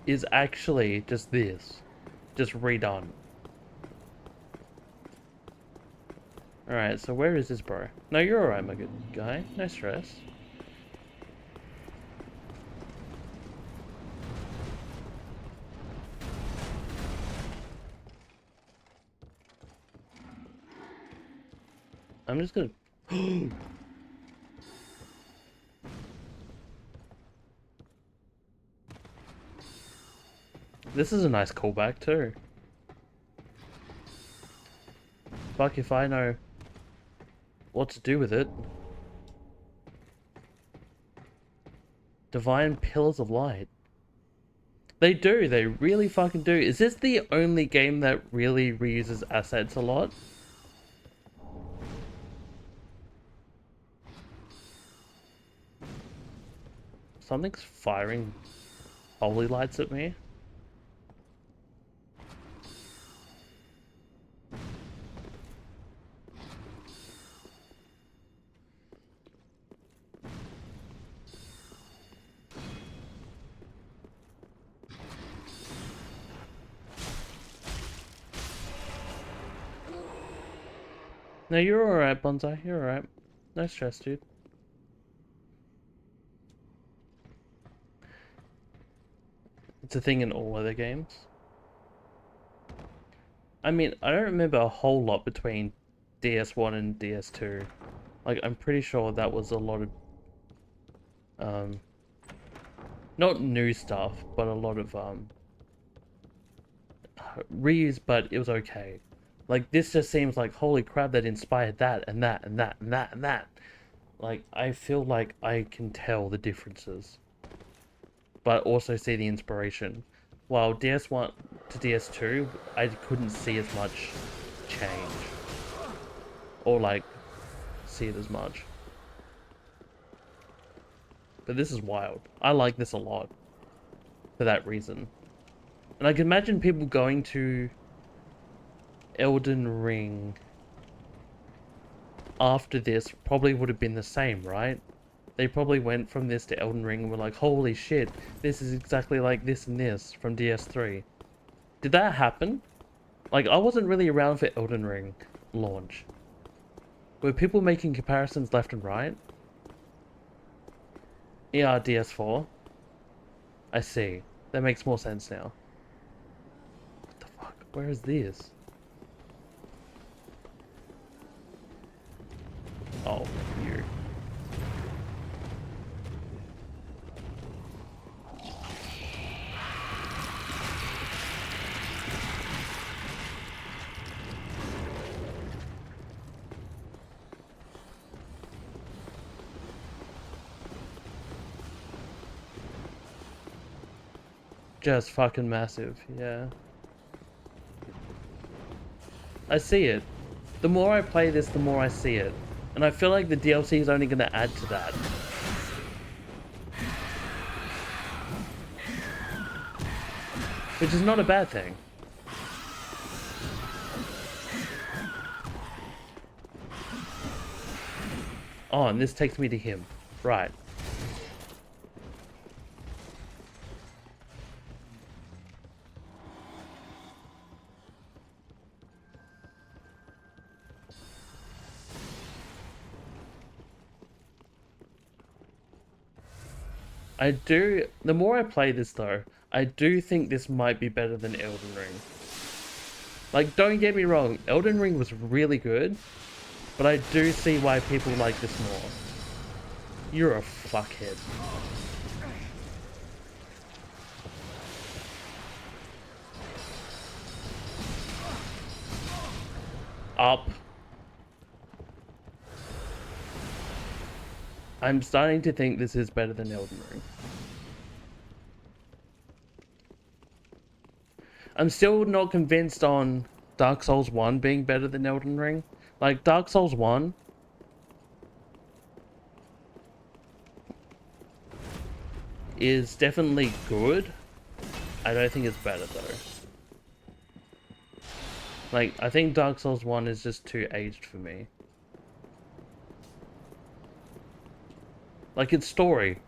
Is actually just this. Just redone. Alright, so where is this bro? No, you're alright, my good guy. No stress. I'm just gonna. This is a nice callback too. Fuck if I know what to do with it. Divine Pillars of Light. They do, they really fucking do. Is this the only game that really reuses assets a lot? Something's firing holy lights at me. No, you're alright, Bonsai. You're alright. No stress, dude. It's a thing in all other games. I mean, I don't remember a whole lot between DS1 and DS2. Like, I'm pretty sure that was a lot of... not new stuff, but a lot of, reuse, but it was okay. Like, this just seems like, holy crap, that inspired that, and that, and that, and that, and that. Like, I feel like I can tell the differences, but also see the inspiration. While DS1 to DS2, I couldn't see as much change. Or, like, see it as much. But this is wild. I like this a lot. For that reason. And I can imagine people going to Elden Ring after this probably would have been the same, right? They probably went from this to Elden Ring and were like, holy shit, this is exactly like this and this from DS3. Did that happen? Like, I wasn't really around for Elden Ring launch. Were people making comparisons left and right? Yeah, DS4. I see. That makes more sense now. What the fuck? Where is this? Oh, here. Just fucking massive, yeah. I see it. The more I play this, the more I see it. And I feel like the DLC is only going to add to that. Which is not a bad thing. Oh, and this takes me to him. Right. The more I play this though, I do think this might be better than Elden Ring. Like, don't get me wrong, Elden Ring was really good, but I do see why people like this more. You're a fuckhead. Up. I'm starting to think this is better than Elden Ring. I'm still not convinced on Dark Souls 1 being better than Elden Ring. Like, Dark Souls 1 is definitely good. I don't think it's better though. Like, I think Dark Souls 1 is just too aged for me. Like, its story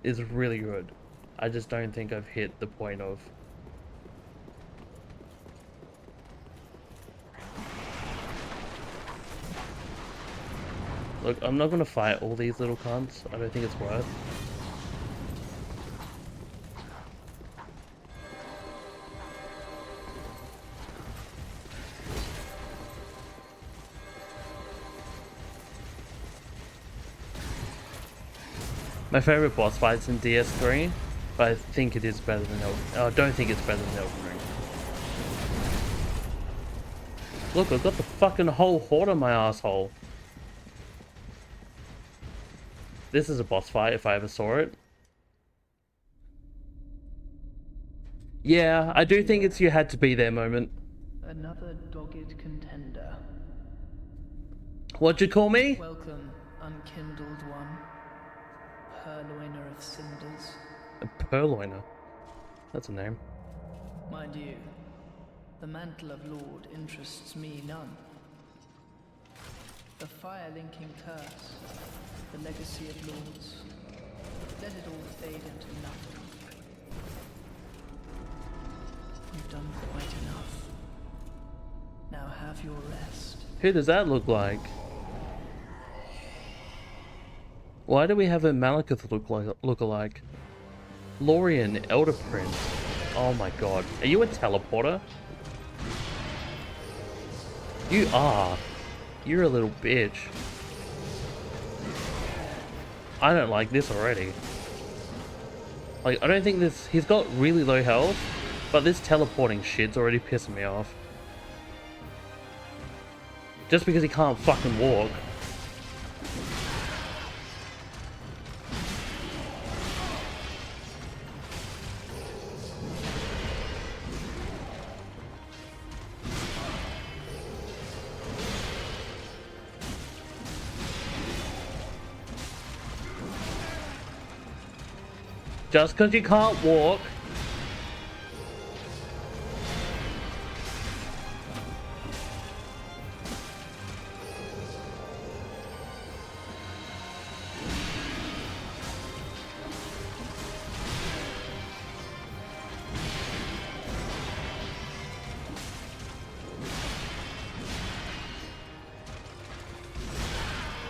is really good. I just don't think I've hit the point of... Look, I'm not gonna fight all these little cunts. I don't think it's worth. My favorite boss fight's in DS3, but I think it is better than don't think it's better than Elden Ring. Look, I've got the fucking whole horde on my asshole. This is a boss fight if I ever saw it. Yeah, I do think it's you had to be there moment. Another dogged contender. What'd you call me? Welcome, unkindled one. Purloiner of cinders. A purloiner. That's a name. Mind you, the mantle of Lord interests me none. The fire-linking curse, the legacy of lords. Let it all fade into nothing. You've done quite enough. Now have your rest. Who does that look like? Why do we have a Malekith look-alike? Lorien, Elder Prince. Oh my god. Are you a teleporter? You are. You're a little bitch. I don't like this already. Like, I don't think this... He's got really low health, but this teleporting shit's already pissing me off. Just because he can't fucking walk. Just because you can't walk.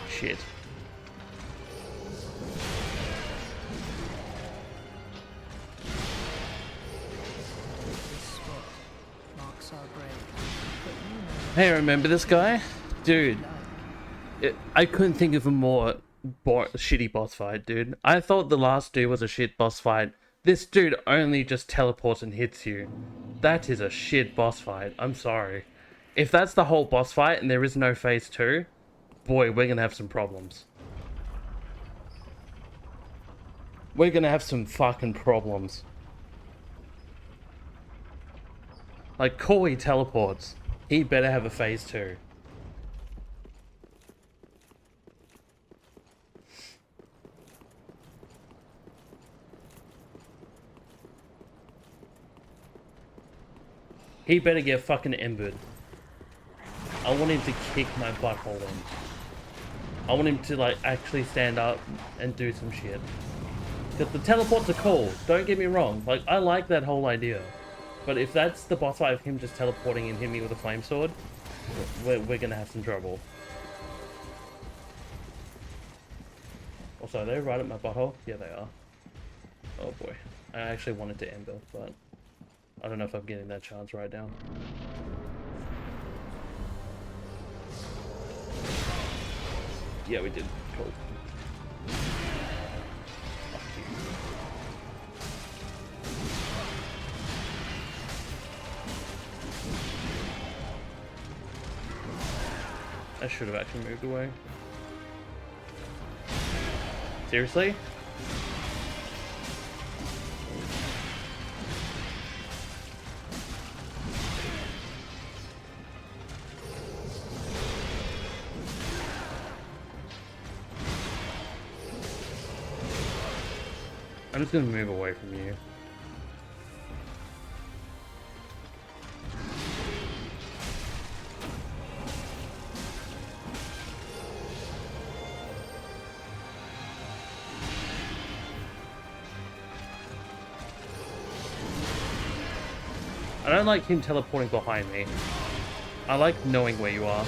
Shit. Hey, remember this guy? Dude, I couldn't think of a more shitty boss fight, dude. I thought the last dude was a shit boss fight. This dude only just teleports and hits you. That is a shit boss fight. I'm sorry. If that's the whole boss fight and there is no phase 2, boy, we're gonna have some problems. We're gonna have some fucking problems. Like, Koi teleports. He better have a phase 2. He better get fucking embered. I want him to kick my butthole in. I want him to, like, actually stand up and do some shit. Because the teleports are cool, don't get me wrong. Like, I like that whole idea. But if that's the boss fight of him just teleporting and hitting me with a flame sword, we're gonna have some trouble. Also, are they right at my butthole? Yeah, they are. Oh boy. I actually wanted to ember, but I don't know if I'm getting that chance right now. Yeah, we did. Cool. Fuck you. I should have actually moved away. Seriously? I'm just gonna move away from you. I don't like him teleporting behind me. I like knowing where you are.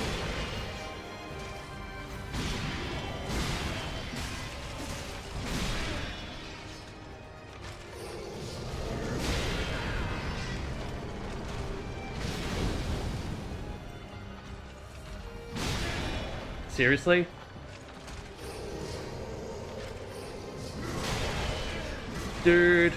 Seriously? Dude.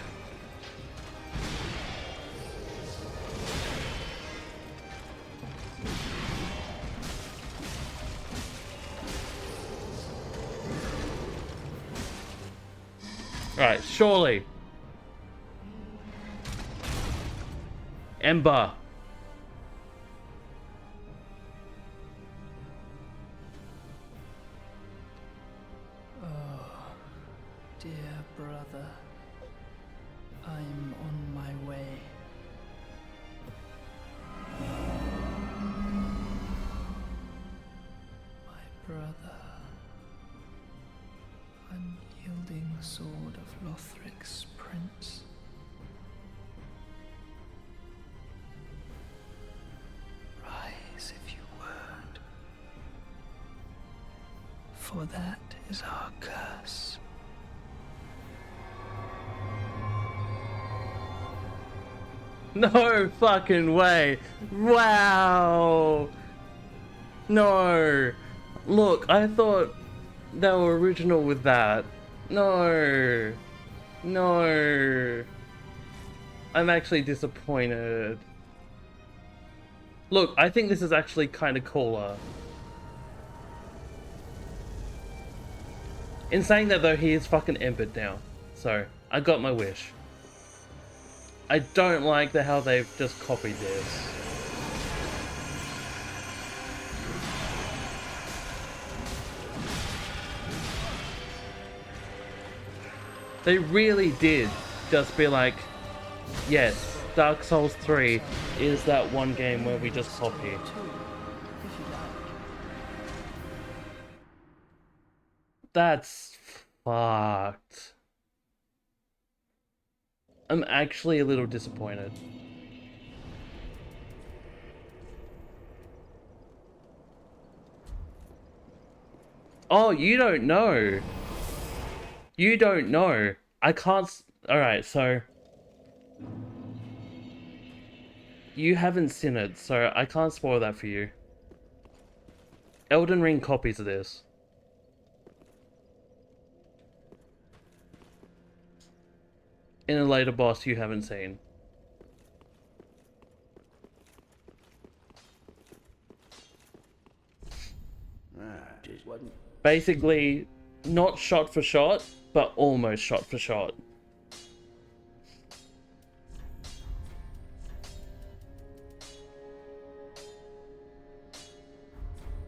Alright, surely. Ember. Dear brother, I'm on my way. My brother, unyielding sword of Lothric's prince. Rise if you would, for that is our curse. No fucking way. Wow. No. Look, I thought they were original with that. No. No. I'm actually disappointed. Look, I think this is actually kind of cooler. In saying that though, he is fucking embered now. So, I got my wish. I don't like how they've just copied this. They really did just be like, yes, Dark Souls 3 is that one game where we just copy. Two, if you like. That's fucked. I'm actually a little disappointed. Oh, you don't know. You don't know. I can't... Alright, so... You haven't seen it, so I can't spoil that for you. Elden Ring copies of this. In a later boss you haven't seen. Just wasn't. Basically, not shot for shot, but almost shot for shot.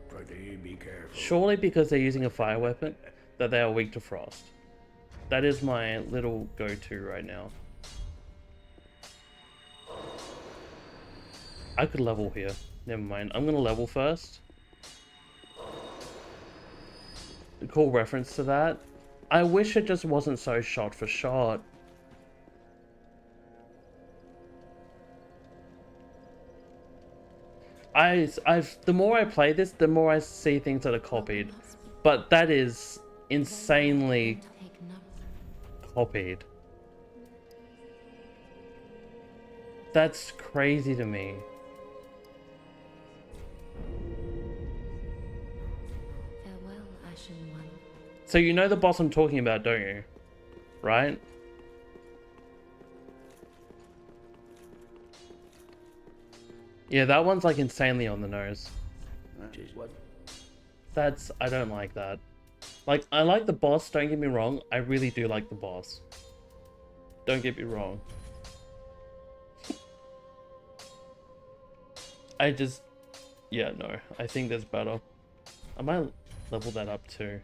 Pretty be careful. Surely because they're using a fire weapon, that they are weak to frost. That is my little go-to right now. I could level here. Never mind. I'm gonna level first. A cool reference to that. I wish it just wasn't so shot for shot. The more I play this, the more I see things that are copied. But that is insanely Take note. copied. That's crazy to me. Farewell, Ashen One. So you know the boss I'm talking about, don't you? Right? Yeah, that one's like insanely on the nose. Just wasn't. That's... I don't like that. Like, I like the boss, don't get me wrong. I really do like the boss. Don't get me wrong. I just... Yeah, no. I think there's better. I might level that up too.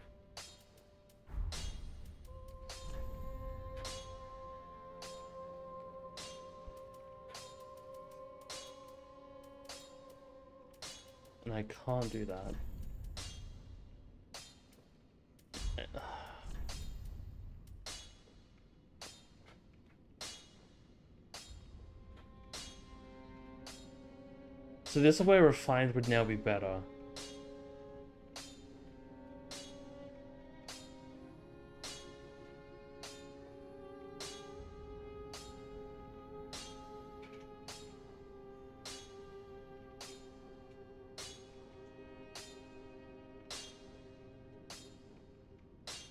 And I can't do that. So this is where refined would now be better.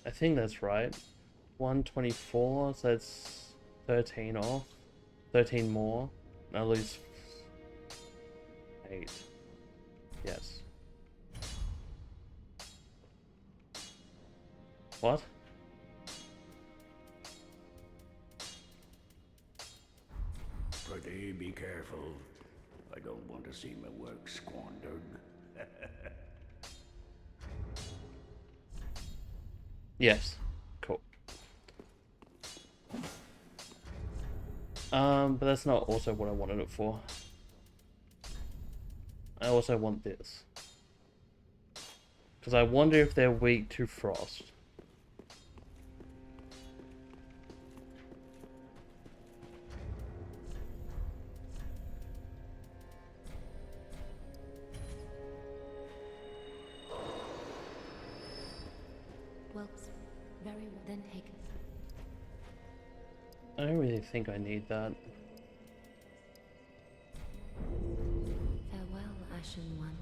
I think that's right. 124, so it's 13 off. 13 more. I lose 8. Yes. What? Pretty be careful. I don't want to see my work squandered. Yes. Cool. But that's not also what I wanted it for. I also want this. Because I wonder if they're weak to frost. Well, very well. Then take it. I don't really think I need that. Farewell, Ashen One.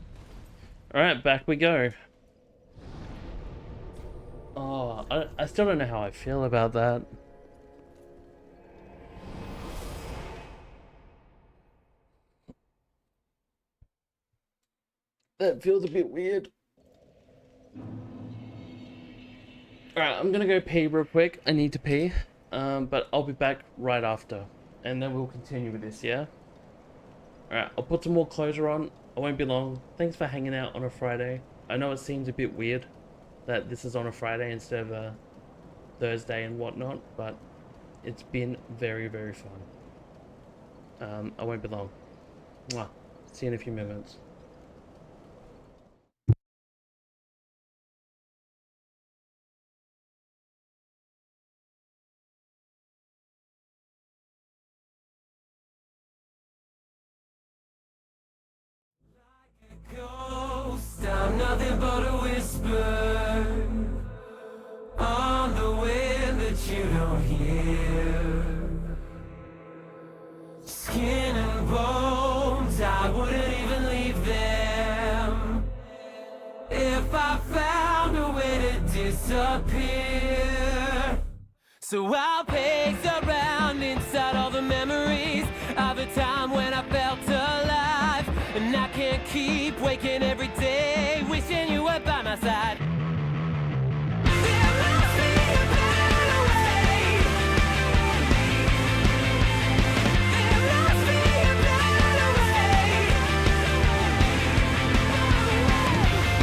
Alright, back we go. Oh, I still don't know how I feel about that. That feels a bit weird. Alright, I'm gonna go pee real quick. I need to pee. But I'll be back right after. And then we'll continue with this, yeah? Alright, I'll put some more closure on. I won't be long. Thanks for hanging out on a Friday. I know it seems a bit weird that this is on a Friday instead of a Thursday and whatnot, but it's been very, very fun. I won't be long. Mwah. See you in a few minutes. Ghost, I'm nothing but a whisper on the wind that you don't hear. Skin and bones, I wouldn't even leave them if I found a way to disappear. So I'll pace around inside all the memories of a time when I felt alive. And I can't keep waking every day wishing you were by my side. There must be a better way. There must be a better way.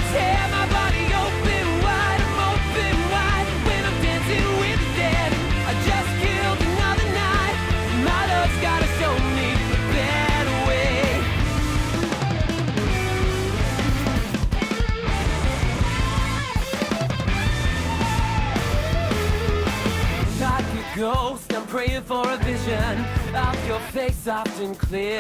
Tear my body open wide, I'm open wide when I'm dancing with the dead. I just killed another night. My love's gotta show me a better way. Like a ghost, I'm praying for a vision of your face soft and clear.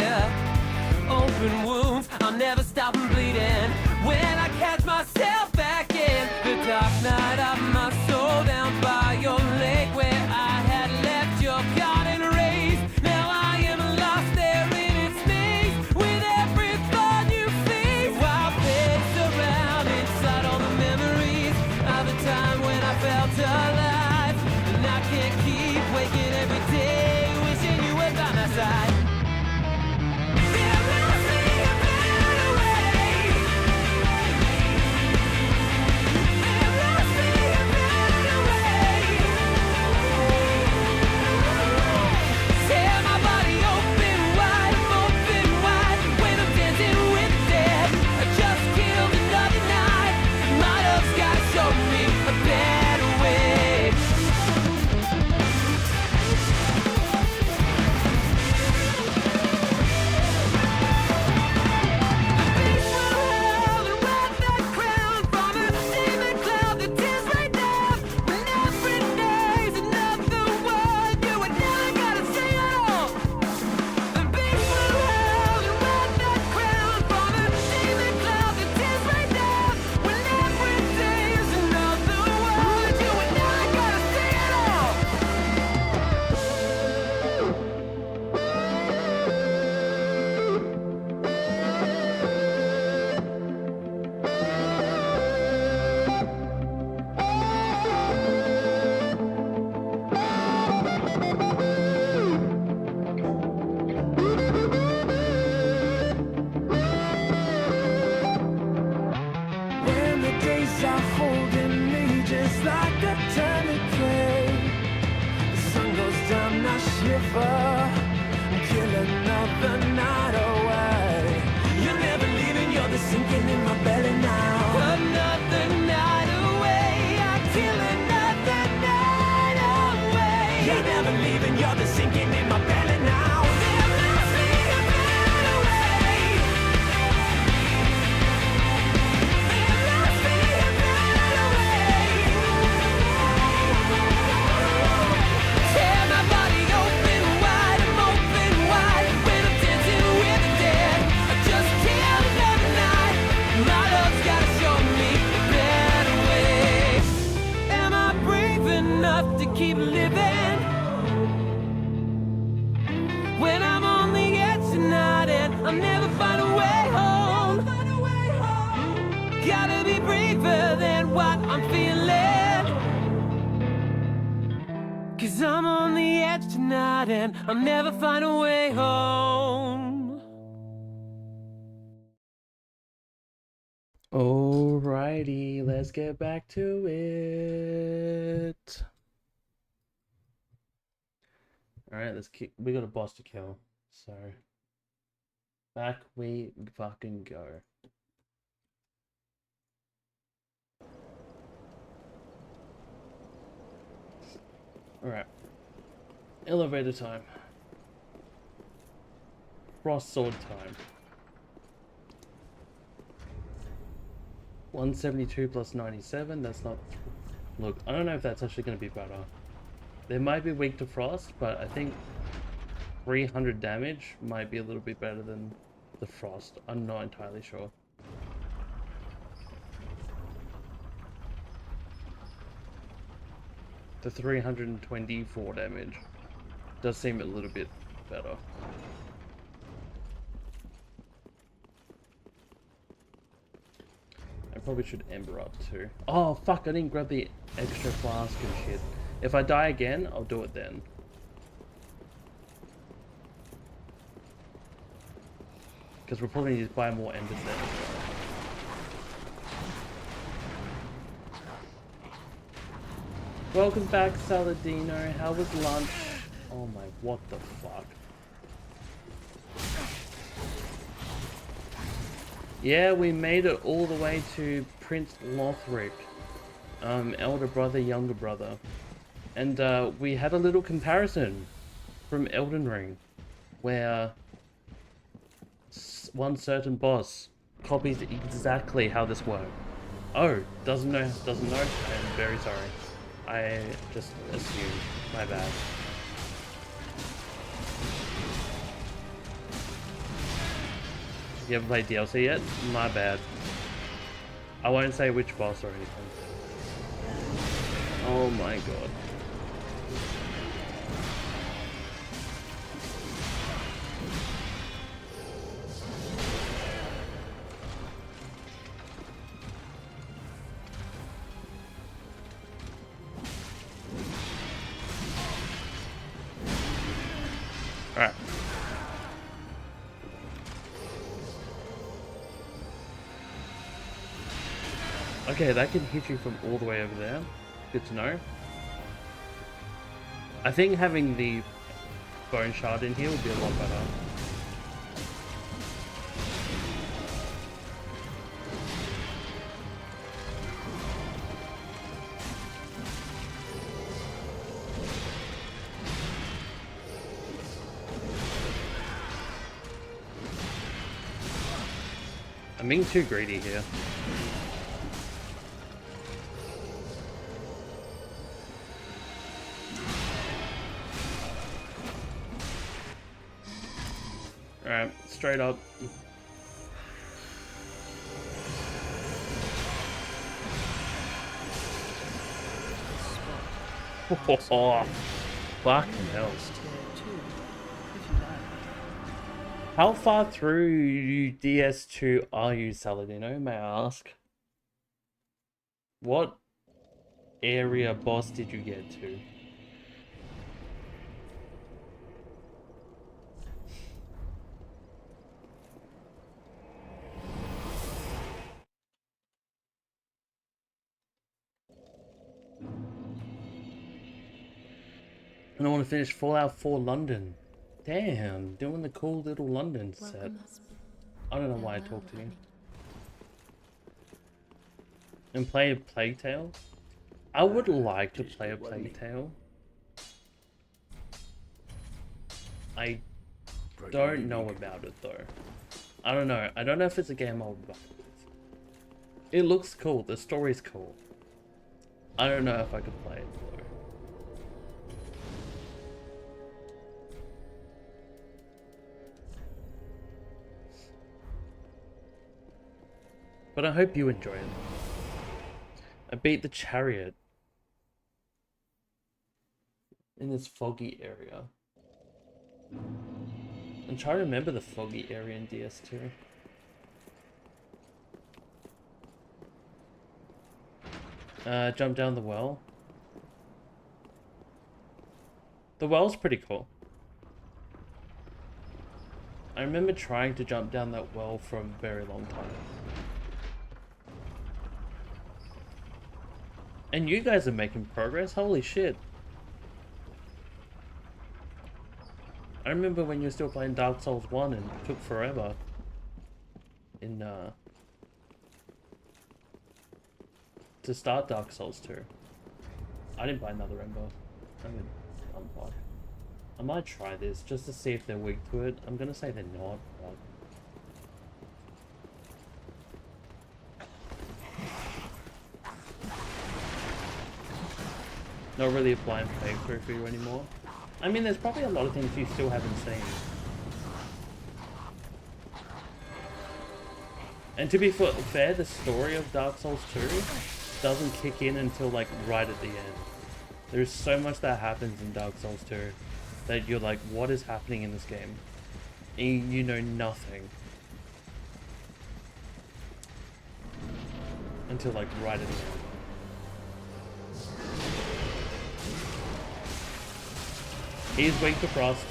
Open wounds, I'll never stop them bleeding. When I catch myself back in the dark night of my soul, down by your lake where I had left your garden raised. Now I am lost there in its maze with every thought you face. I'll pace around inside all the memories of a time when I felt alive. And I can't keep waking every day wishing you were by my side. There must be a better way. There must be a better way. over. I'm killing another night away. You're never leaving, you're the sinking in my belly now. Another night away, I'm killing another night away. You're never leaving, you're the sinking in my belly now. There must be a better way. There must be a better way. Tear my body open wide, I'm open wide when I'm dancing with the dead. I just killed another night. My love's gotta show me a better way. Am I brave enough to keep living when I'm on the edge tonight and I'll never find a way home? Gotta be braver than what I'm feeling, 'cause I'm on the edge tonight and I'll never find a way home. Alrighty, let's get back to it. Alright, we got a boss to kill, so back we fucking go. Alright. Elevator time. Frost sword time. 172 plus 97, that's not... Look, I don't know if that's actually going to be better. They might be weak to frost, but I think 300 damage might be a little bit better than the frost. I'm not entirely sure. The 324 damage does seem a little bit better. I probably should Ember up too. Oh fuck, I didn't grab the extra flask and shit. If I die again, I'll do it then. Because we'll probably need to buy more Embers then as well. Welcome back, Saladino. How was lunch? Oh my, what the fuck? Yeah, we made it all the way to Prince Lothric. Elder brother, younger brother. And we had a little comparison from Elden Ring, where one certain boss copies exactly how this works. Oh, doesn't know, I'm very sorry. I just assumed, my bad. You haven't played DLC yet? My bad. I won't say which boss or anything. Oh my god. Alright. Okay, that can hit you from all the way over there. Good to know. I think having the bone shard in here would be a lot better. I'm being too greedy here. Alright, straight up. Oh, fucking hell. How far through DS2 are you, Saladino, may I ask? What area boss did you get to? And I want to finish Fallout 4 London. Damn, doing the cool little London set. Welcome, husband. I don't know why I Farewell, talked to you. honey. And play a Plague Tale? I would like to play a Disney Plague wasn't Tale. I Pretty don't know unique. about it though. I don't know. I don't know if it's a game I'll buy. It looks cool. The story's cool. I don't know if I could play it though. But I hope you enjoy it. I beat the chariot in this foggy area. I'm trying to remember the foggy area in DS2. Jump down the well. The well's pretty cool. I remember trying to jump down that well for a very long time. And you guys are making progress? Holy shit. I remember when you were still playing Dark Souls 1 and it took forever. To start Dark Souls 2. I didn't buy another Ember. I'm unblocked. I might try this just to see if they're weak to it. I'm gonna say they're not, but... Not really a blind playthrough for you anymore. I mean, there's probably a lot of things you still haven't seen. And to be fair, the story of Dark Souls 2 doesn't kick in until like right at the end. There's so much that happens in Dark Souls 2 that you're like, what is happening in this game? And you know nothing. Until like right at the end. He's weak to frost.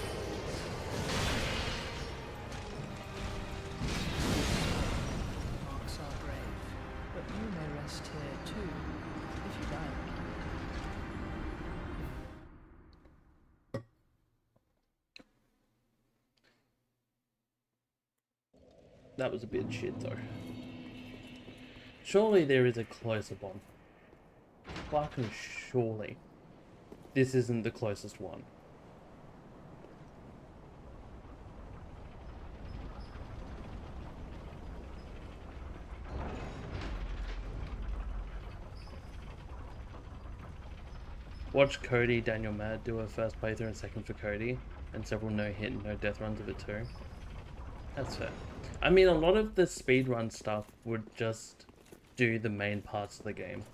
Marks are brave, but you may rest here too, if you like. That was a bit shit though. Surely there is a closer one. Fucking surely. This isn't the closest one. Watch Cody, Daniel Mad do a first playthrough and second for Cody, and several no hit and no death runs of it too. That's fair. I mean, a lot of the speedrun stuff would just do the main parts of the game.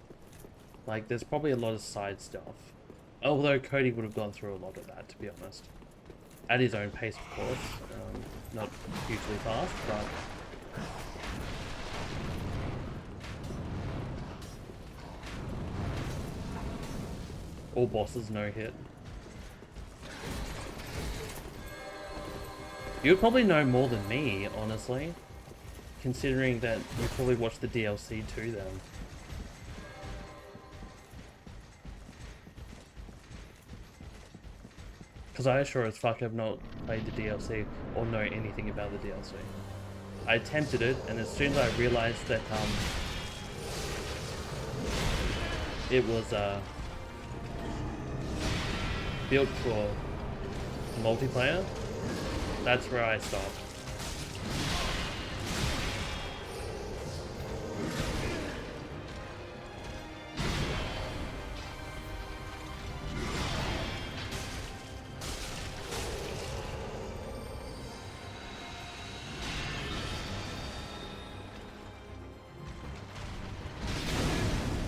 Like, there's probably a lot of side stuff. Although Cody would have gone through a lot of that, to be honest. At his own pace, of course. Not hugely fast, but... all bosses no hit. You'd probably know more than me, honestly. Considering that you probably watched the DLC too then. Because I sure as fuck have not played the DLC or know anything about the DLC. I attempted it, and as soon as I realized that it was built for multiplayer, that's where I stopped.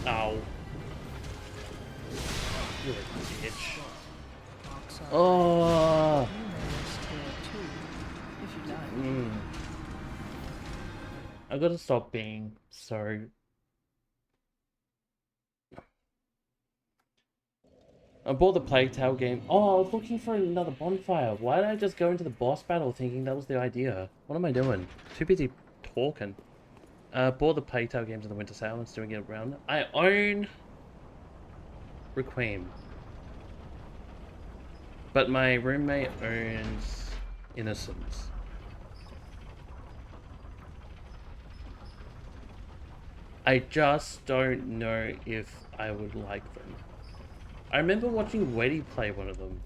Ow. You're a bitch. Marks are Oh. brave. You may rest here too, if you like. I gotta stop being so... I bought the Plague Tale game. Oh, I was looking for another bonfire. Why did I just go into the boss battle thinking that was the idea? What am I doing? Too busy talking. Bought the Plague Tale games in the winter sale and still get around. I own Requiem. But my roommate owns Innocence. I just don't know if I would like them. I remember watching Weddy play one of them.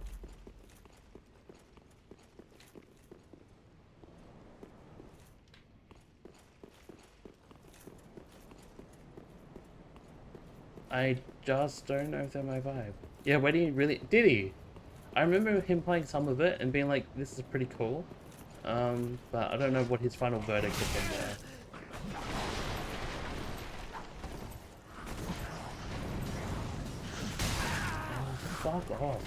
I just don't know if they're my vibe. Yeah, Weddy really... Did he? I remember him playing some of it and being like, this is pretty cool. But I don't know what his final verdict has been there. Oh, fuck off.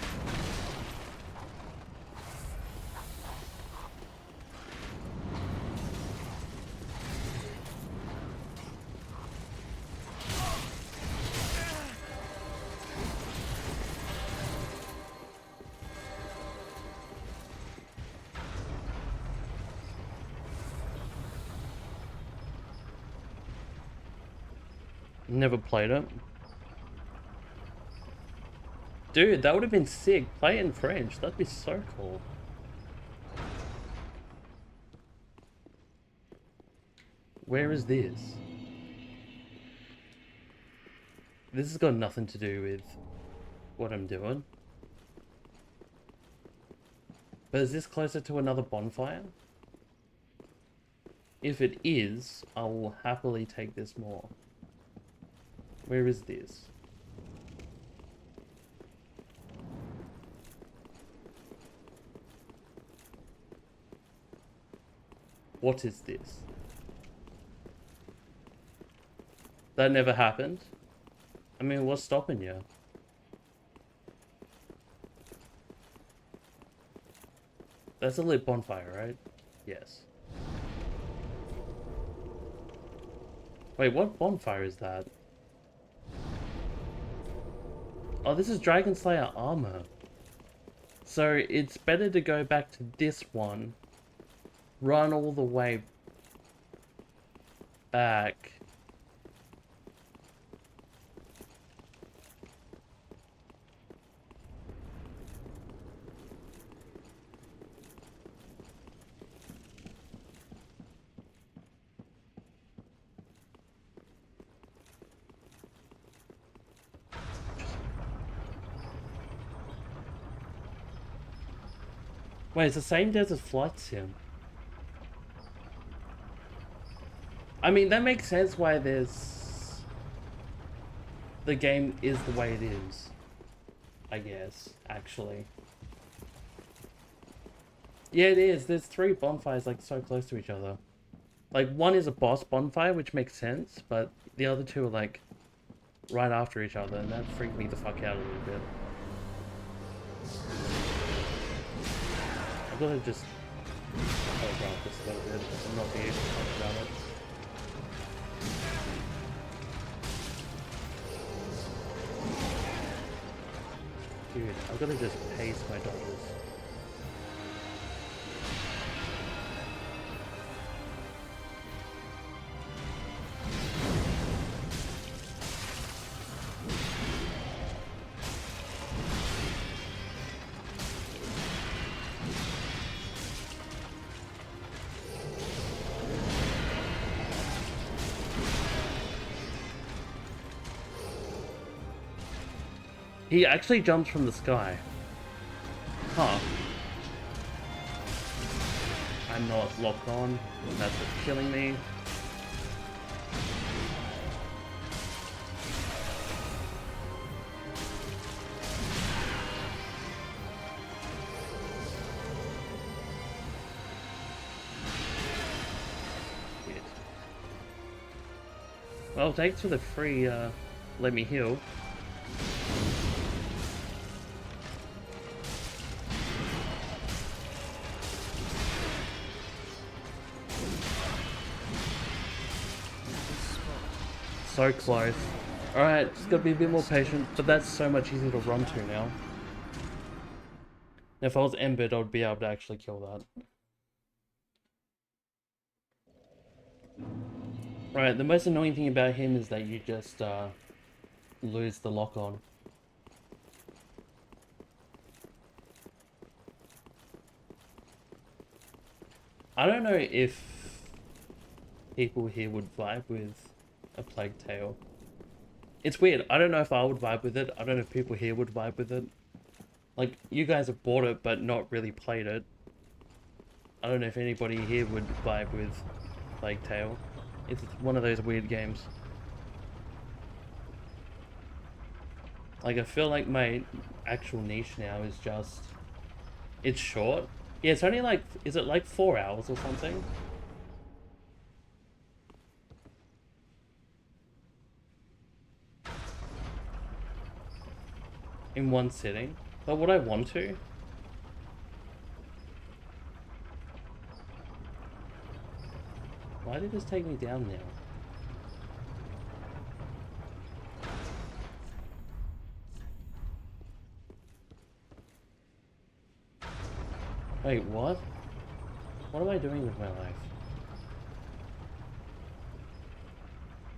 Never played it. Dude, that would have been sick. Play it in French. That'd be so cool. Where is this? This has got nothing to do with what I'm doing. But is this closer to another bonfire? If it is, I will happily take this more. Where is this? What is this? That never happened? I mean, what's stopping you? That's a lit bonfire, right? Yes. Wait, what bonfire is that? Oh, this is Dragon Slayer armor. So it's better to go back to this one, run all the way back. Wait, it's the same Desert Flight Sim. I mean, that makes sense why there's... the game is the way it is. I guess, actually. Yeah, it is. There's 3 bonfires, like, so close to each other. Like, one is a boss bonfire, which makes sense, but the other 2 are, like, right after each other, and that freaked me the fuck out a little bit. I'm gonna just telegraph this a little bit and not be able to talk about it. Dude, I'm gonna just pace my dodges. He actually jumps from the sky. Huh. I'm not locked on. That's what's killing me. Shit. Well, thanks for the free, let me heal. So close. Alright, just gotta be a bit more patient, but that's so much easier to run to now. If I was Embedded, I would be able to actually kill that. Right, the most annoying thing about him is that you just lose the lock on. I don't know if people here would vibe with A Plague Tale. It's weird. I don't know if I would vibe with it. I don't know if people here would vibe with it. Like, you guys have bought it, but not really played it. I don't know if anybody here would vibe with Plague Tale. It's one of those weird games. Like, I feel like my actual niche now is just... It's short. Yeah, it's only like... Is it like 4 hours or something? In one sitting. But would I want to? Why did this take me down now? Wait, what? What am I doing with my life?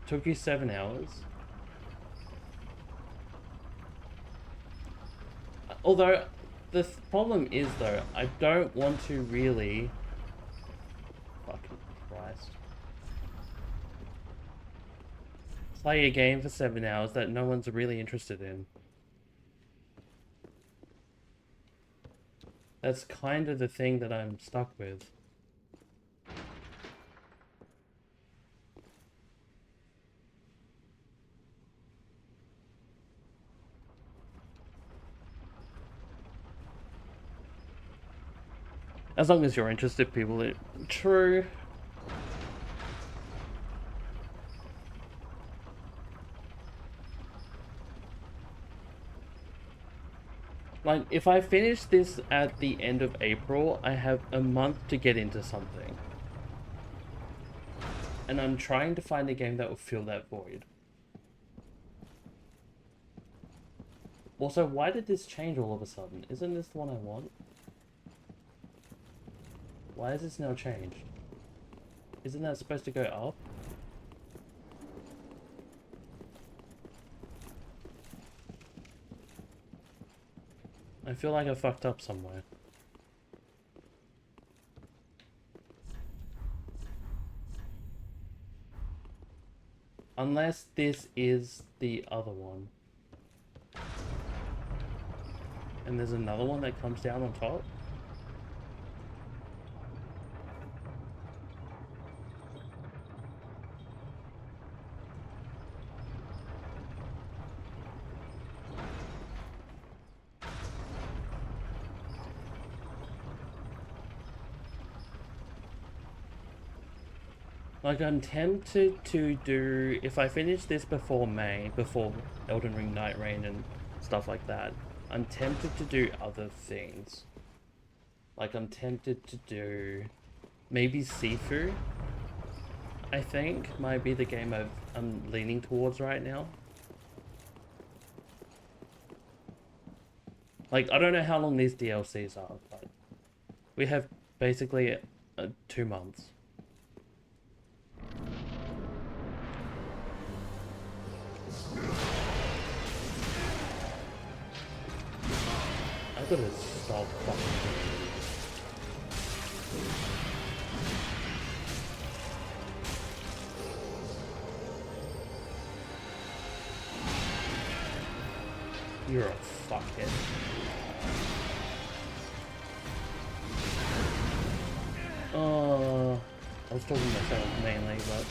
Took you 7 hours? Although, the problem is though, I don't want to really... Fucking Christ. Play a game for 7 hours that no one's really interested in. That's kind of the thing that I'm stuck with. As long as you're interested, people. True. Like, if I finish this at the end of April, I have a month to get into something. And I'm trying to find a game that will fill that void. Also, why did this change all of a sudden? Isn't this the one I want? Why is this now changed? Isn't that supposed to go up? I feel like I fucked up somewhere. Unless this is the other one. And there's another one that comes down on top? Like, I'm tempted to do, if I finish this before May, before Elden Ring Night Rain and stuff like that, I'm tempted to do other things. Like, I'm tempted to do maybe Sifu, I think, might be the game I'm leaning towards right now. Like, I don't know how long these DLCs are, but we have basically 2 months. I've got to stop fucking. You're a fuckhead. I was talking to myself mainly, but...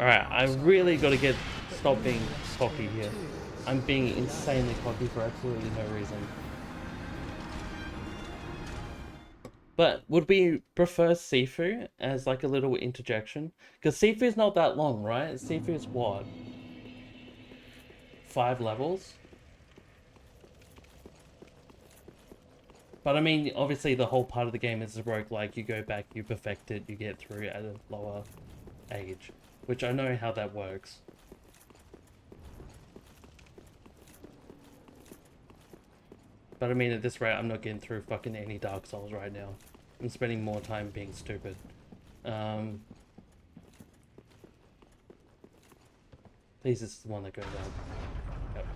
Alright, I really got to stop being cocky here. I'm being insanely cocky for absolutely no reason. But would we prefer Sifu as like a little interjection? Because Sifu is not that long, right? Sifu is what? 5 levels? But I mean, obviously the whole part of the game is a roguelike. You go back, you perfect it, you get through at a lower age. Which I know how that works. But I mean, at this rate, I'm not getting through fucking any Dark Souls right now. I'm spending more time being stupid. Please, this is the one that goes out. Yep.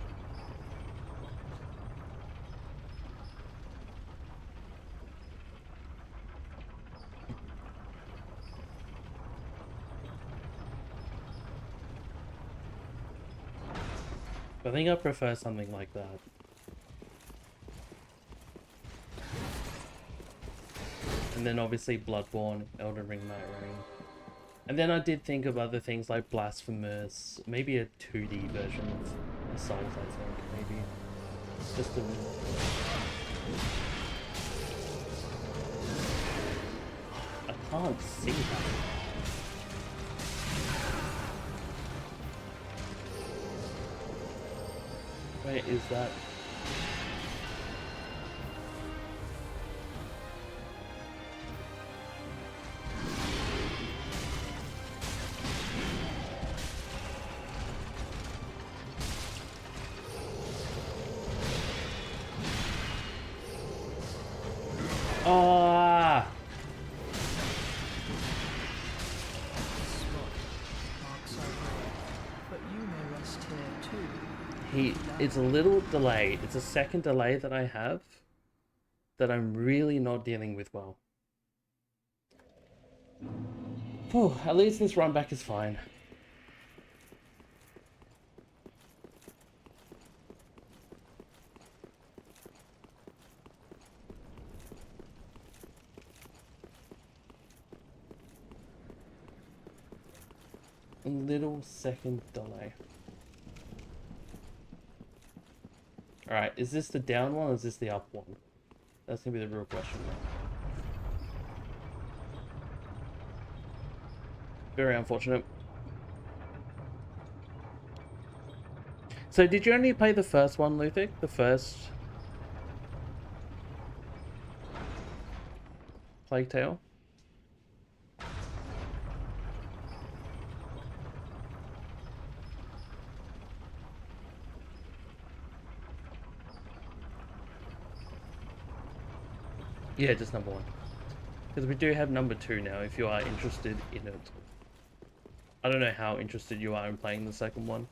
I think I prefer something like that. And then obviously Bloodborne, Elden Ring, Night Rain. And then I did think of other things like Blasphemous, maybe a 2D version of Souls, I think, maybe. Just a... I can't see that. Where is that? Ah! Marks our way, but you may rest here too. It's a little delayed. It's a second delay that I have that I'm really not dealing with well. Whew, at least this run back is fine. A little second delay. Alright, is this the down one or is this the up one? That's gonna be the real question now. Very unfortunate. So did you only play the first one, Luthik? The first Plague Tale? Yeah, just number one. Because we do have number two now, if you are interested in it. I don't know how interested you are in playing the second one.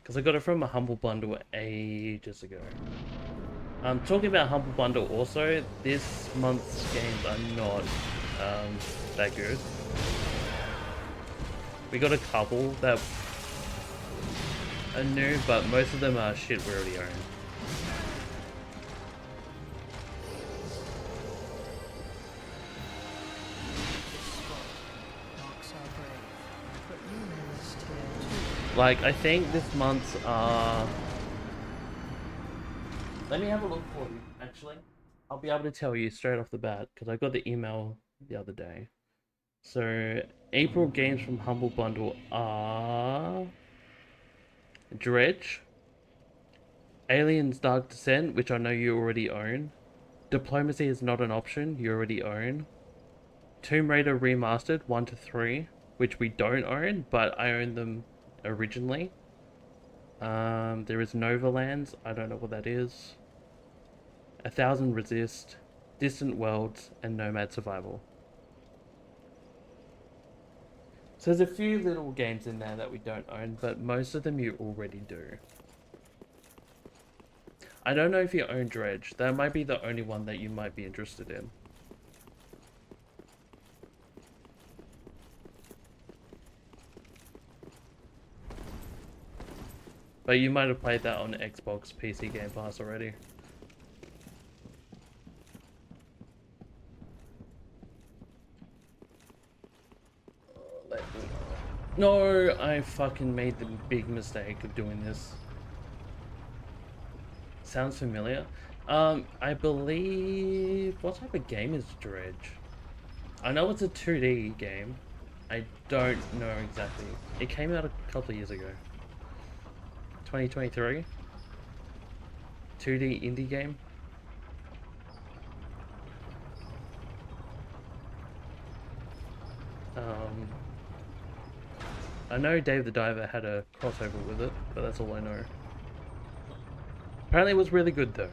Because I got it from a Humble Bundle ages ago. Talking about Humble Bundle also, this month's games are not that good. We got a couple that are new, but most of them are shit we already own. Marks our grave, but you may rest here too. Like, I think this month's let me have a look for you, actually. I'll be able to tell you straight off the bat, because I got the email the other day. So, April games from Humble Bundle are... Dredge, Aliens Dark Descent, which I know you already own. Diplomacy is not an option, you already own. Tomb Raider Remastered 1 to 3, which we don't own, but I own them originally. There is Novalands, I don't know what that is. 1000 Resist, Distant Worlds, and Nomad Survival. So there's a few little games in there that we don't own, but most of them you already do. I don't know if you own Dredge. That might be the only one that you might be interested in. But you might have played that on Xbox PC Game Pass already. No, I fucking made the big mistake of doing this. Sounds familiar. I believe... What type of game is Dredge? I know it's a 2D game. I don't know exactly. It came out a couple of years ago. 2023? 2D indie game? I know Dave the Diver had a crossover with it, but that's all I know. Apparently it was really good though.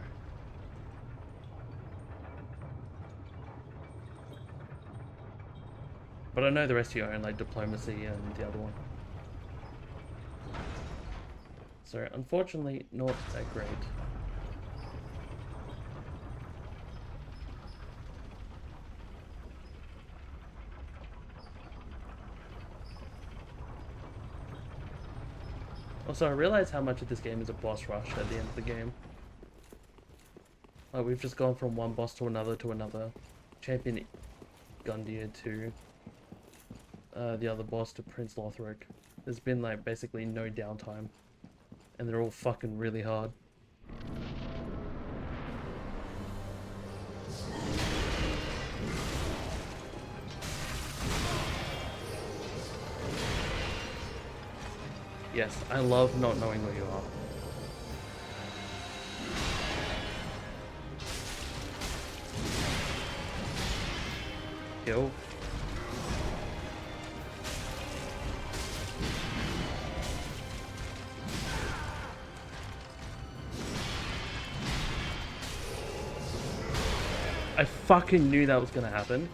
But I know the rest of you own like Diplomacy and the other one. So unfortunately, not that great. Also, I realize how much of this game is a boss rush at the end of the game. Like, we've just gone from one boss to another, Champion Gundyr to the other boss to Prince Lothric. There's been like basically no downtime. And they're all fucking really hard. Yes, I love not knowing where you are. Kill. I fucking knew that was gonna happen.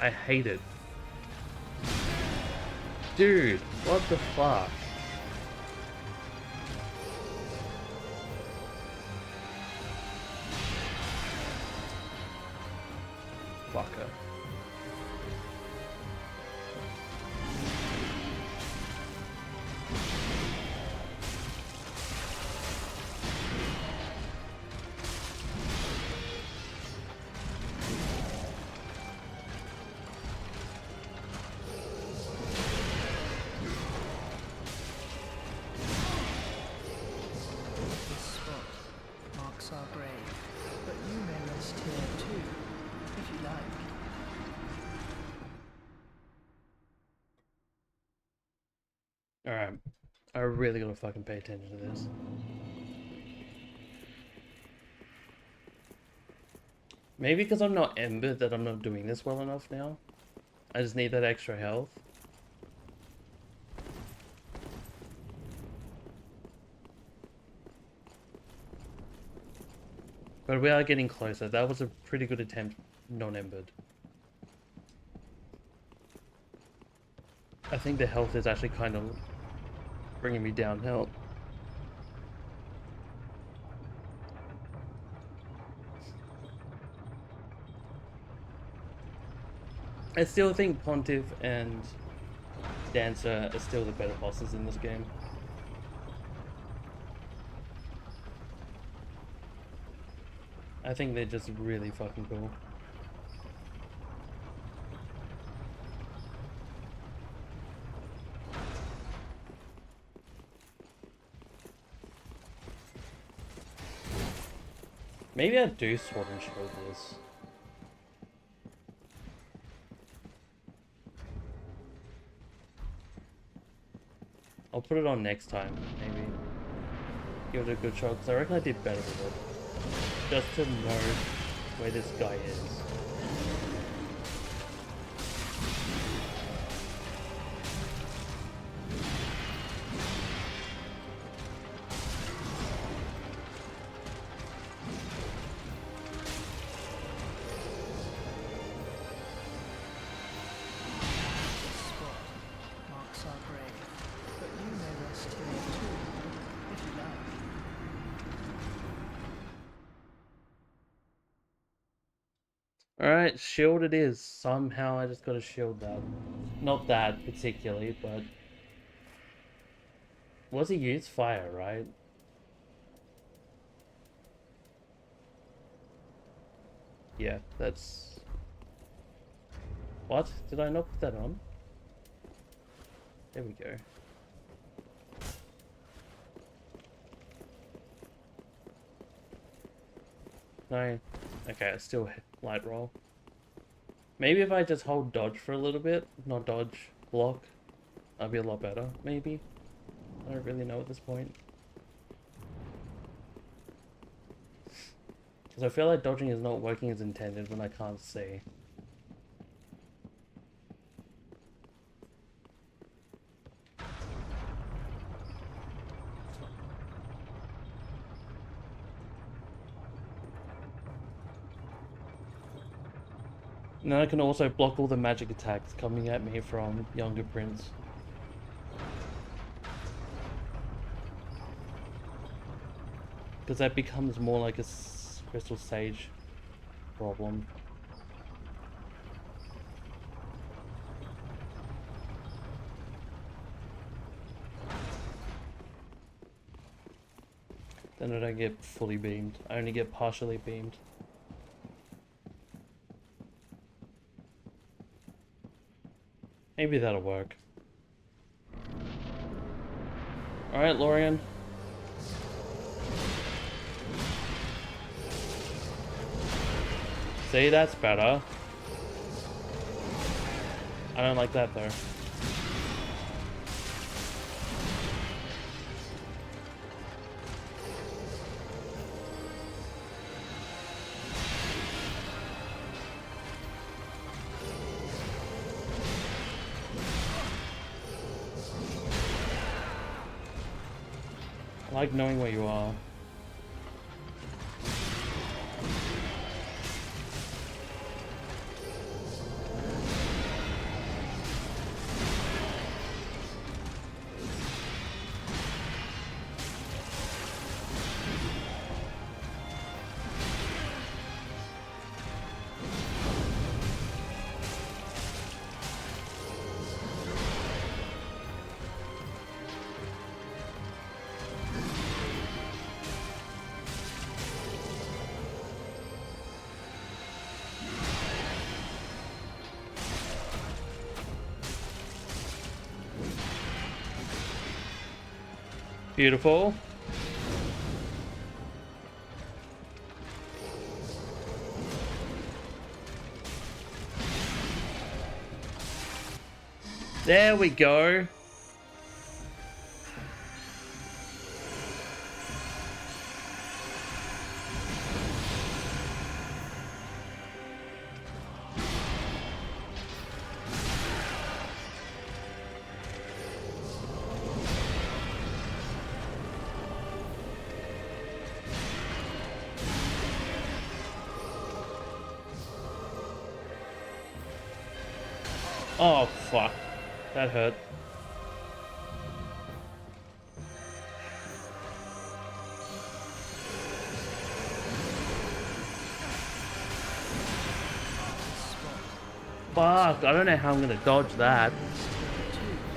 I hate it. Dude, what the fuck? Fucker. This spot marks our grave, but you may rest here too, if you like. Alright. I really gotta fucking pay attention to this. Maybe because I'm not Ember that I'm not doing this well enough now. I just need that extra health. But we are getting closer. That was a pretty good attempt, non-embered. I think the health is actually kind of bringing me downhill. I still think Pontiff and Dancer are still the better bosses in this game. I think they're just really fucking cool. Maybe I do Sword and Shield this. I'll put it on next time, maybe. Give it a good shot, because I reckon I did better with it. Just to know where this guy is. This spot marks our grave, but you may rest here too, if you like. Alright, shield it is. Somehow I just gotta shield that. Not that particularly, but... Was he use fire, right? Yeah, that's... What? Did I not put that on? There we go. No. Okay, it's still light roll. Maybe if I just hold dodge for a little bit, not dodge, block, I'll be a lot better, maybe. I don't really know at this point. Because I feel like dodging is not working as intended when I can't see. And then I can also block all the magic attacks coming at me from Younger Prince. Because that becomes more like a Crystal Sage problem. Then I don't get fully beamed. I only get partially beamed. Maybe that'll work. Alright, Lorian. See, that's better. I don't like that though. I like knowing where you are. Beautiful. There we go. Oh, fuck. That hurt. Fuck, I don't know how I'm gonna dodge that.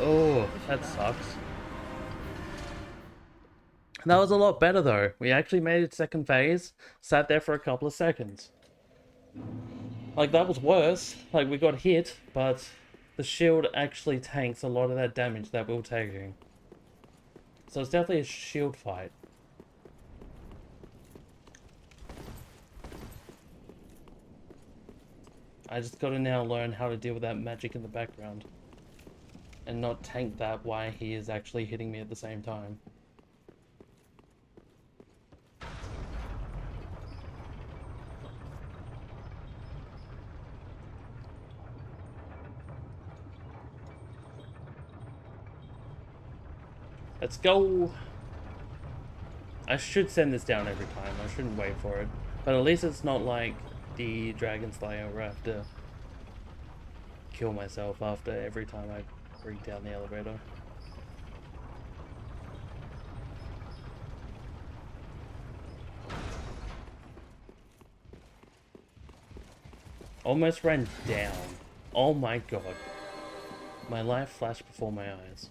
Oh, that sucks. That was a lot better though. We actually made it second phase, sat there for a couple of seconds. Like, that was worse. Like, we got hit, but the shield actually tanks a lot of that damage that we were taking. So it's definitely a shield fight. I just gotta now learn how to deal with that magic in the background. And not tank that while he is actually hitting me at the same time. Let's go! I should send this down every time. I shouldn't wait for it. But at least it's not like the Dragon Slayer where I have to kill myself after every time I bring down the elevator. Almost ran down. Oh my god. My life flashed before my eyes.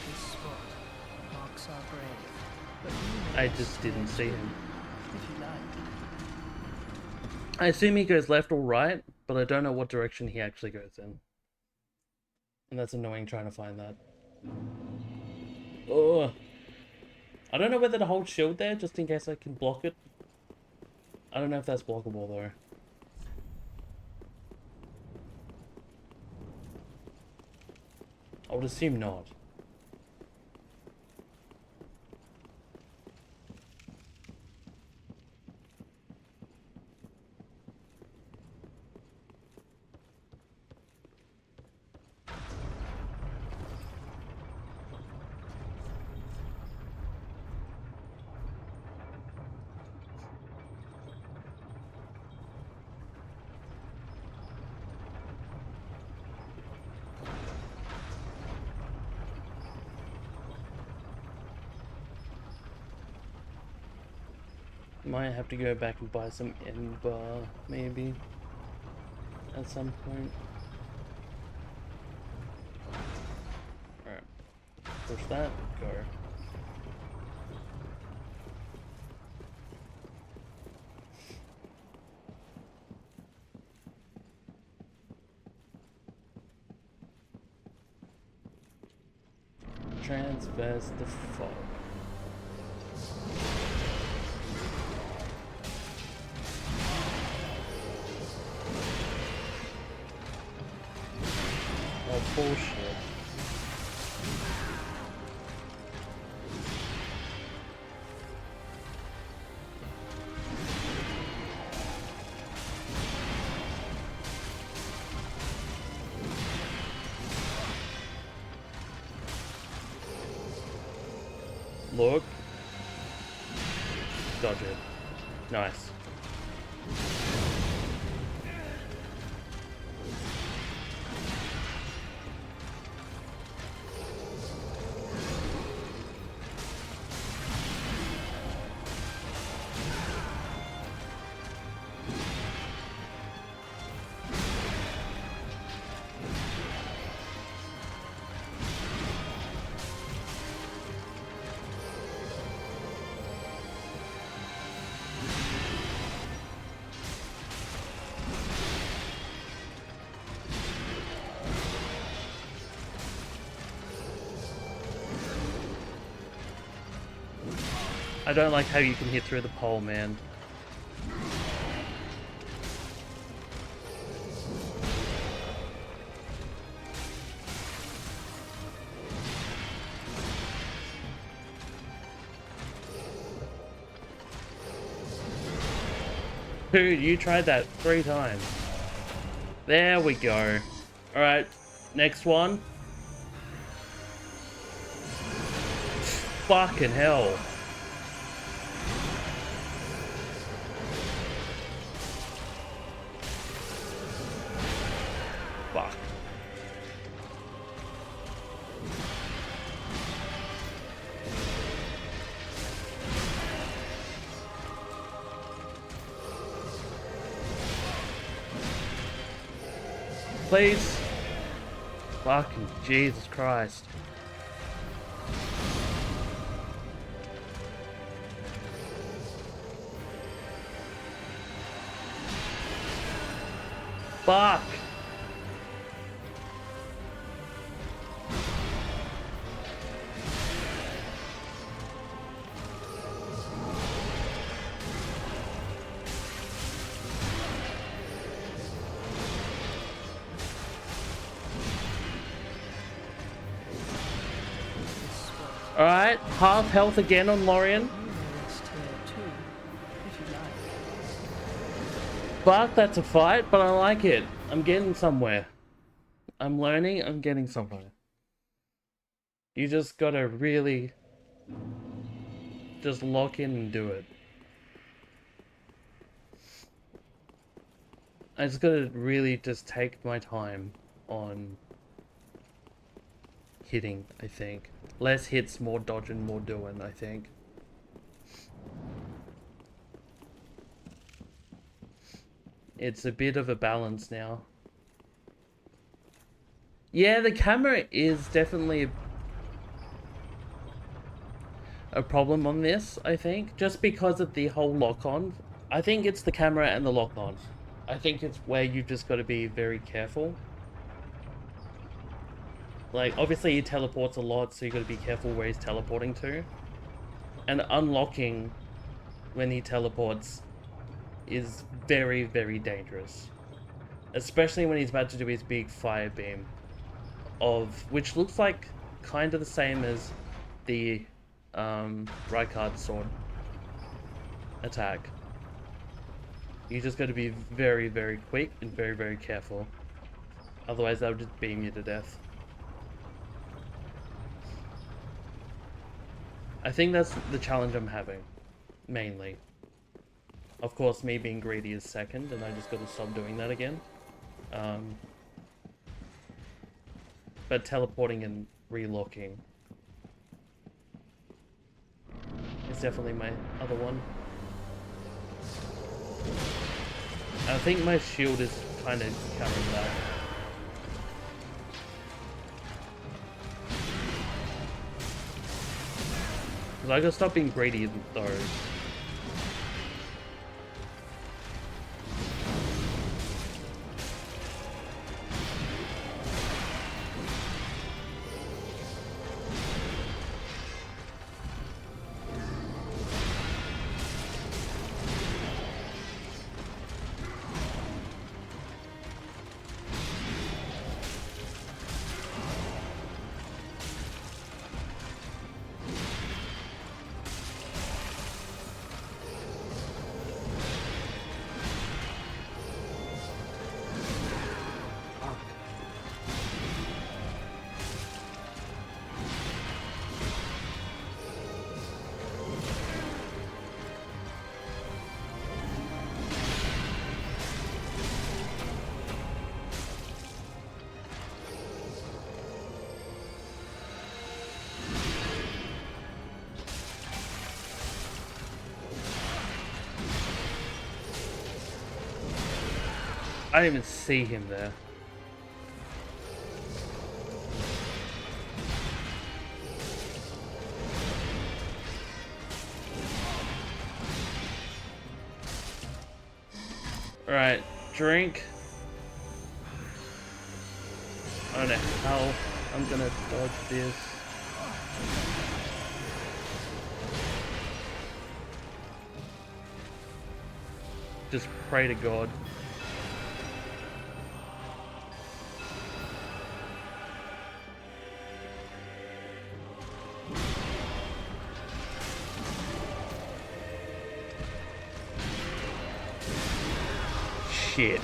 This spot marks our grave, but you I may just didn't see him. if you like. I assume he goes left or right, but I don't know what direction he actually goes in. And that's annoying trying to find that. Ugh. I don't know whether to hold shield there, just in case I can block it. I don't know if that's blockable though. I would assume not. Might have to go back and buy some Ember, maybe, at some point. Alright. Push that, go. Transverse the fog. Oh, bullshit. Look. Dodge it. Nice. I don't like how you can hit through the pole, man. Dude, you tried that 3 times. There we go. Alright, next one. Fucking hell. Fuck. Please. Fucking Jesus Christ. Fuck. Alright, half health again on Lorien. It's tier 2, if you like. Fuck, that's a fight, but I like it. I'm getting somewhere. I'm learning, I'm getting somewhere. You just gotta really just lock in and do it. I just gotta really just take my time on hitting, I think. Less hits, more dodging, more doing, I think. It's a bit of a balance now. Yeah, the camera is definitely a problem on this, I think. Just because of the whole lock-on. I think it's the camera and the lock-on. I think it's where you've just got to be very careful. Like, obviously he teleports a lot, so you got to be careful where he's teleporting to. And unlocking when he teleports is very, very dangerous. Especially when he's about to do his big fire beam. of which looks like kind of the same as the Rykard sword attack. You just got to be very, very quick and very, very careful. Otherwise, that would just beam you to death. I think that's the challenge I'm having, mainly. Of course, me being greedy is second, and I just got to stop doing that again. But teleporting and relocking is definitely my other one. I think my shield is kind of countering that. Because I gotta stop being greedy with those. I didn't even see him there. Alright, drink. I don't know how I'm gonna dodge this. Just pray to God. Shit.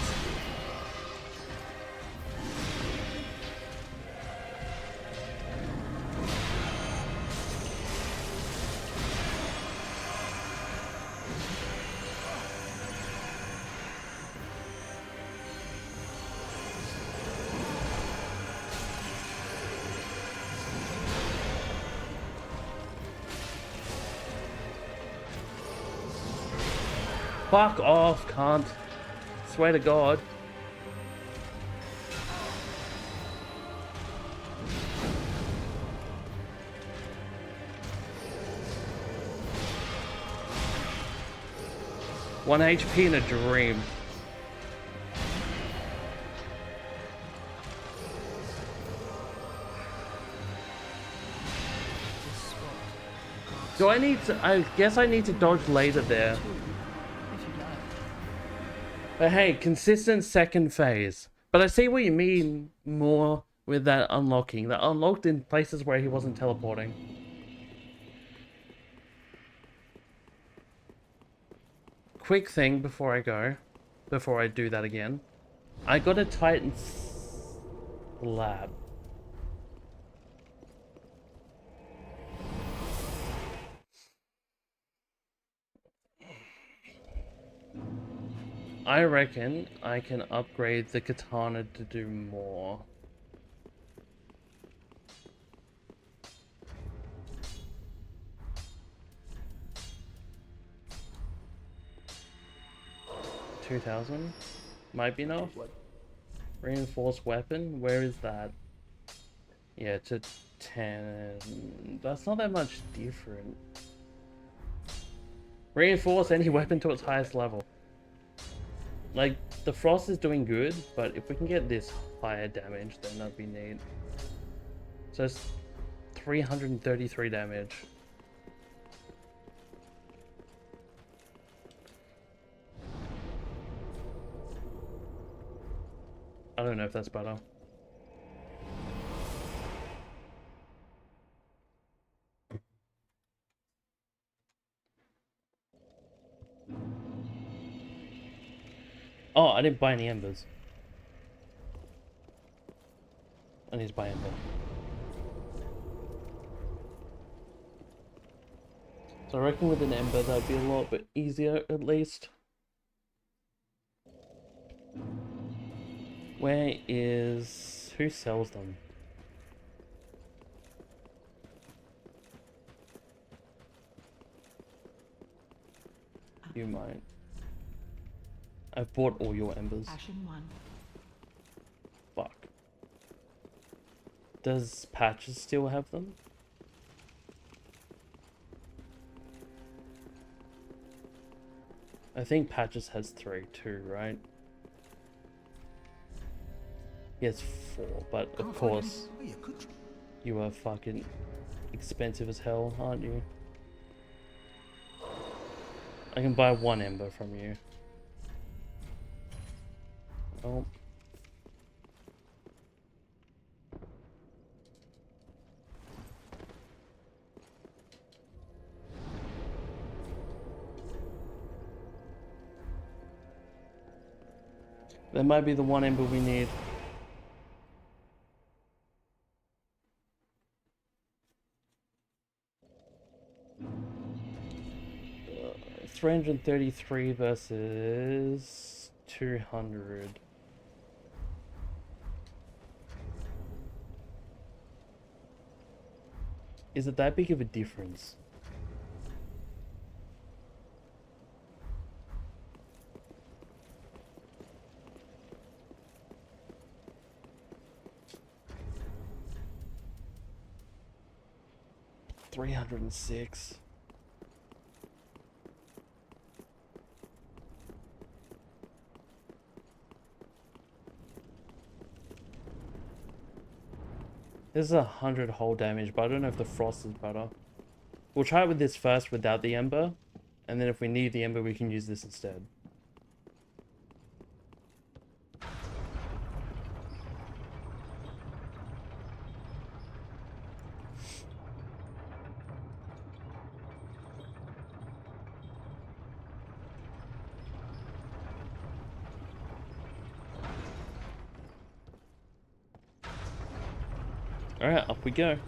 Fuck off, cunt. Swear to God. One HP in a dream. Do I need to? I guess I need to dodge later there. If you like. But hey, consistent second phase. But I see what you mean more with that unlocking. That unlocked in places where he wasn't teleporting. Quick thing before I go, before I do that again. I got a Titan slab. I reckon I can upgrade the katana to do more. $2,000 might be enough. Reinforced weapon, where is that? Yeah, to 10. That's not that much different. Reinforce any weapon to its highest level. Like, the frost is doing good, but if we can get this higher damage, then that'd be neat. So it's 333 damage. I don't know if that's better. Oh, I didn't buy any embers. I need to buy ember. So I reckon with an ember that'd be a lot bit easier at least. Where is... who sells them? You might. I've bought all your embers. Ashen 1. Fuck. Does Patches still have them? I think Patches has 3 too, right? He has 4, but of course you are fucking expensive as hell, aren't you? I can buy 1 ember from you. Oh. That might be the 1 ember we need. 333 versus 200. Is it that big of a difference? $306. This is 100 hull damage, but I don't know if the frost is better. We'll try it with this first without the ember, and then if we need the ember, we can use this instead. Alright, up we go.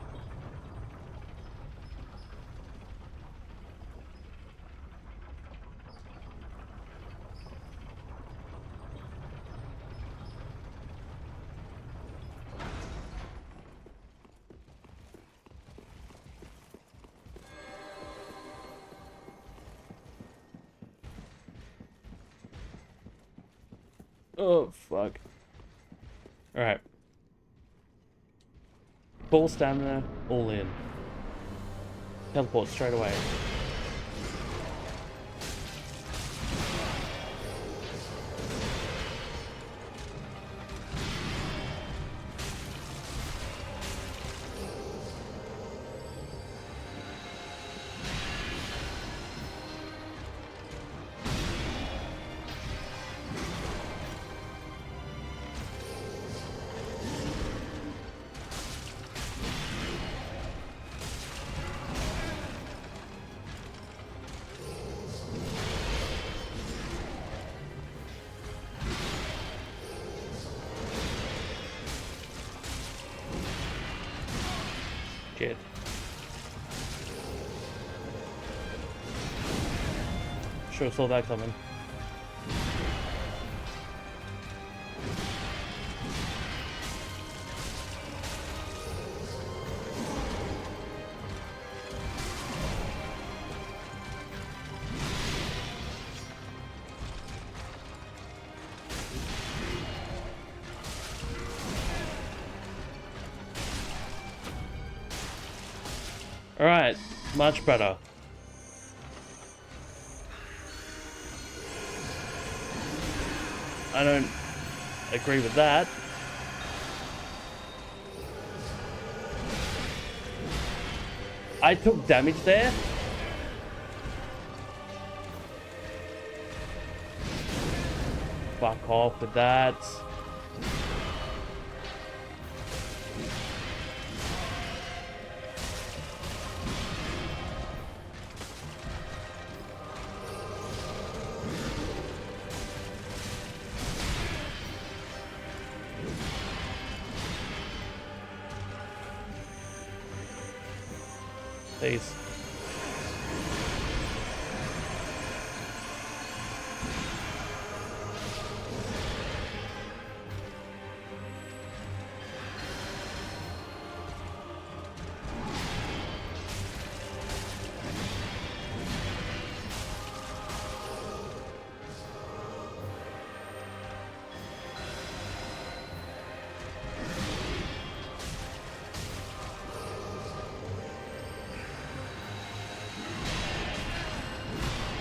Oh, fuck. Alright. Full stamina, all in. Teleport straight away. Shit. Sure saw that coming. Alright, much better. I don't agree with that. I took damage there. Fuck off with that. Please.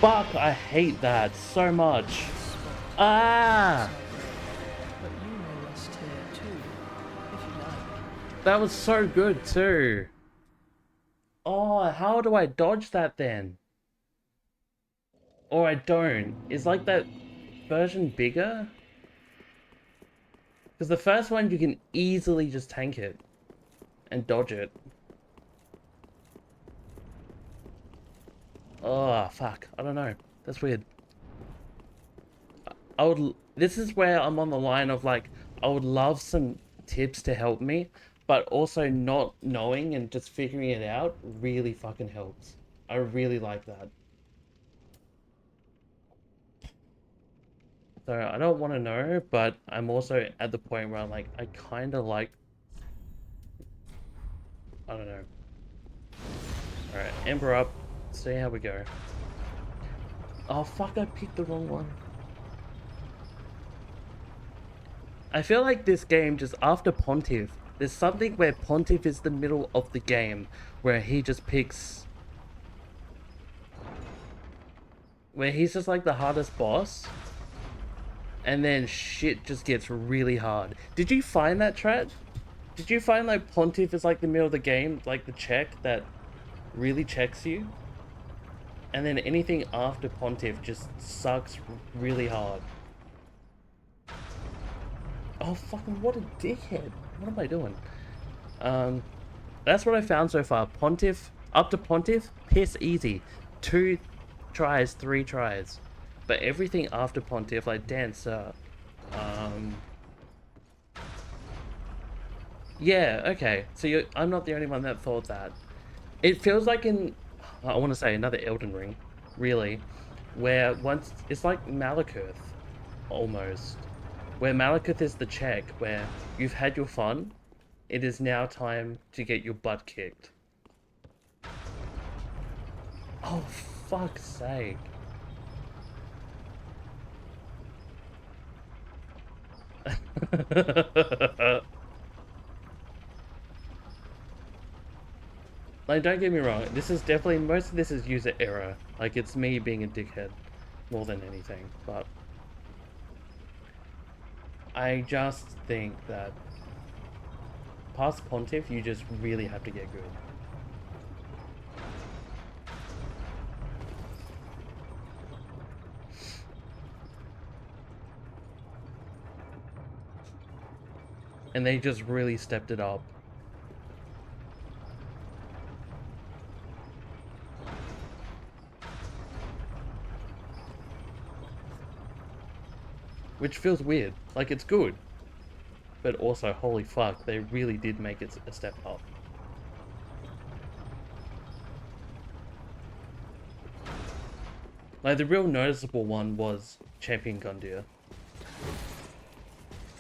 Fuck, I hate that so much. Ah! But you may rest here too, if you like. That was so good too. Oh, how do I dodge that then? Or I don't. Is like that version bigger? Because the first one you can easily just tank it and dodge it. Oh, fuck. I don't know. That's weird. This is where I'm on the line of like, I would love some tips to help me, but also not knowing and just figuring it out really fucking helps. I really like that. So I don't want to know, but I'm also at the point where I'm like, I kind of like, I don't know. Alright, Ember up. See how we go. Oh fuck, I picked the wrong one. I feel like this game just after Pontiff, there's something where Pontiff is the middle of the game, where he just picks... Where he's just like the hardest boss, and then shit just gets really hard. Did you find that, Trat? Did you find like Pontiff is like the middle of the game, like the check that really checks you? And then anything after Pontiff just sucks really hard. Oh, fucking what a dickhead. What am I doing? That's what I found so far. Pontiff, up to Pontiff, piss easy. 2 tries, 3 tries. But everything after Pontiff, like Dancer, yeah, okay. So I'm not the only one that thought that. It feels like in, I want to say another Elden Ring, really, where once, it's like Malekith, almost. Where Malekith is the check, where you've had your fun, it is now time to get your butt kicked. Oh, fuck's sake. Like, don't get me wrong, this is definitely, most of this is user error. Like, it's me being a dickhead more than anything, but I just think that past Pontiff, you just really have to get good. And they just really stepped it up. Which feels weird. Like, it's good. But also, holy fuck, they really did make it a step up. Like, the real noticeable one was Champion Gundyr.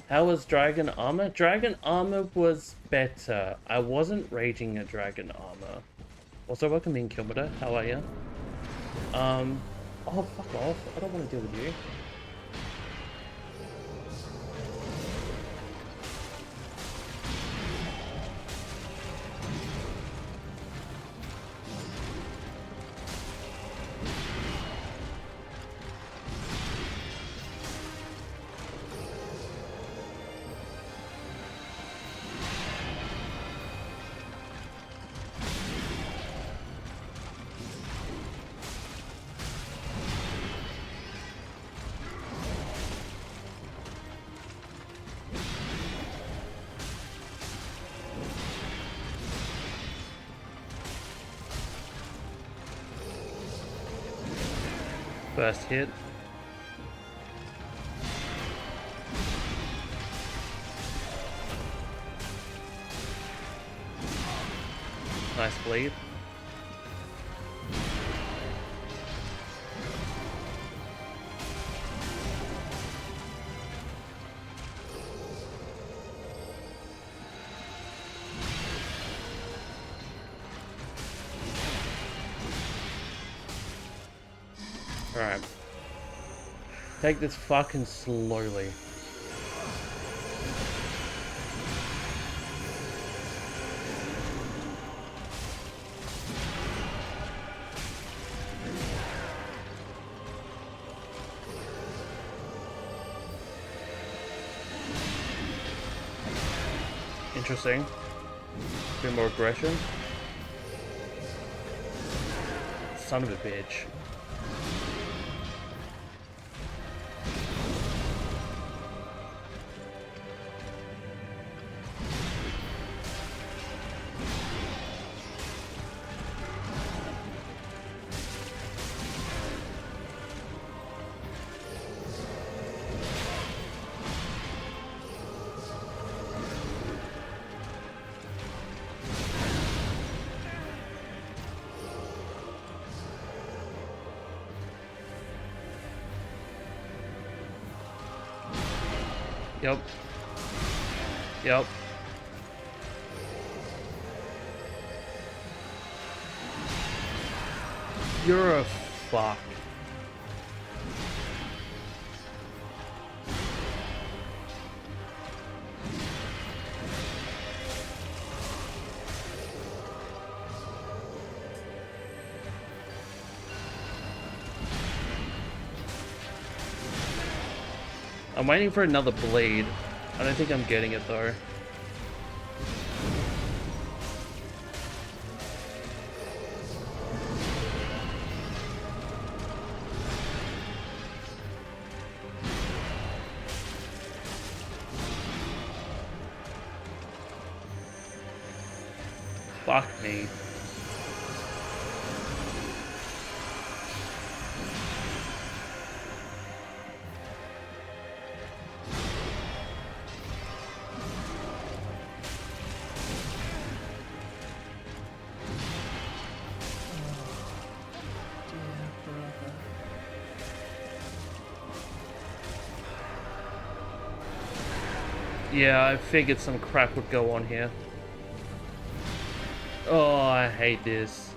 How was Dragon Armor? Dragon Armor was better. I wasn't raging at Dragon Armor. Also, welcome in, Kilmeter. How are you? Oh, fuck off. I don't want to deal with you. First hit. Nice bleed. Alright. Take this fucking slowly. Interesting. A bit more aggression. Son of a bitch. Yep. Yep. You're a fuck. I'm waiting for another bleed. I don't think I'm getting it though. Fuck me. Dear brother. Yeah, I figured some crap would go on here. Oh, I hate this.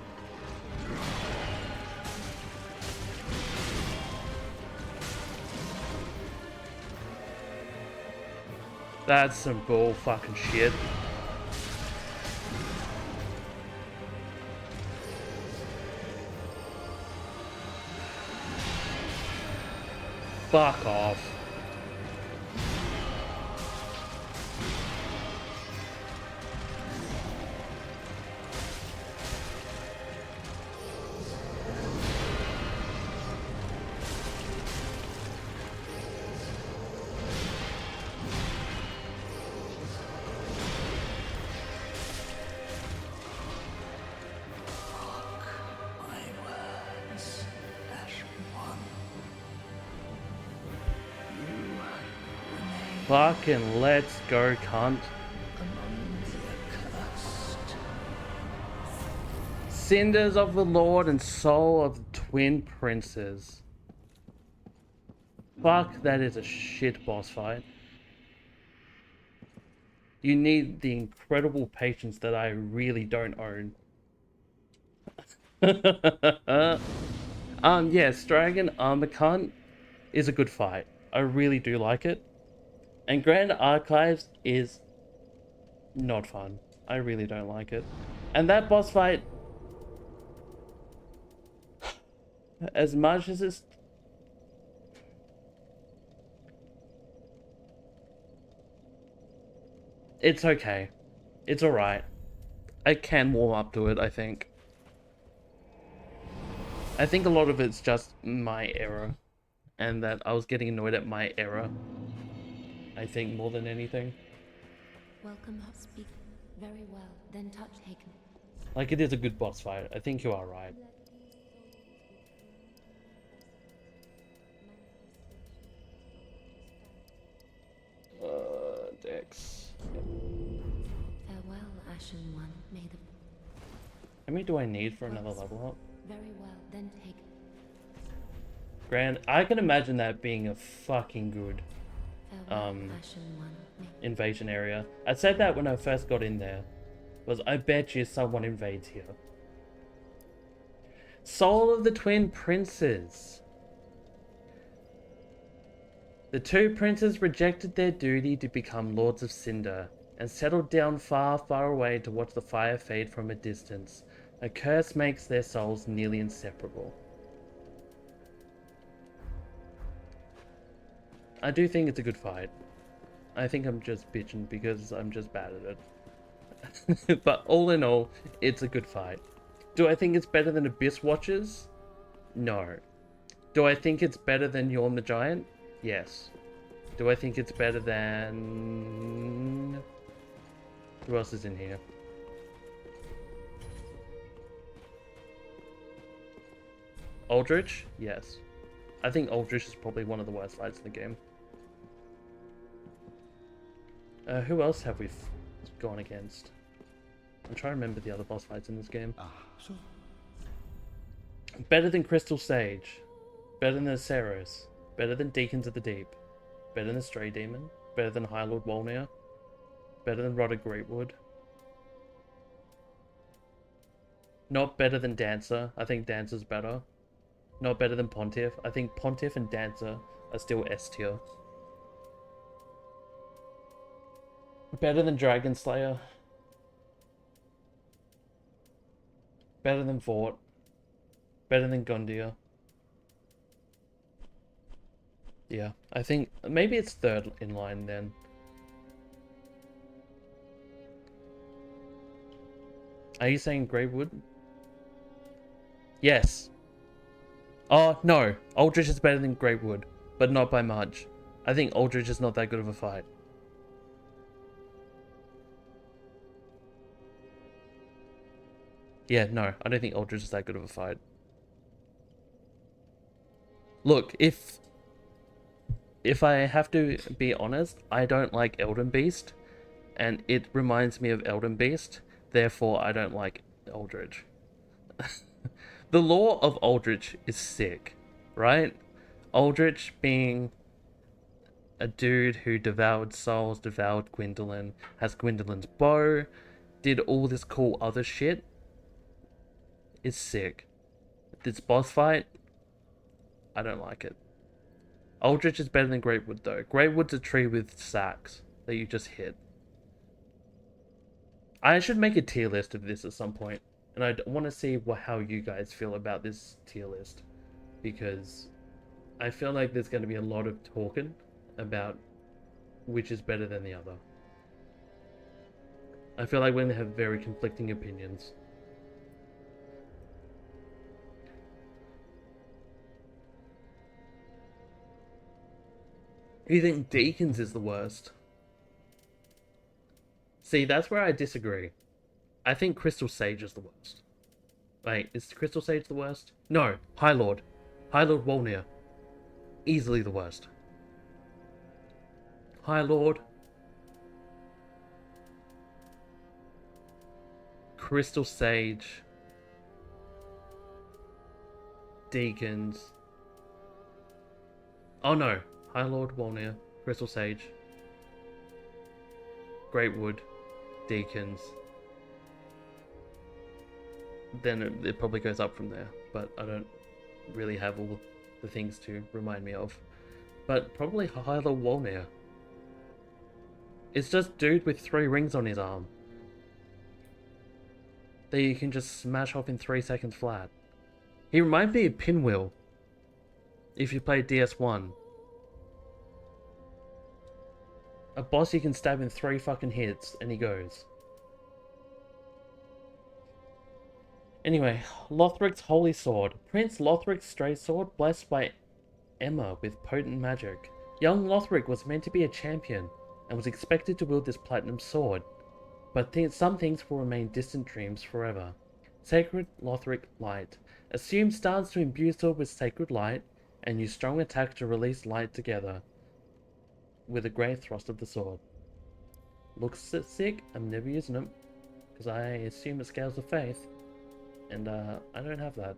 That's some bull fucking shit. Fuck off. My words, Ash One. Fucking let's go, cunt. Among the accursed. Cinders of the Lord and soul of the twin princes. Fuck, that is a shit boss fight. You need the incredible patience that I really don't own. Yes, Dragon Armor Cunt is a good fight. I really do like it. And Grand Archives is not fun. I really don't like it. And that boss fight, as much as it's okay. It's alright. I can warm up to it, I think. I think a lot of it's just my error. And that I was getting annoyed at my error. I think more than anything. Welcome, speak very well, then touch Haken. Like, it is a good boss fight. I think you are right. Dex. Farewell, Ashen One. May the How many do I need for another level up? very well, then take Grand, I can imagine that being a fucking good farewell, Ashen One. May invasion area. I said that when I first got in there. Was I bet you someone invades here. Soul of the Twin Princes. The two princes rejected their duty to become Lords of Cinder and settled down far, far away to watch the fire fade from a distance. A curse makes their souls nearly inseparable. I do think it's a good fight. I think I'm just bitching because I'm just bad at it. But all in all, it's a good fight. Do I think it's better than Abyss Watchers? No. Do I think it's better than Yorn the Giant? Yes. Do I think it's better than... Who else is in here? Aldrich? Yes. I think Aldrich is probably one of the worst fights in the game. Who else have we gone against? I'm trying to remember the other boss fights in this game. Better than Crystal Sage. Better than Aceros. Better than Deacons of the Deep. Better than Stray Demon. Better than High Lord Wolnir. Better than Rod of Greatwood. Not better than Dancer. I think Dancer's better. Not better than Pontiff. I think Pontiff and Dancer are still S tier. Better than Dragon Slayer. Better than Vought. Better than Gundyr. Yeah, I think maybe it's third in line then. Are you saying Greywood? Yes. Oh, no. Aldrich is better than Greywood, but not by much. I think Aldrich is not that good of a fight. Yeah, no, I don't think Aldrich is that good of a fight. Look, if I have to be honest, I don't like Elden Beast, and it reminds me of Elden Beast, therefore I don't like Aldrich. The lore of Aldrich is sick, right? Aldrich being a dude who devoured souls, devoured Gwendolyn, has Gwendolyn's bow, did all this cool other shit, is sick. This boss fight, I don't like it. Aldrich is better than Greatwood though. Greatwood's a tree with sacks that you just hit. I should make a tier list of this at some point, and I want to see how you guys feel about this tier list, because I feel like there's going to be a lot of talking about which is better than the other. I feel like we're going to have very conflicting opinions. You think Deacons is the worst? See, that's where I disagree. I think Crystal Sage is the worst. Wait, is Crystal Sage the worst? No, High Lord. High Lord Wolnir. Easily the worst. High Lord. Crystal Sage. Deacons. Oh no. High Lord Wolnir, Crystal Sage, Greatwood, Deacons. Then it probably goes up from there, but I don't really have all the things to remind me of. But probably High Lord Wolnir. It's just dude with 3 rings on his arm that you can just smash off in 3 seconds flat. He reminds me of Pinwheel if you play DS1. A boss you can stab in 3 fucking hits, and he goes. Anyway, Lothric's Holy Sword. Prince Lothric's stray sword, blessed by Emma with potent magic. Young Lothric was meant to be a champion, and was expected to wield this platinum sword. But some things will remain distant dreams forever. Sacred Lothric Light. Assume stars to imbue sword with sacred light, and use strong attack to release light together with a great thrust of the sword. Looks sick. I'm never using them because I assume it scales with faith, and I don't have that.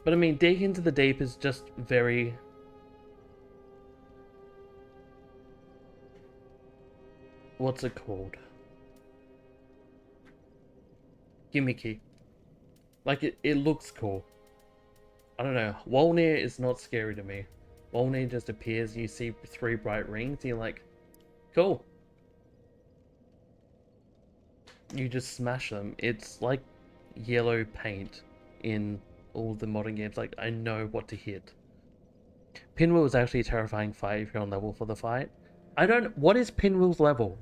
But I mean, Deacons of the Deep is just very... What's it called? Gimmicky. Like, it looks cool. I don't know. Wolnir is not scary to me. Wolnir just appears, you see 3 bright rings, and you're like, cool. You just smash them. It's like yellow paint in all the modern games. Like, I know what to hit. Pinwheel is actually a terrifying fight if you're on level for the fight. What is Pinwheel's level?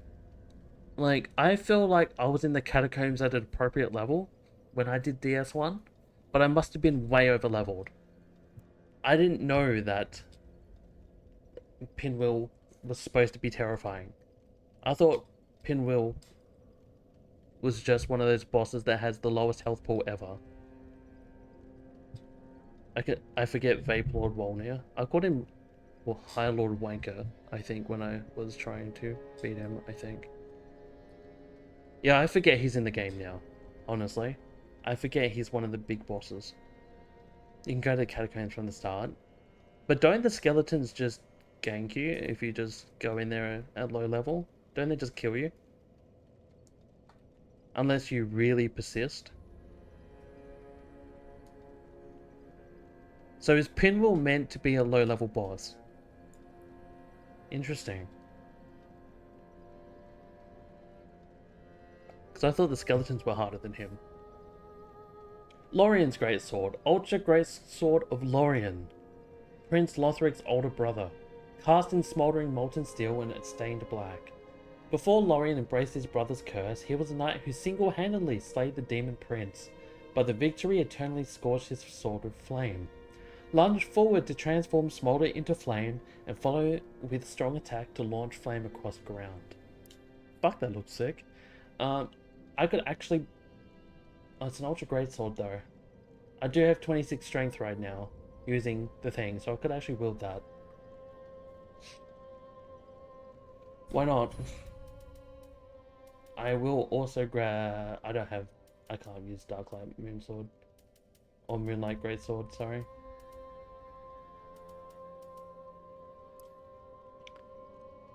Like, I feel like I was in the catacombs at an appropriate level when I did DS1, but I must have been way over leveled. I didn't know that Pinwheel was supposed to be terrifying. I thought Pinwheel was just one of those bosses that has the lowest health pool ever. I forget Vape Lord Wolnir. I called him, well, High Lord Wanker, I think, when I was trying to beat him, I think. Yeah, I forget he's in the game now, honestly. I forget he's one of the big bosses. You can go to the catacombs from the start. But don't the skeletons just gank you if you just go in there at low level? Don't they just kill you? Unless you really persist. So is Pinwheel meant to be a low level boss? Interesting. Because I thought the skeletons were harder than him. Lorien's Great Sword. Ultra Great Sword of Lorien. Prince Lothric's older brother. Cast in smoldering molten steel and stained black. Before Lorien embraced his brother's curse, he was a knight who single-handedly slayed the demon prince, but the victory eternally scorched his sword with flame. Lunge forward to transform smolder into flame, and follow with strong attack to launch flame across ground. Fuck, that looks sick. I could actually... Oh, it's an ultra great sword though. I do have 26 strength right now, using the thing, so I could actually wield that. Why not? I will also grab... I can't use Darklight Moonsword. Or Moonlight Greatsword, sorry.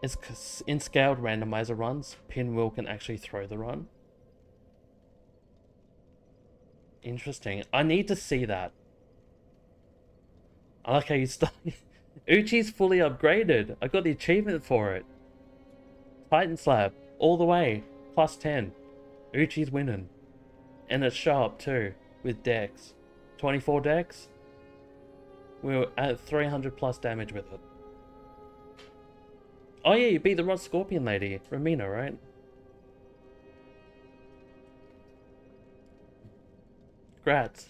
It's in scaled randomizer runs, Pinwheel can actually throw the run. Interesting. I need to see that. I like how you start. Uchi's fully upgraded. I got the achievement for it. Titan Slap, all the way, plus 10. Uchi's winning. And it's sharp too, with dex. 24 dex. We were at 300 plus damage with it. Oh yeah, you beat the Rod Scorpion lady, Ramina, right? Congrats.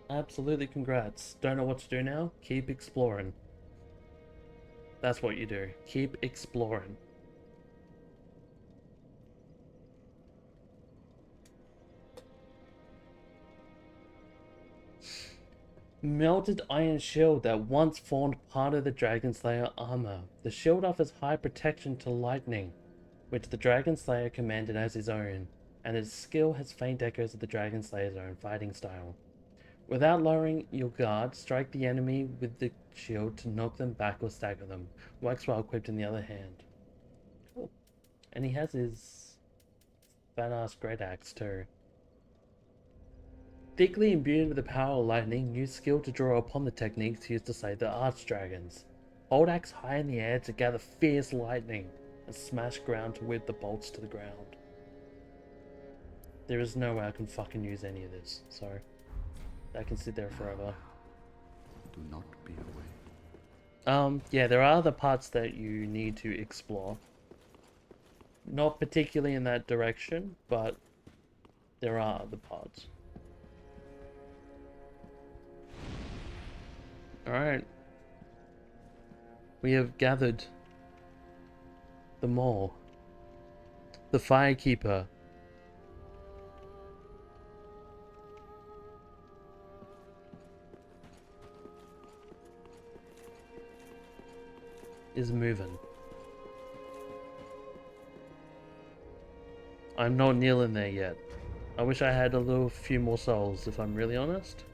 Absolutely congrats. Don't know what to do now? Keep exploring. That's what you do. Keep exploring. Melted iron shield that once formed part of the Dragon Slayer armor. The shield offers high protection to lightning, which the Dragon Slayer commanded as his own, and its skill has faint echoes of the Dragon Slayer's own fighting style. Without lowering your guard, strike the enemy with the shield to knock them back or stagger them. Works while equipped in the other hand. Cool. And he has his badass great axe too. Thickly imbued with the power of lightning, use skill to draw upon the techniques used to slay the archdragons. Hold axe high in the air to gather fierce lightning and smash ground to whip the bolts to the ground. There is no way I can fucking use any of this, so that can sit there forever. Do not be away. Yeah, there are other parts that you need to explore. Not particularly in that direction, but there are other parts. Alright. We have gathered them all. The Firekeeper. Is moving. I'm not kneeling there yet. I wish I had a few more souls, if I'm really honest.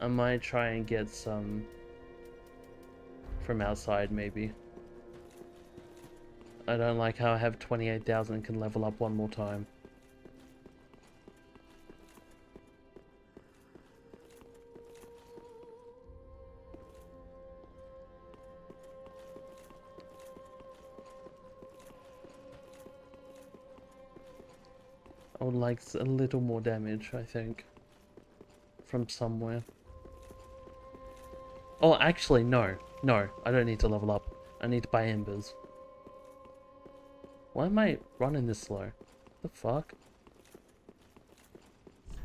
I might try and get some from outside, maybe. I don't like how I have 28,000 and can level up one more time. I would like a little more damage, I think. From somewhere. Oh, actually, no. No, I don't need to level up. I need to buy embers. Why am I running this slow? The fuck?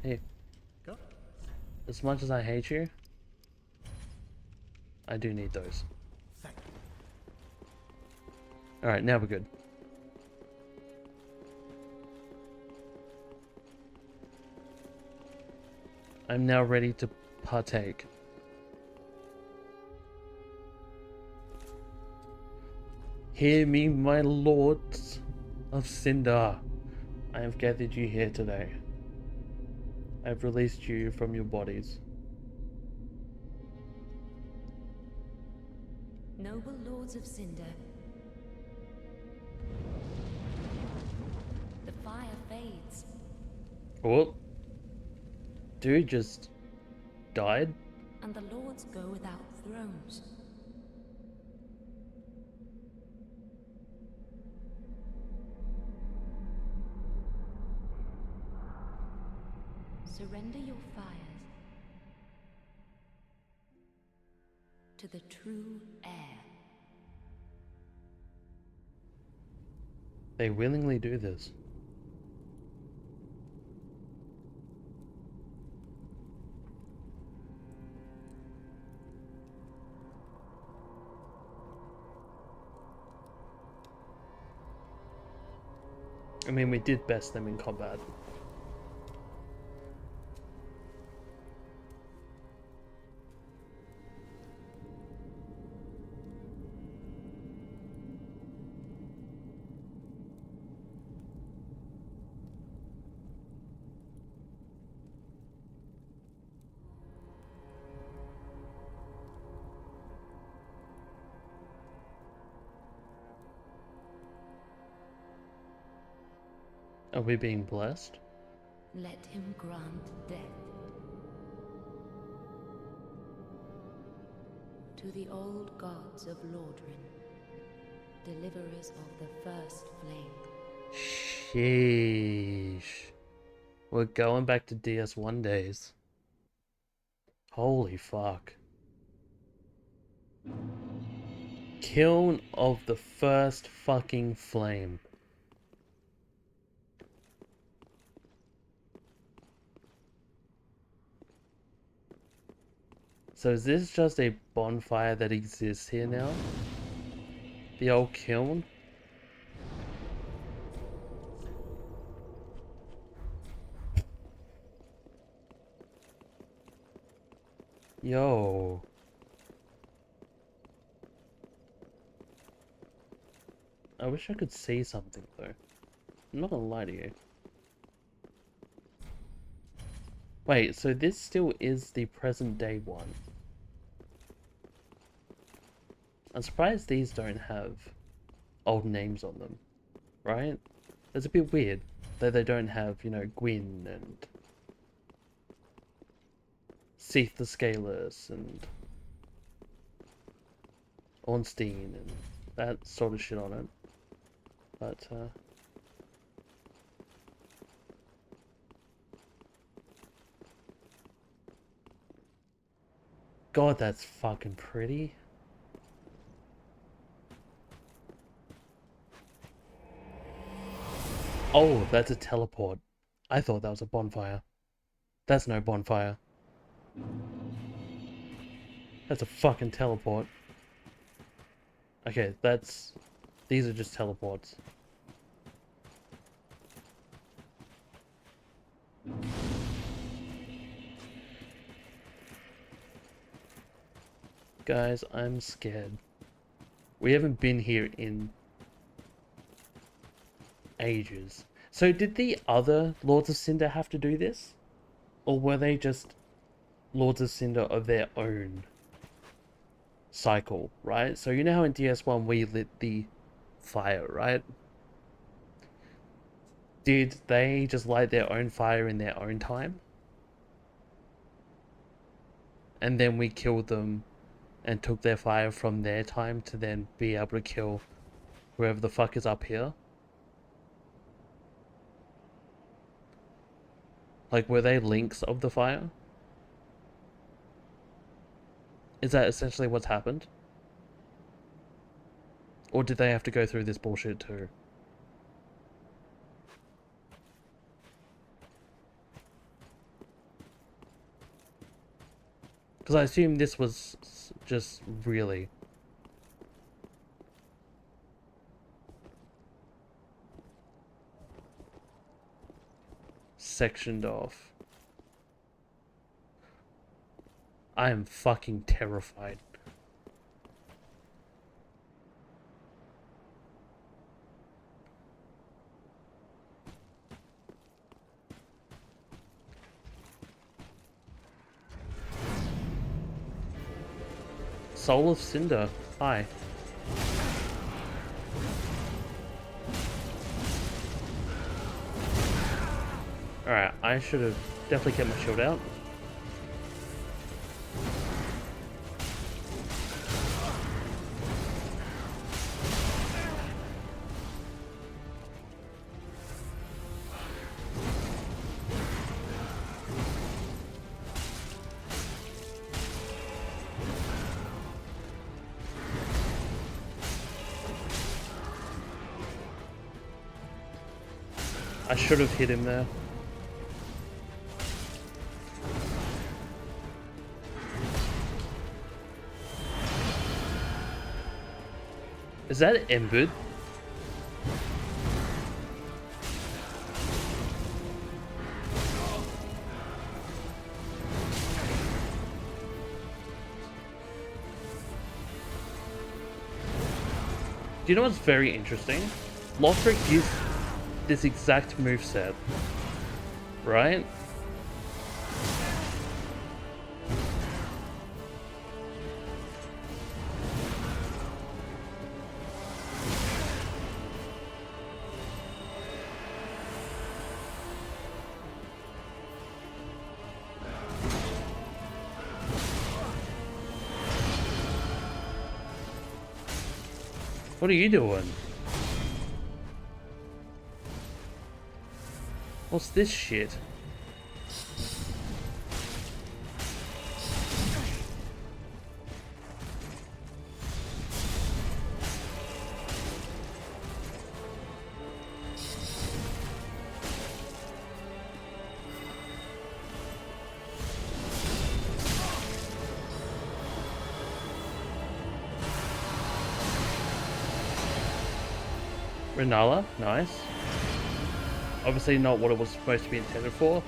Hey. As much as I hate you, I do need those. Alright, now we're good. I'm now ready to partake. Hear me, my lords of Cinder. I have gathered you here today. I have released you from your bodies. Noble lords of Cinder. The fire fades. Oh. Dude just died? And the lords go without thrones. Surrender your fires to the true heir. They willingly do this. I mean, we did best them in combat. Are we being blessed? Let him grant death to the old gods of Lordran, deliverers of the first flame. Sheesh. We're going back to DS1 days. Holy fuck. Kiln of the first fucking flame. So is this just a bonfire that exists here now? The old kiln? Yo. I wish I could see something though. I'm not gonna lie to you. Wait, so this still is the present day one. I'm surprised these don't have old names on them, right? It's a bit weird that they don't have, you know, Gwyn and Seath the Scaleless and Ornstein and that sort of shit on it. But, God, that's fucking pretty. Oh, that's a teleport. I thought that was a bonfire. That's no bonfire. That's a fucking teleport. Okay, that's... These are just teleports. Guys, I'm scared. We haven't been here in ages. So did the other Lords of Cinder have to do this? Or were they just Lords of Cinder of their own cycle, right? So you know how in DS1 we lit the fire, right? Did they just light their own fire in their own time? And then we killed them and took their fire from their time to then be able to kill whoever the fuck is up here? Like, were they links of the fire? Is that essentially what's happened? Or did they have to go through this bullshit too? Because I assume this was just really... sectioned off. I am fucking terrified. Soul of Cinder. Hi. Alright, I should have definitely kept my shield out. I should have hit him there. Is that Embered? Do you know what's very interesting? Lothric used this exact moveset, right? What are you doing? What's this shit? Renala, nice. Obviously not what it was supposed to be intended for.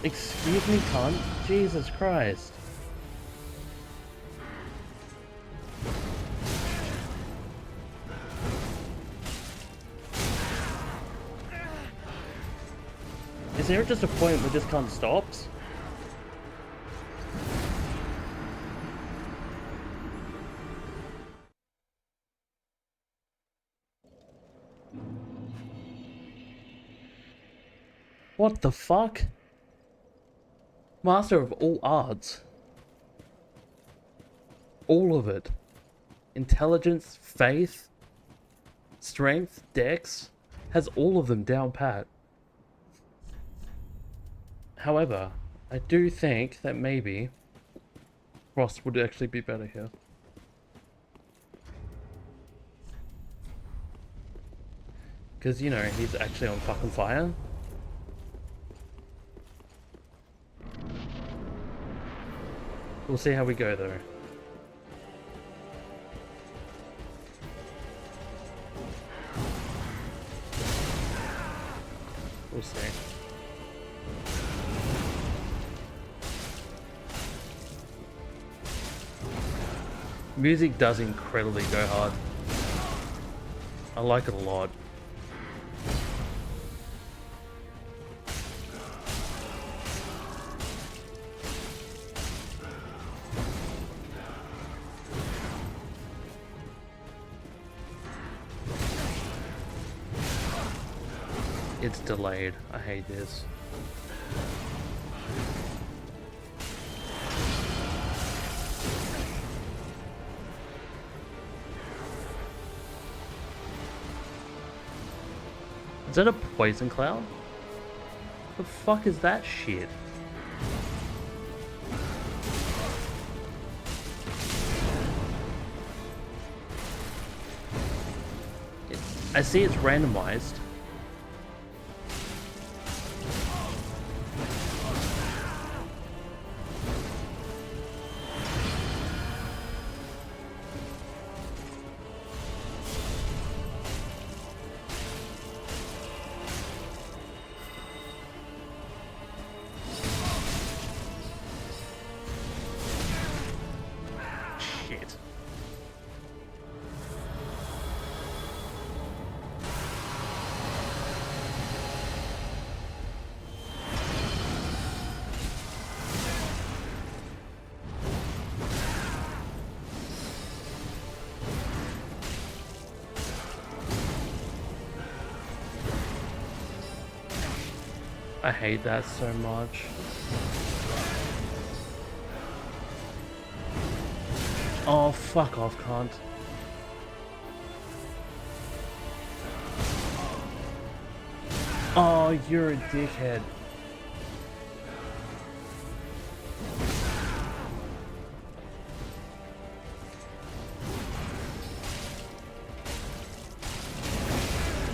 Excuse me, cunt. Jesus Christ. Is there just a point where this cunt stops? What the fuck? Master of all arts. All of it. Intelligence, faith, strength, dex. Has all of them down pat. However, I do think that maybe Frost would actually be better here. Because, you know, he's actually on fucking fire. We'll see how we go though. We'll see. Music does incredibly go hard. I like it a lot. It's delayed. I hate this. Is that a poison cloud? The fuck is that shit? I see it's randomized. Shit. I hate that so much. Oh, fuck off, cunt. Oh, you're a dickhead.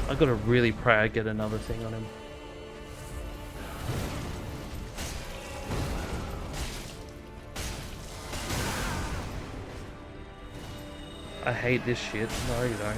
I gotta really pray I get another thing on him. I hate this shit. No, you don't.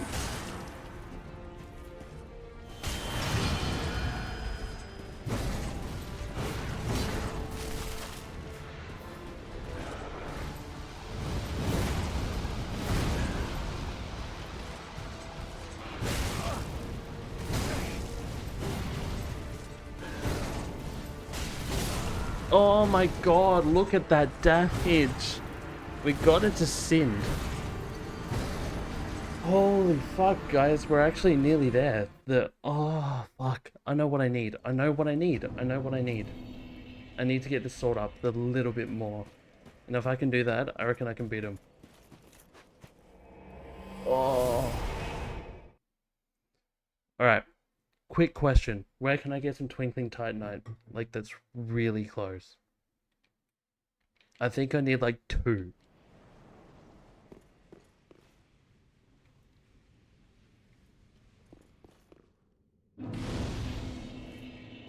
Oh my god, look at that damage. We got it to Sind. Holy fuck, guys, we're actually nearly there. Oh, fuck. I know what I need. I know what I need. I know what I need. I need to get this sword up a little bit more. And if I can do that, I reckon I can beat him. Oh. Alright. Quick question. Where can I get some Twinkling Titanite? Like, that's really close. I think I need, like, 2.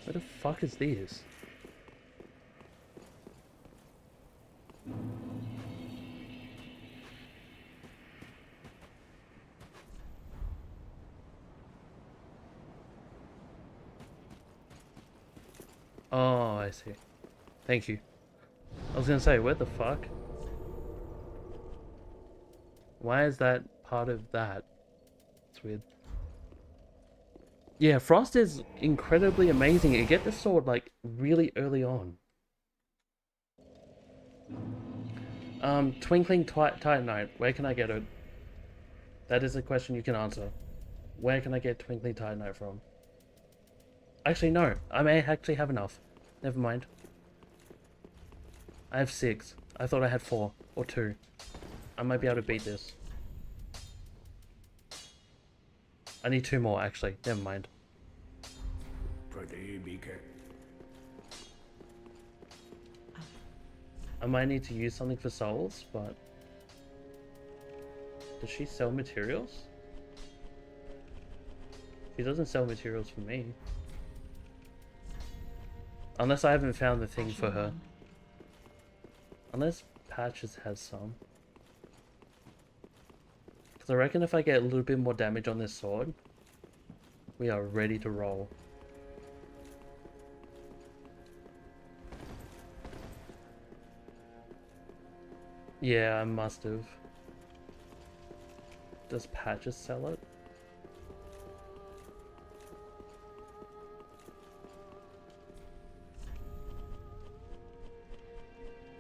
Where the fuck is this? Oh, I see. Thank you. I was gonna say, where the fuck? Why is that part of that? It's weird. Yeah, Frost is incredibly amazing. You get the sword like really early on. Twinkling Titanite, where can I get it? That is a question you can answer. Where can I get Twinkling Titanite from? Actually, no. I may actually have enough. Never mind. I have 6. I thought I had 4 or 2. I might be able to beat this. I need 2 more, actually. Never mind. Pretty big. I might need to use something for souls, but... Does she sell materials? She doesn't sell materials for me. Unless I haven't found the thing for her. Unless Patches has some. Because I reckon if I get a little bit more damage on this sword, we are ready to roll. Yeah, I must have. Does Patches sell it?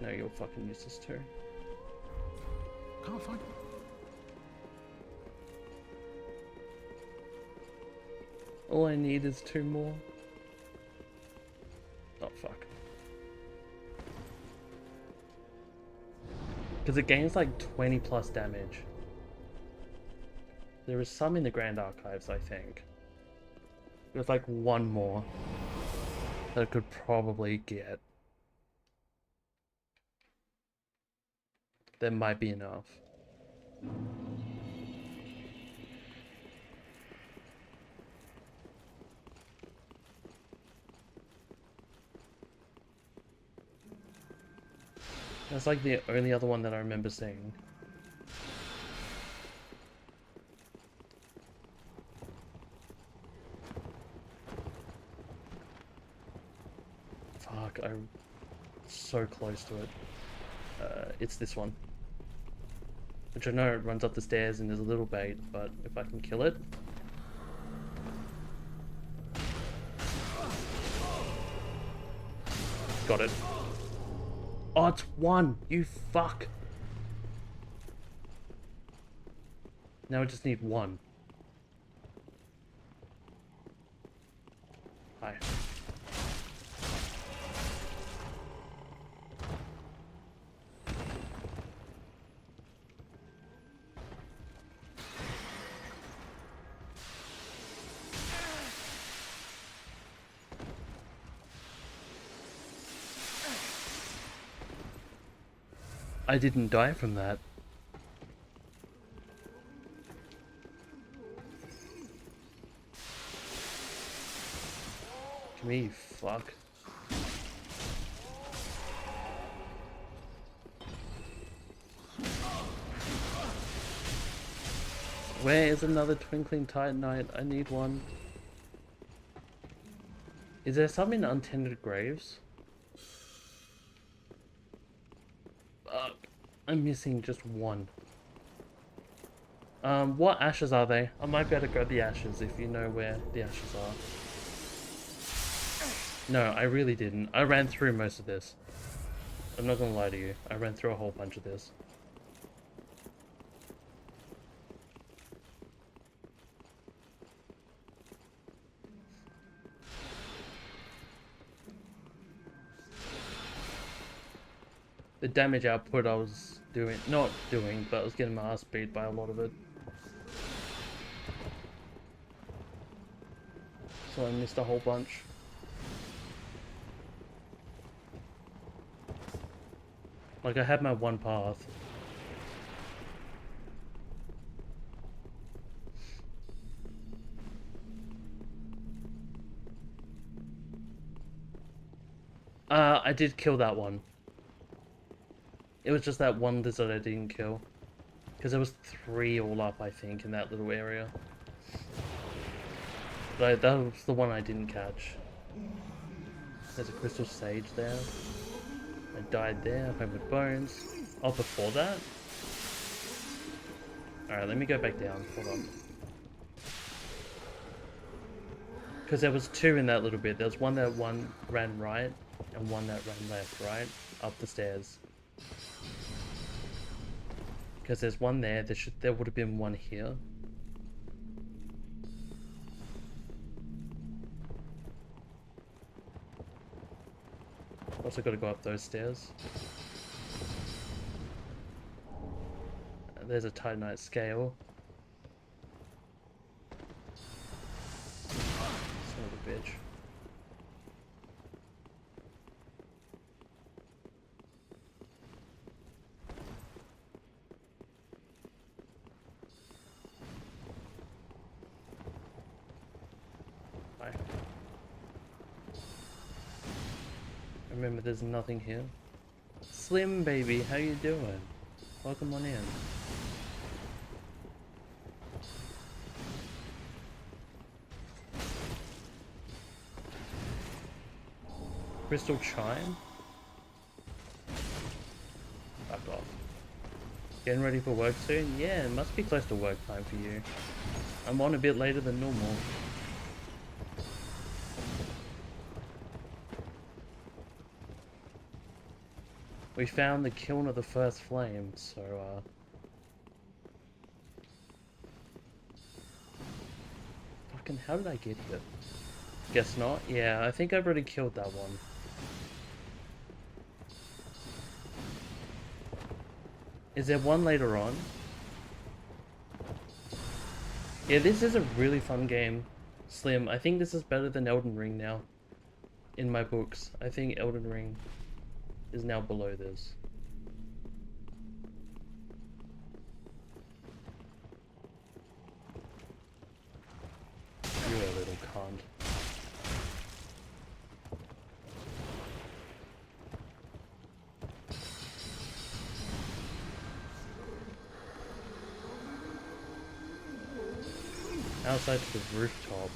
No, you're fucking useless too. Can't find it. All I need is 2 more. Oh, fuck. Because it gains like 20 plus damage. There is some in the Grand Archives, I think. There's like 1 more that I could probably get. That might be enough. That's like the only other one that I remember seeing. Fuck, I'm so close to it. It's this one. Which I know it runs up the stairs and there's a little bait, but if I can kill it... Got it. Oh, it's 1! You fuck! Now I just need 1. Hi. I didn't die from that. Come here, you fuck. Where is another Twinkling Titanite? I need one. Is there some in Untended Graves? Fuck. I'm missing just 1. What ashes are they? I might be able to grab the ashes if you know where the ashes are. No, I really didn't. I ran through most of this. I'm not gonna lie to you. I ran through a whole bunch of this. The damage output I was not doing, but I was getting my ass beat by a lot of it. So I missed a whole bunch. Like I had my 1 path. I did kill that one. It was just that one lizard I didn't kill. Because there was 3 all up, I think, in that little area. But that was the one I didn't catch. There's a crystal sage there. I died there, home with bones. Oh, before that? Alright, let me go back down. Hold on. Because there was 2 in that little bit. There was one that ran right, and one that ran left, right? Up the stairs. Because there's one there, there would have been one here. Also got to go up those stairs. There's a Titanite scale. Son of a bitch. Remember, there's nothing here. Slim baby, how you doing? Welcome on in. Crystal Chime? Fuck off. Getting ready for work soon? Yeah, it must be close to work time for you. I'm on a bit later than normal. We found the kiln of the first flame, so Fuck Fucking how did I get here? Guess not. Yeah, I think I've already killed that one. Is there one later on? Yeah, this is a really fun game. Slim, I think this is better than Elden Ring now. In my books. I think Elden Ring is now below this. You're a little cunt. Outside to the rooftop.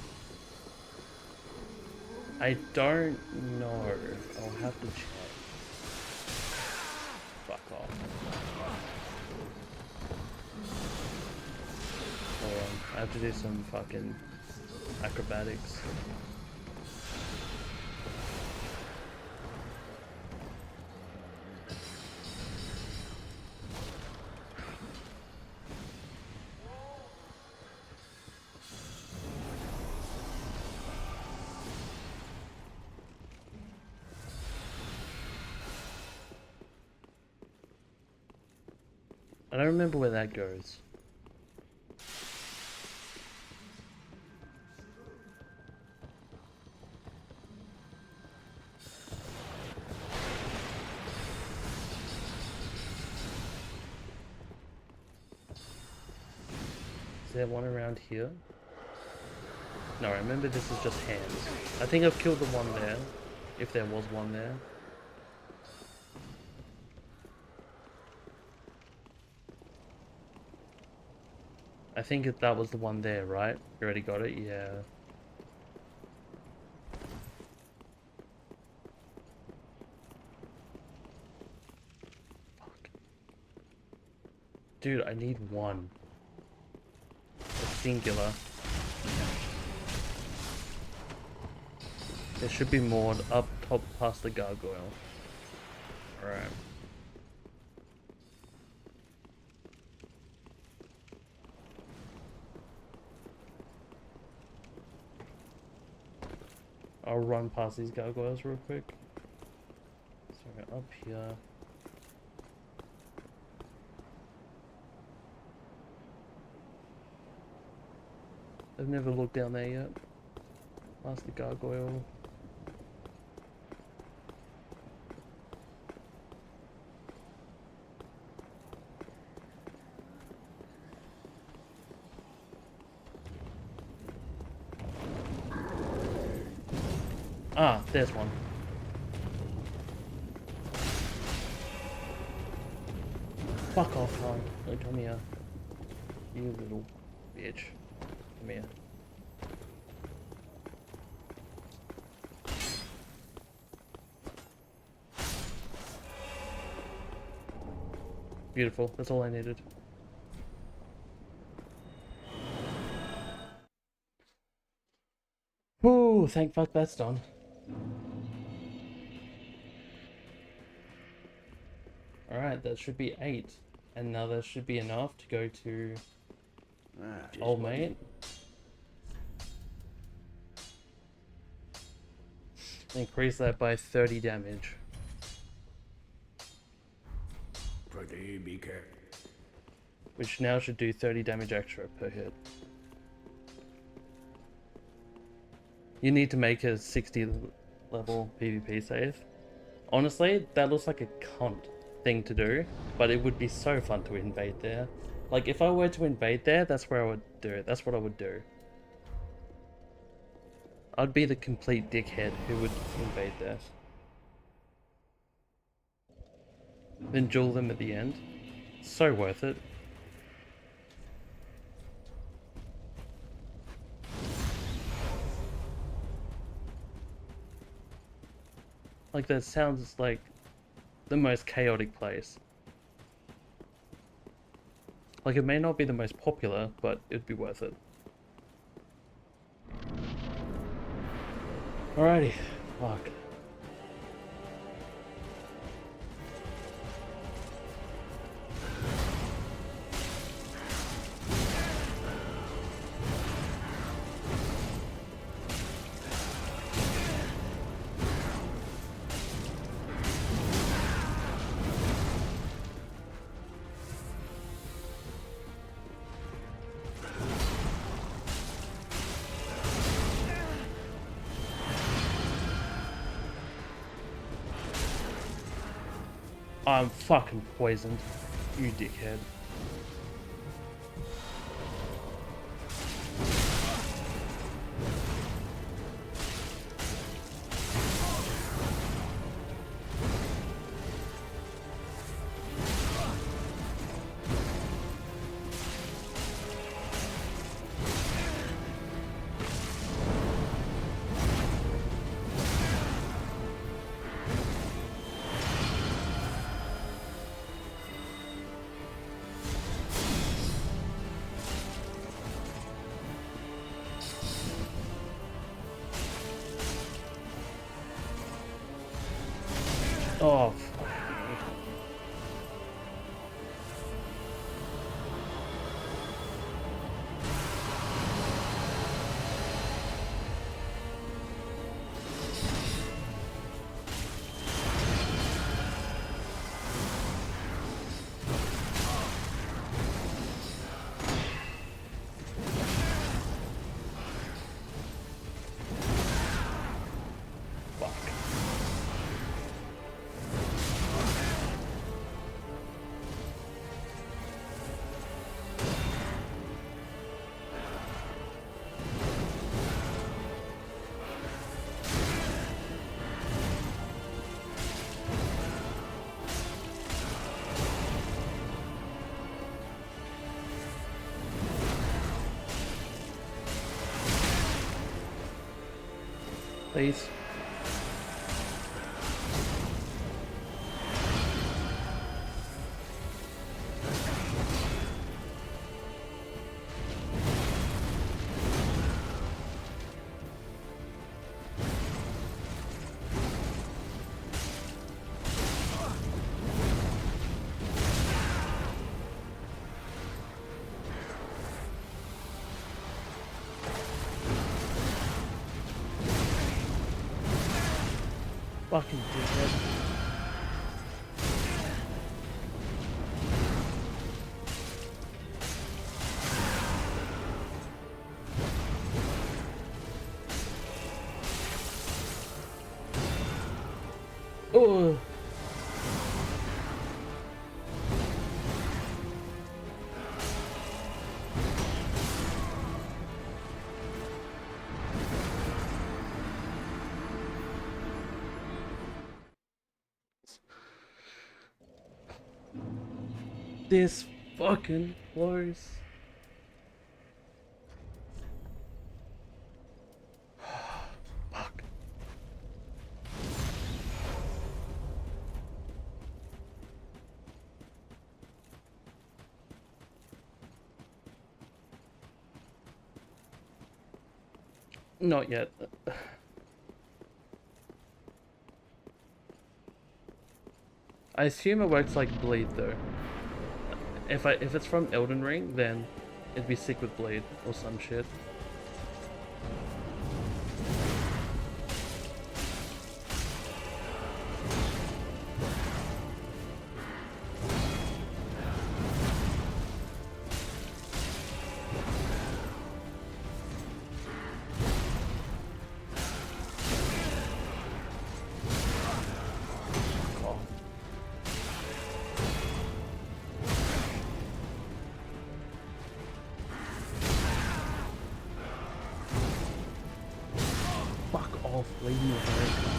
I don't know. I'll have to check. Fuck off. Hold on. I have to do some fucking acrobatics. I don't remember where that goes. Is there one around here? No, remember this is just hands. I think I've killed the one there, if there was one there. I think that was the one there, right? You already got it? Yeah. Fuck. Dude, I need one. A singular. There should be more up top past the gargoyle. Alright. I'll run past these gargoyles real quick. So up here. I've never looked down there yet. Past the gargoyle. Ah, there's one. Fuck off, hon. No, come here. You little bitch. Come here. Beautiful. That's all I needed. Whew, thank fuck that's done. Alright, that should be 8. And now that should be enough to go to Old Mate. Increase that by 30 damage. Pretty be careful. Which now should do 30 damage extra per hit. You need to make a 60 level PvP save. Honestly, that looks like a cunt thing to do, but it would be so fun to invade there. Like, if I were to invade there, that's where I would do it. That's what I would do. I'd be the complete dickhead who would invade there. Then duel them at the end. So worth it. Like, that sounds like the most chaotic place. Like, it may not be the most popular, but it'd be worth it. Alrighty. Fuck. I'm fucking poisoned. You dickhead. Oh, fuck. Fuck. Please. Fucking dickhead. Oh. This fucking close. Fuck. Not yet. I assume it works like bleed though. If it's from Elden Ring, then it'd be sick with bleed or some shit. Oh. Fuck off, leave me alone.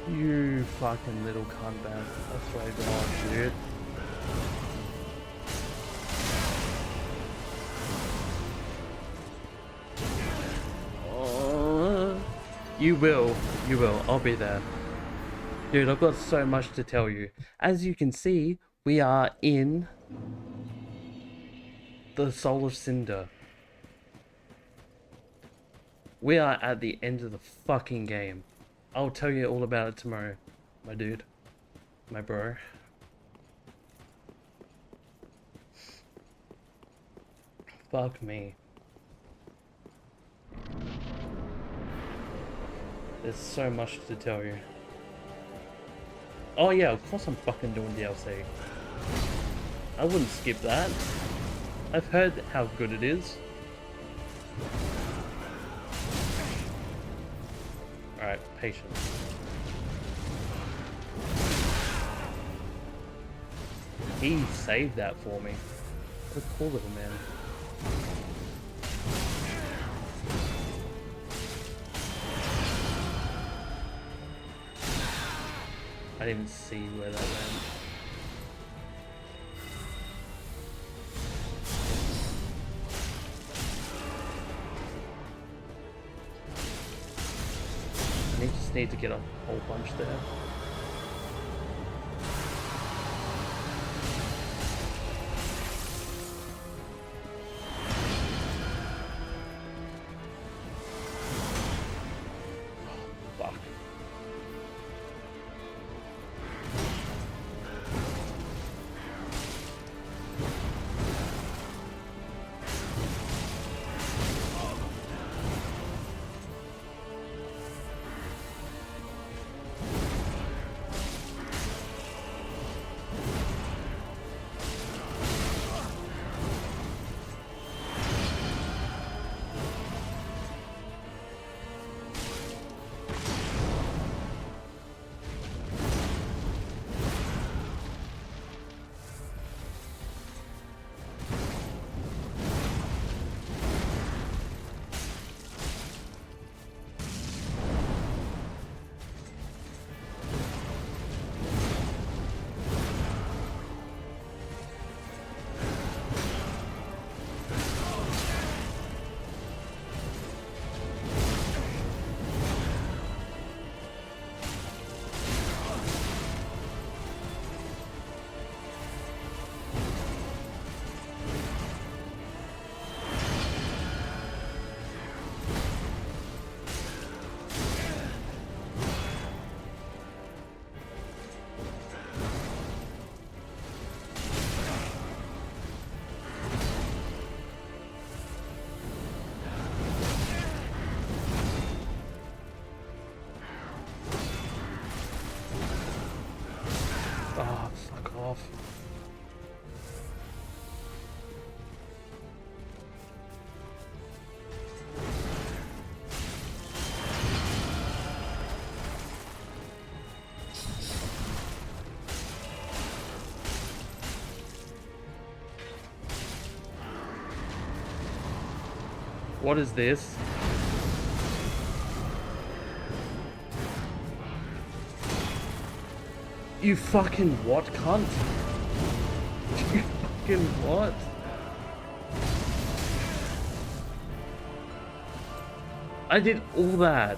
You fucking little cunt man. I swear to God, dude. Oh, you will. You will. I'll be there. Dude, I've got so much to tell you. As you can see, we are in the Soul of Cinder. We are at the end of the fucking game. I'll tell you all about it tomorrow, my dude. My bro. Fuck me. There's so much to tell you. Oh yeah, of course I'm fucking doing DLC. I wouldn't skip that. I've heard how good it is. Alright, patience. He saved that for me. What a cool little man. I didn't even see where that went. I just need to get a whole bunch there. Fuck. Oh, fuck off. What is this? You fucking what, cunt? You fucking what? I did all that.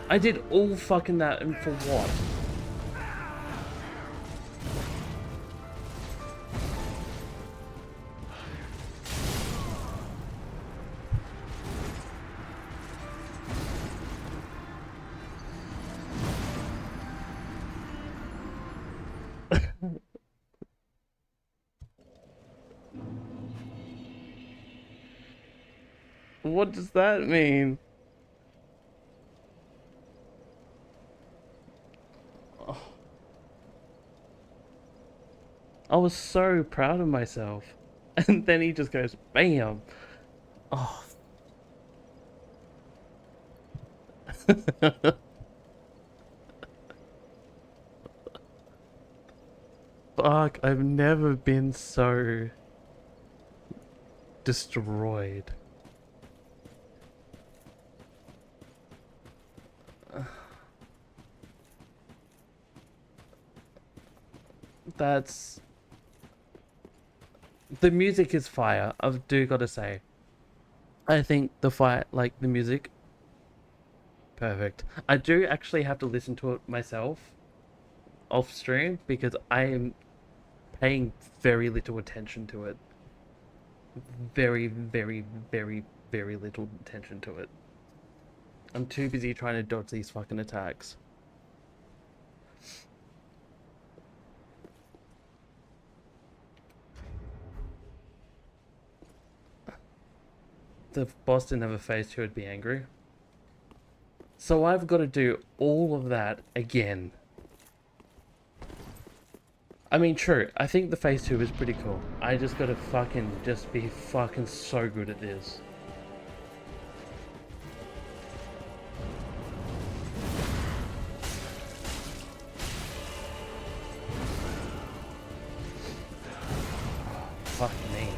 I did all fucking that, and for what? What does that mean? Oh. I was so proud of myself. And then he just goes, BAM! Oh. Fuck, I've never been so destroyed. That's... The music is fire, I do gotta say. I think the fire, like the music, perfect. I do actually have to listen to it myself off stream because I am paying very little attention to it. very, very, very, very little attention to it. I'm too busy trying to dodge these fucking attacks. The boss didn't have a phase 2, I'd be angry. So I've got to do all of that again. I mean, true, I think the phase 2 is pretty cool. I just gotta fucking just be fucking so good at this. Fuck me.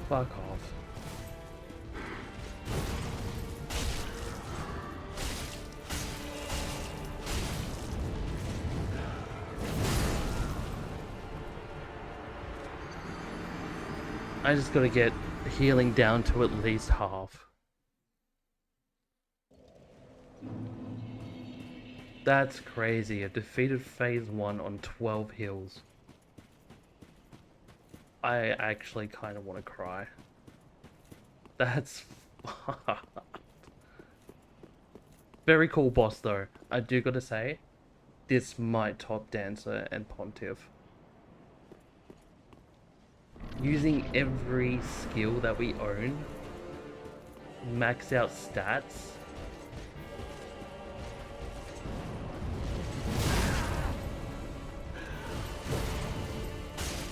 Fuck off. I just gotta get healing down to at least half. That's crazy. I defeated phase 1 on 12 heals. I actually kind of want to cry. That's very cool boss though. I do gotta say, this might top Dancer and Pontiff. Using every skill that we own, max out stats.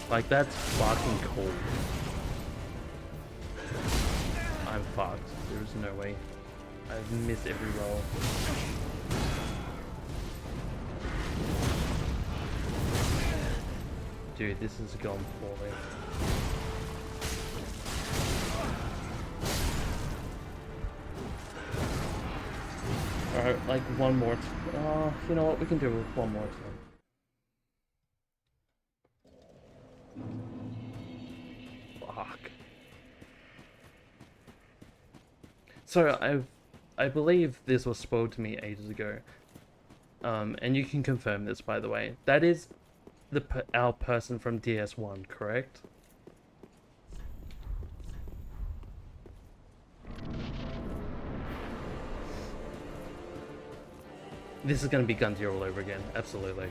Like, that's fucking cool. I'm fucked. There's no way. I've missed every roll. Dude, this is gone poorly. Alright, like one more. You know what? We can do it one more time. Fuck. So I believe this was spoiled to me ages ago. And you can confirm this, by the way. That is our person from DS1, correct? This is going to be Gundyr all over again, absolutely.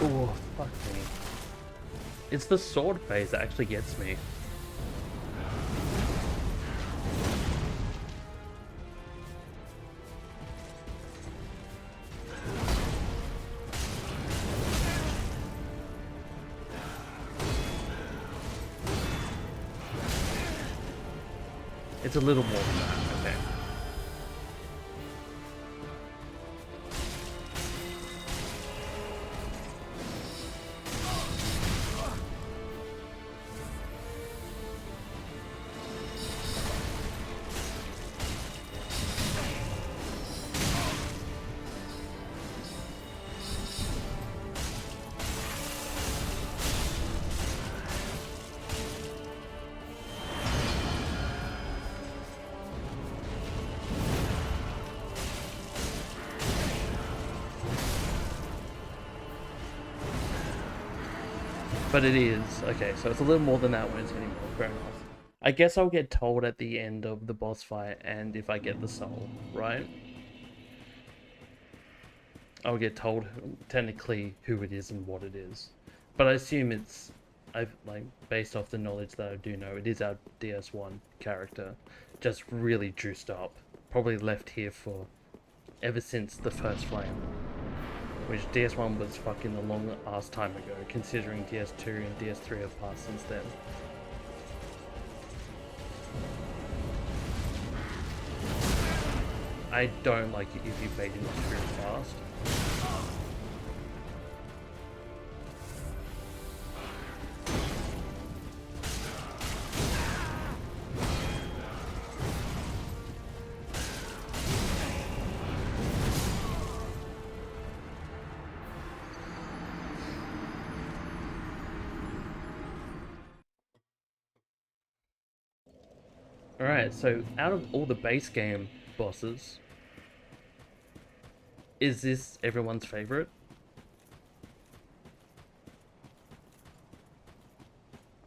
Oh, fuck me. It's the sword phase that actually gets me. It's a little more than that, okay. But it is. Okay, so it's a little more than that when it's getting more. Fair enough. I guess I'll get told at the end of the boss fight and if I get the soul, right? I'll get told technically who it is and what it is. But I assume it's, based off the knowledge that I do know, it is our DS1 character. Just really juiced up. Probably left here for ever since the first flame. Which DS1 was fucking a long ass time ago, considering DS2 and DS3 have passed since then. I don't like it if you fade into stream fast. Alright, so out of all the base game bosses, is this everyone's favorite?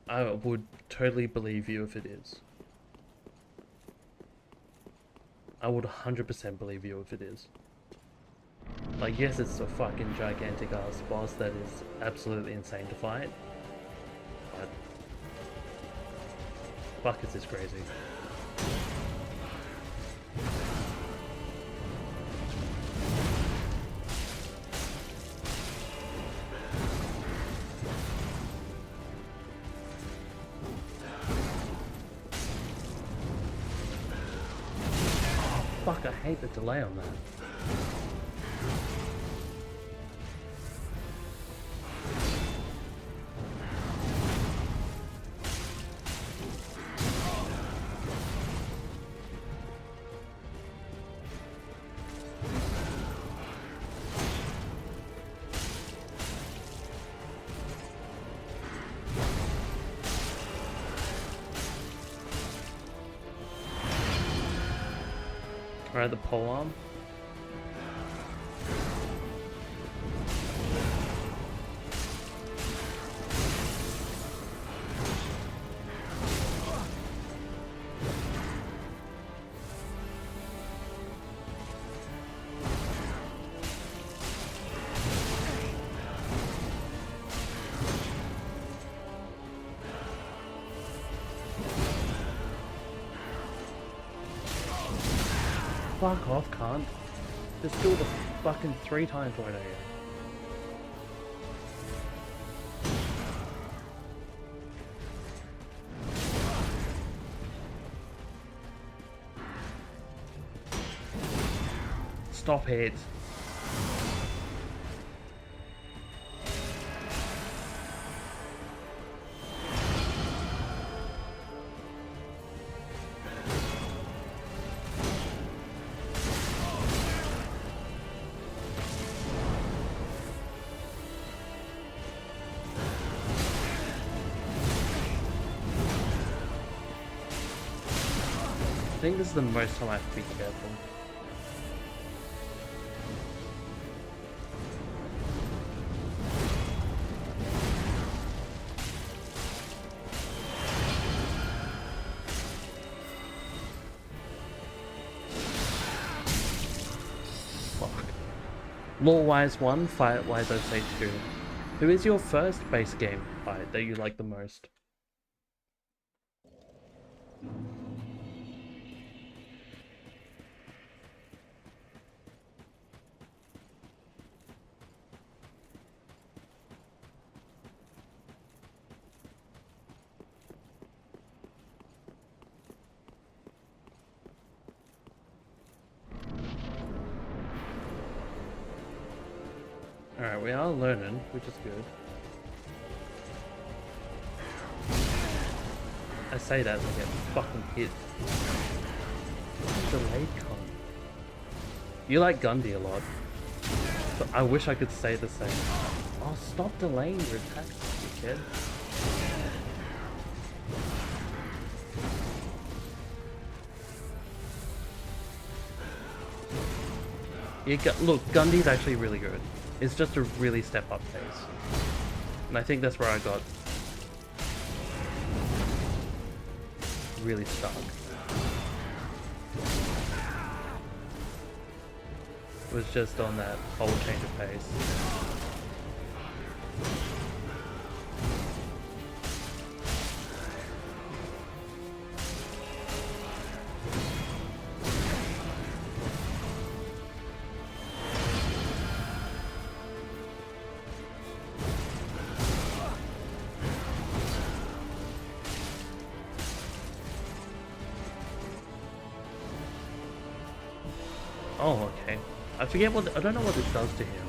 I would totally believe you if it is. I would 100% believe you if it is. Like, yes, it's a fucking gigantic ass boss that is absolutely insane to fight, but fuck, is this crazy. Fuck, I hate the delay on that. Alright, the polearm. Fuck off, cunt. Just do the fucking 3 times right here. Stop it. I think this is the most time I have to be careful. Fuck. Lore-wise 1, fight-wise I'd say 2. Who is your first base game fight that you like the most? Alright, we are learning, which is good. I say that and I get fucking hit. Delayed con. You like Gundy a lot. But I wish I could say the same. Oh, stop delaying your attacks, you kid. Look, Gundy's actually really good. It's just a really step up pace. And I think that's where I got really stuck. It was just on that whole change of pace. Oh, okay. I forget what I don't know what this does to him.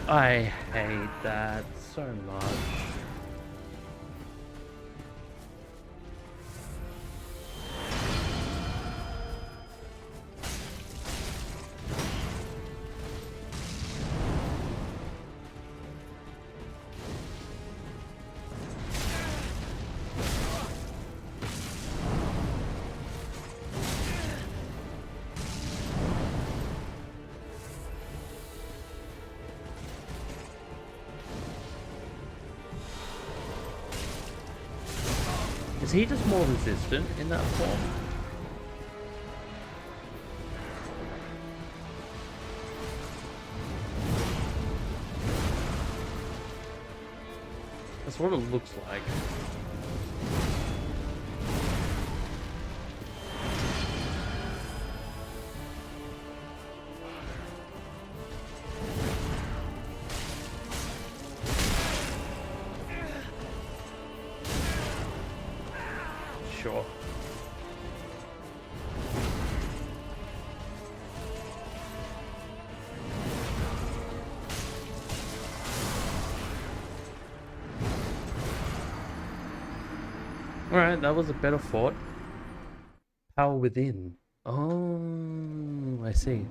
I hate that so much. Is he just more resistant in that form? That's what it looks like. Sure. Alright, that was a better fort. Power within. Oh, I see.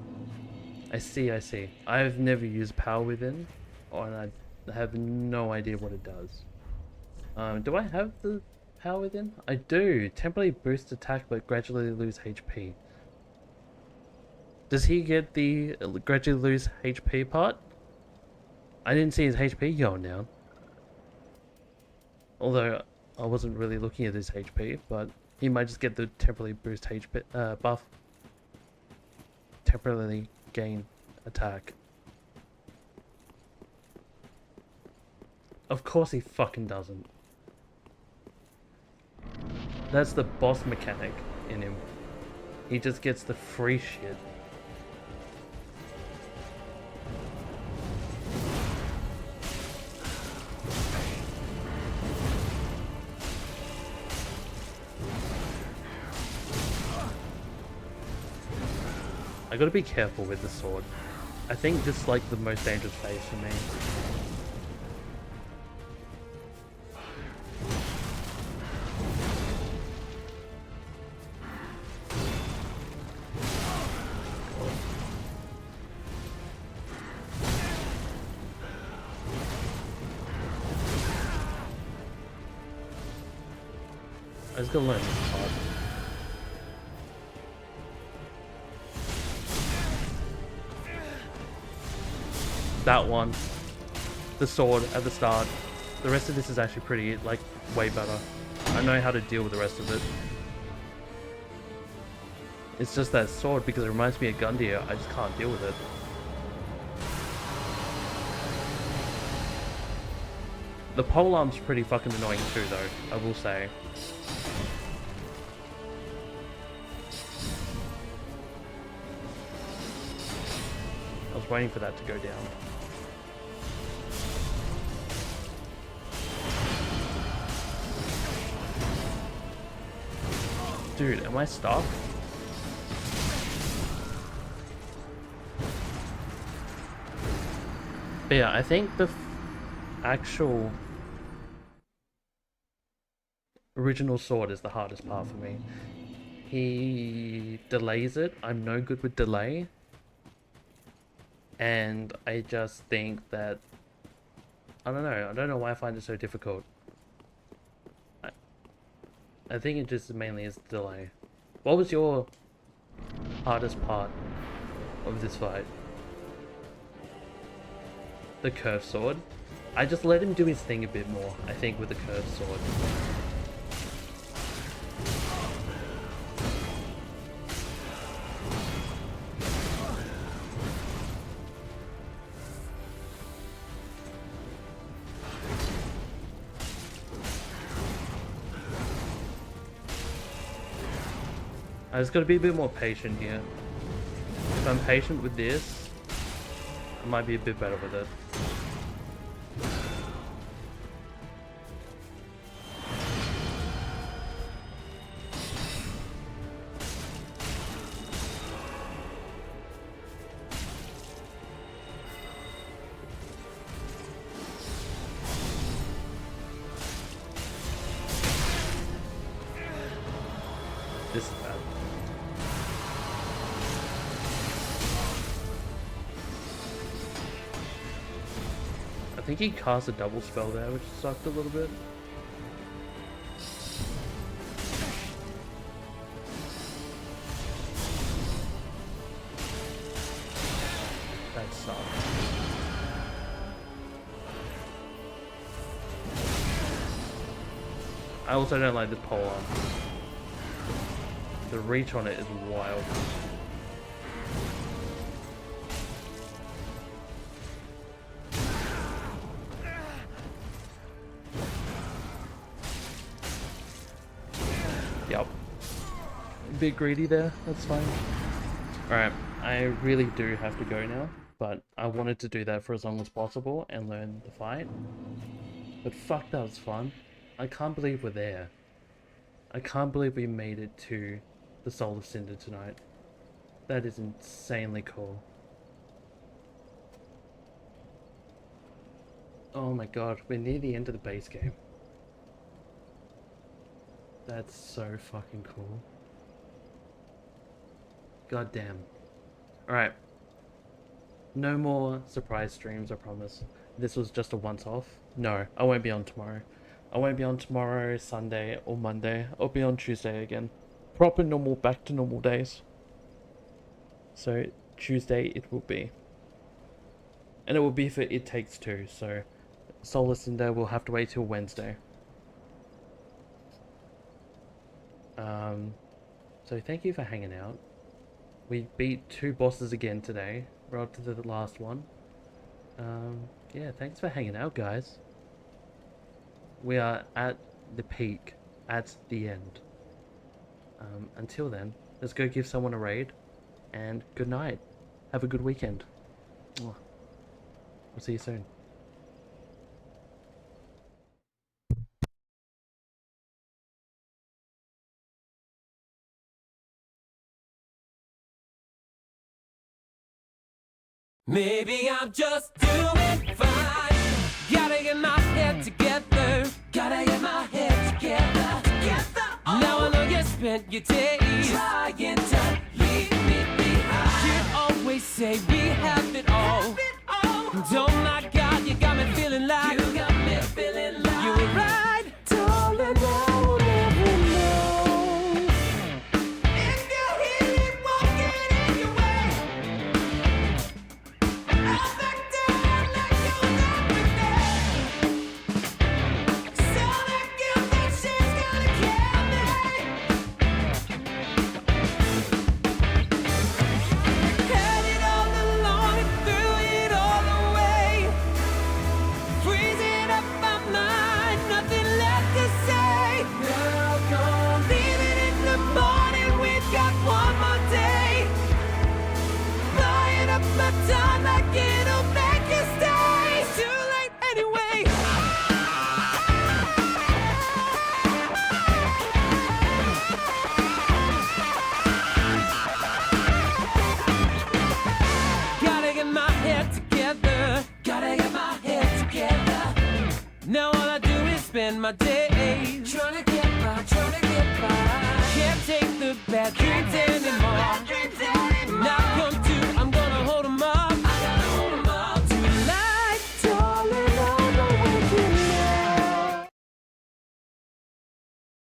I see. I've never used power within, and I have no idea what it does. Do I have the power within? I do. Temporarily boost attack but gradually lose HP. Does he get the gradually lose HP part? I didn't see his HP going down. Although I wasn't really looking at his HP, but he might just get the temporarily boost HP buff. Temporarily gain attack. Of course he fucking doesn't. That's the boss mechanic in him. He just gets the free shit. I gotta be careful with the sword. I think this is like the most dangerous phase for me. I just gotta learn this part. That one. The sword at the start. The rest of this is actually pretty, like, way better. I know how to deal with the rest of it. It's just that sword, because it reminds me of Gundyr, I just can't deal with it. The polearm's pretty fucking annoying too, though, I will say. I was waiting for that to go down. Dude, am I stuck? But yeah, I think the actual original sword is the hardest part for me. He delays it. I'm no good with delay. And I just think that... I don't know why I find it so difficult. I think it just mainly is delay. What was your hardest part of this fight? The curved sword? I just let him do his thing a bit more, I think, with the curved sword. I just gotta be a bit more patient here. If I'm patient with this, I might be a bit better with it. This is bad. I think he cast a double spell there, which sucked a little bit. That sucked. I also don't like this pole arm. The reach on it is wild. Yep. A bit greedy there, that's fine. Alright, I really do have to go now, but I wanted to do that for as long as possible and learn the fight. But fuck, that was fun. I can't believe we're there. I can't believe we made it to the Soul of Cinder tonight. That is insanely cool. Oh my god, we're near the end of the base game. That's so fucking cool. God damn. Alright. No more surprise streams, I promise. This was just a once-off. No, I won't be on tomorrow. I won't be on tomorrow, Sunday, or Monday. I'll be on Tuesday again. Proper normal, back to normal days. So, Tuesday it will be. And it will be for It Takes Two, so Soul of Cinder will have to wait till Wednesday. So thank you for hanging out. We beat 2 bosses again today. We're up to the last one. Yeah, thanks for hanging out, guys. We are at the peak, at the end. Until then, let's go give someone a raid, and good night. Have a good weekend. We'll see you soon. Maybe I'm just doing fine. Gotta get my head together. Gotta get my head together. Now I know you spent your days trying to leave me behind. You always say we have it all. And oh my God, you got me feeling like you got me feeling like you were right, darling. I'll never know if you hear it walking in your way. I'll back down like you'll not be there. So that guilt that shit's gonna kill me. my day.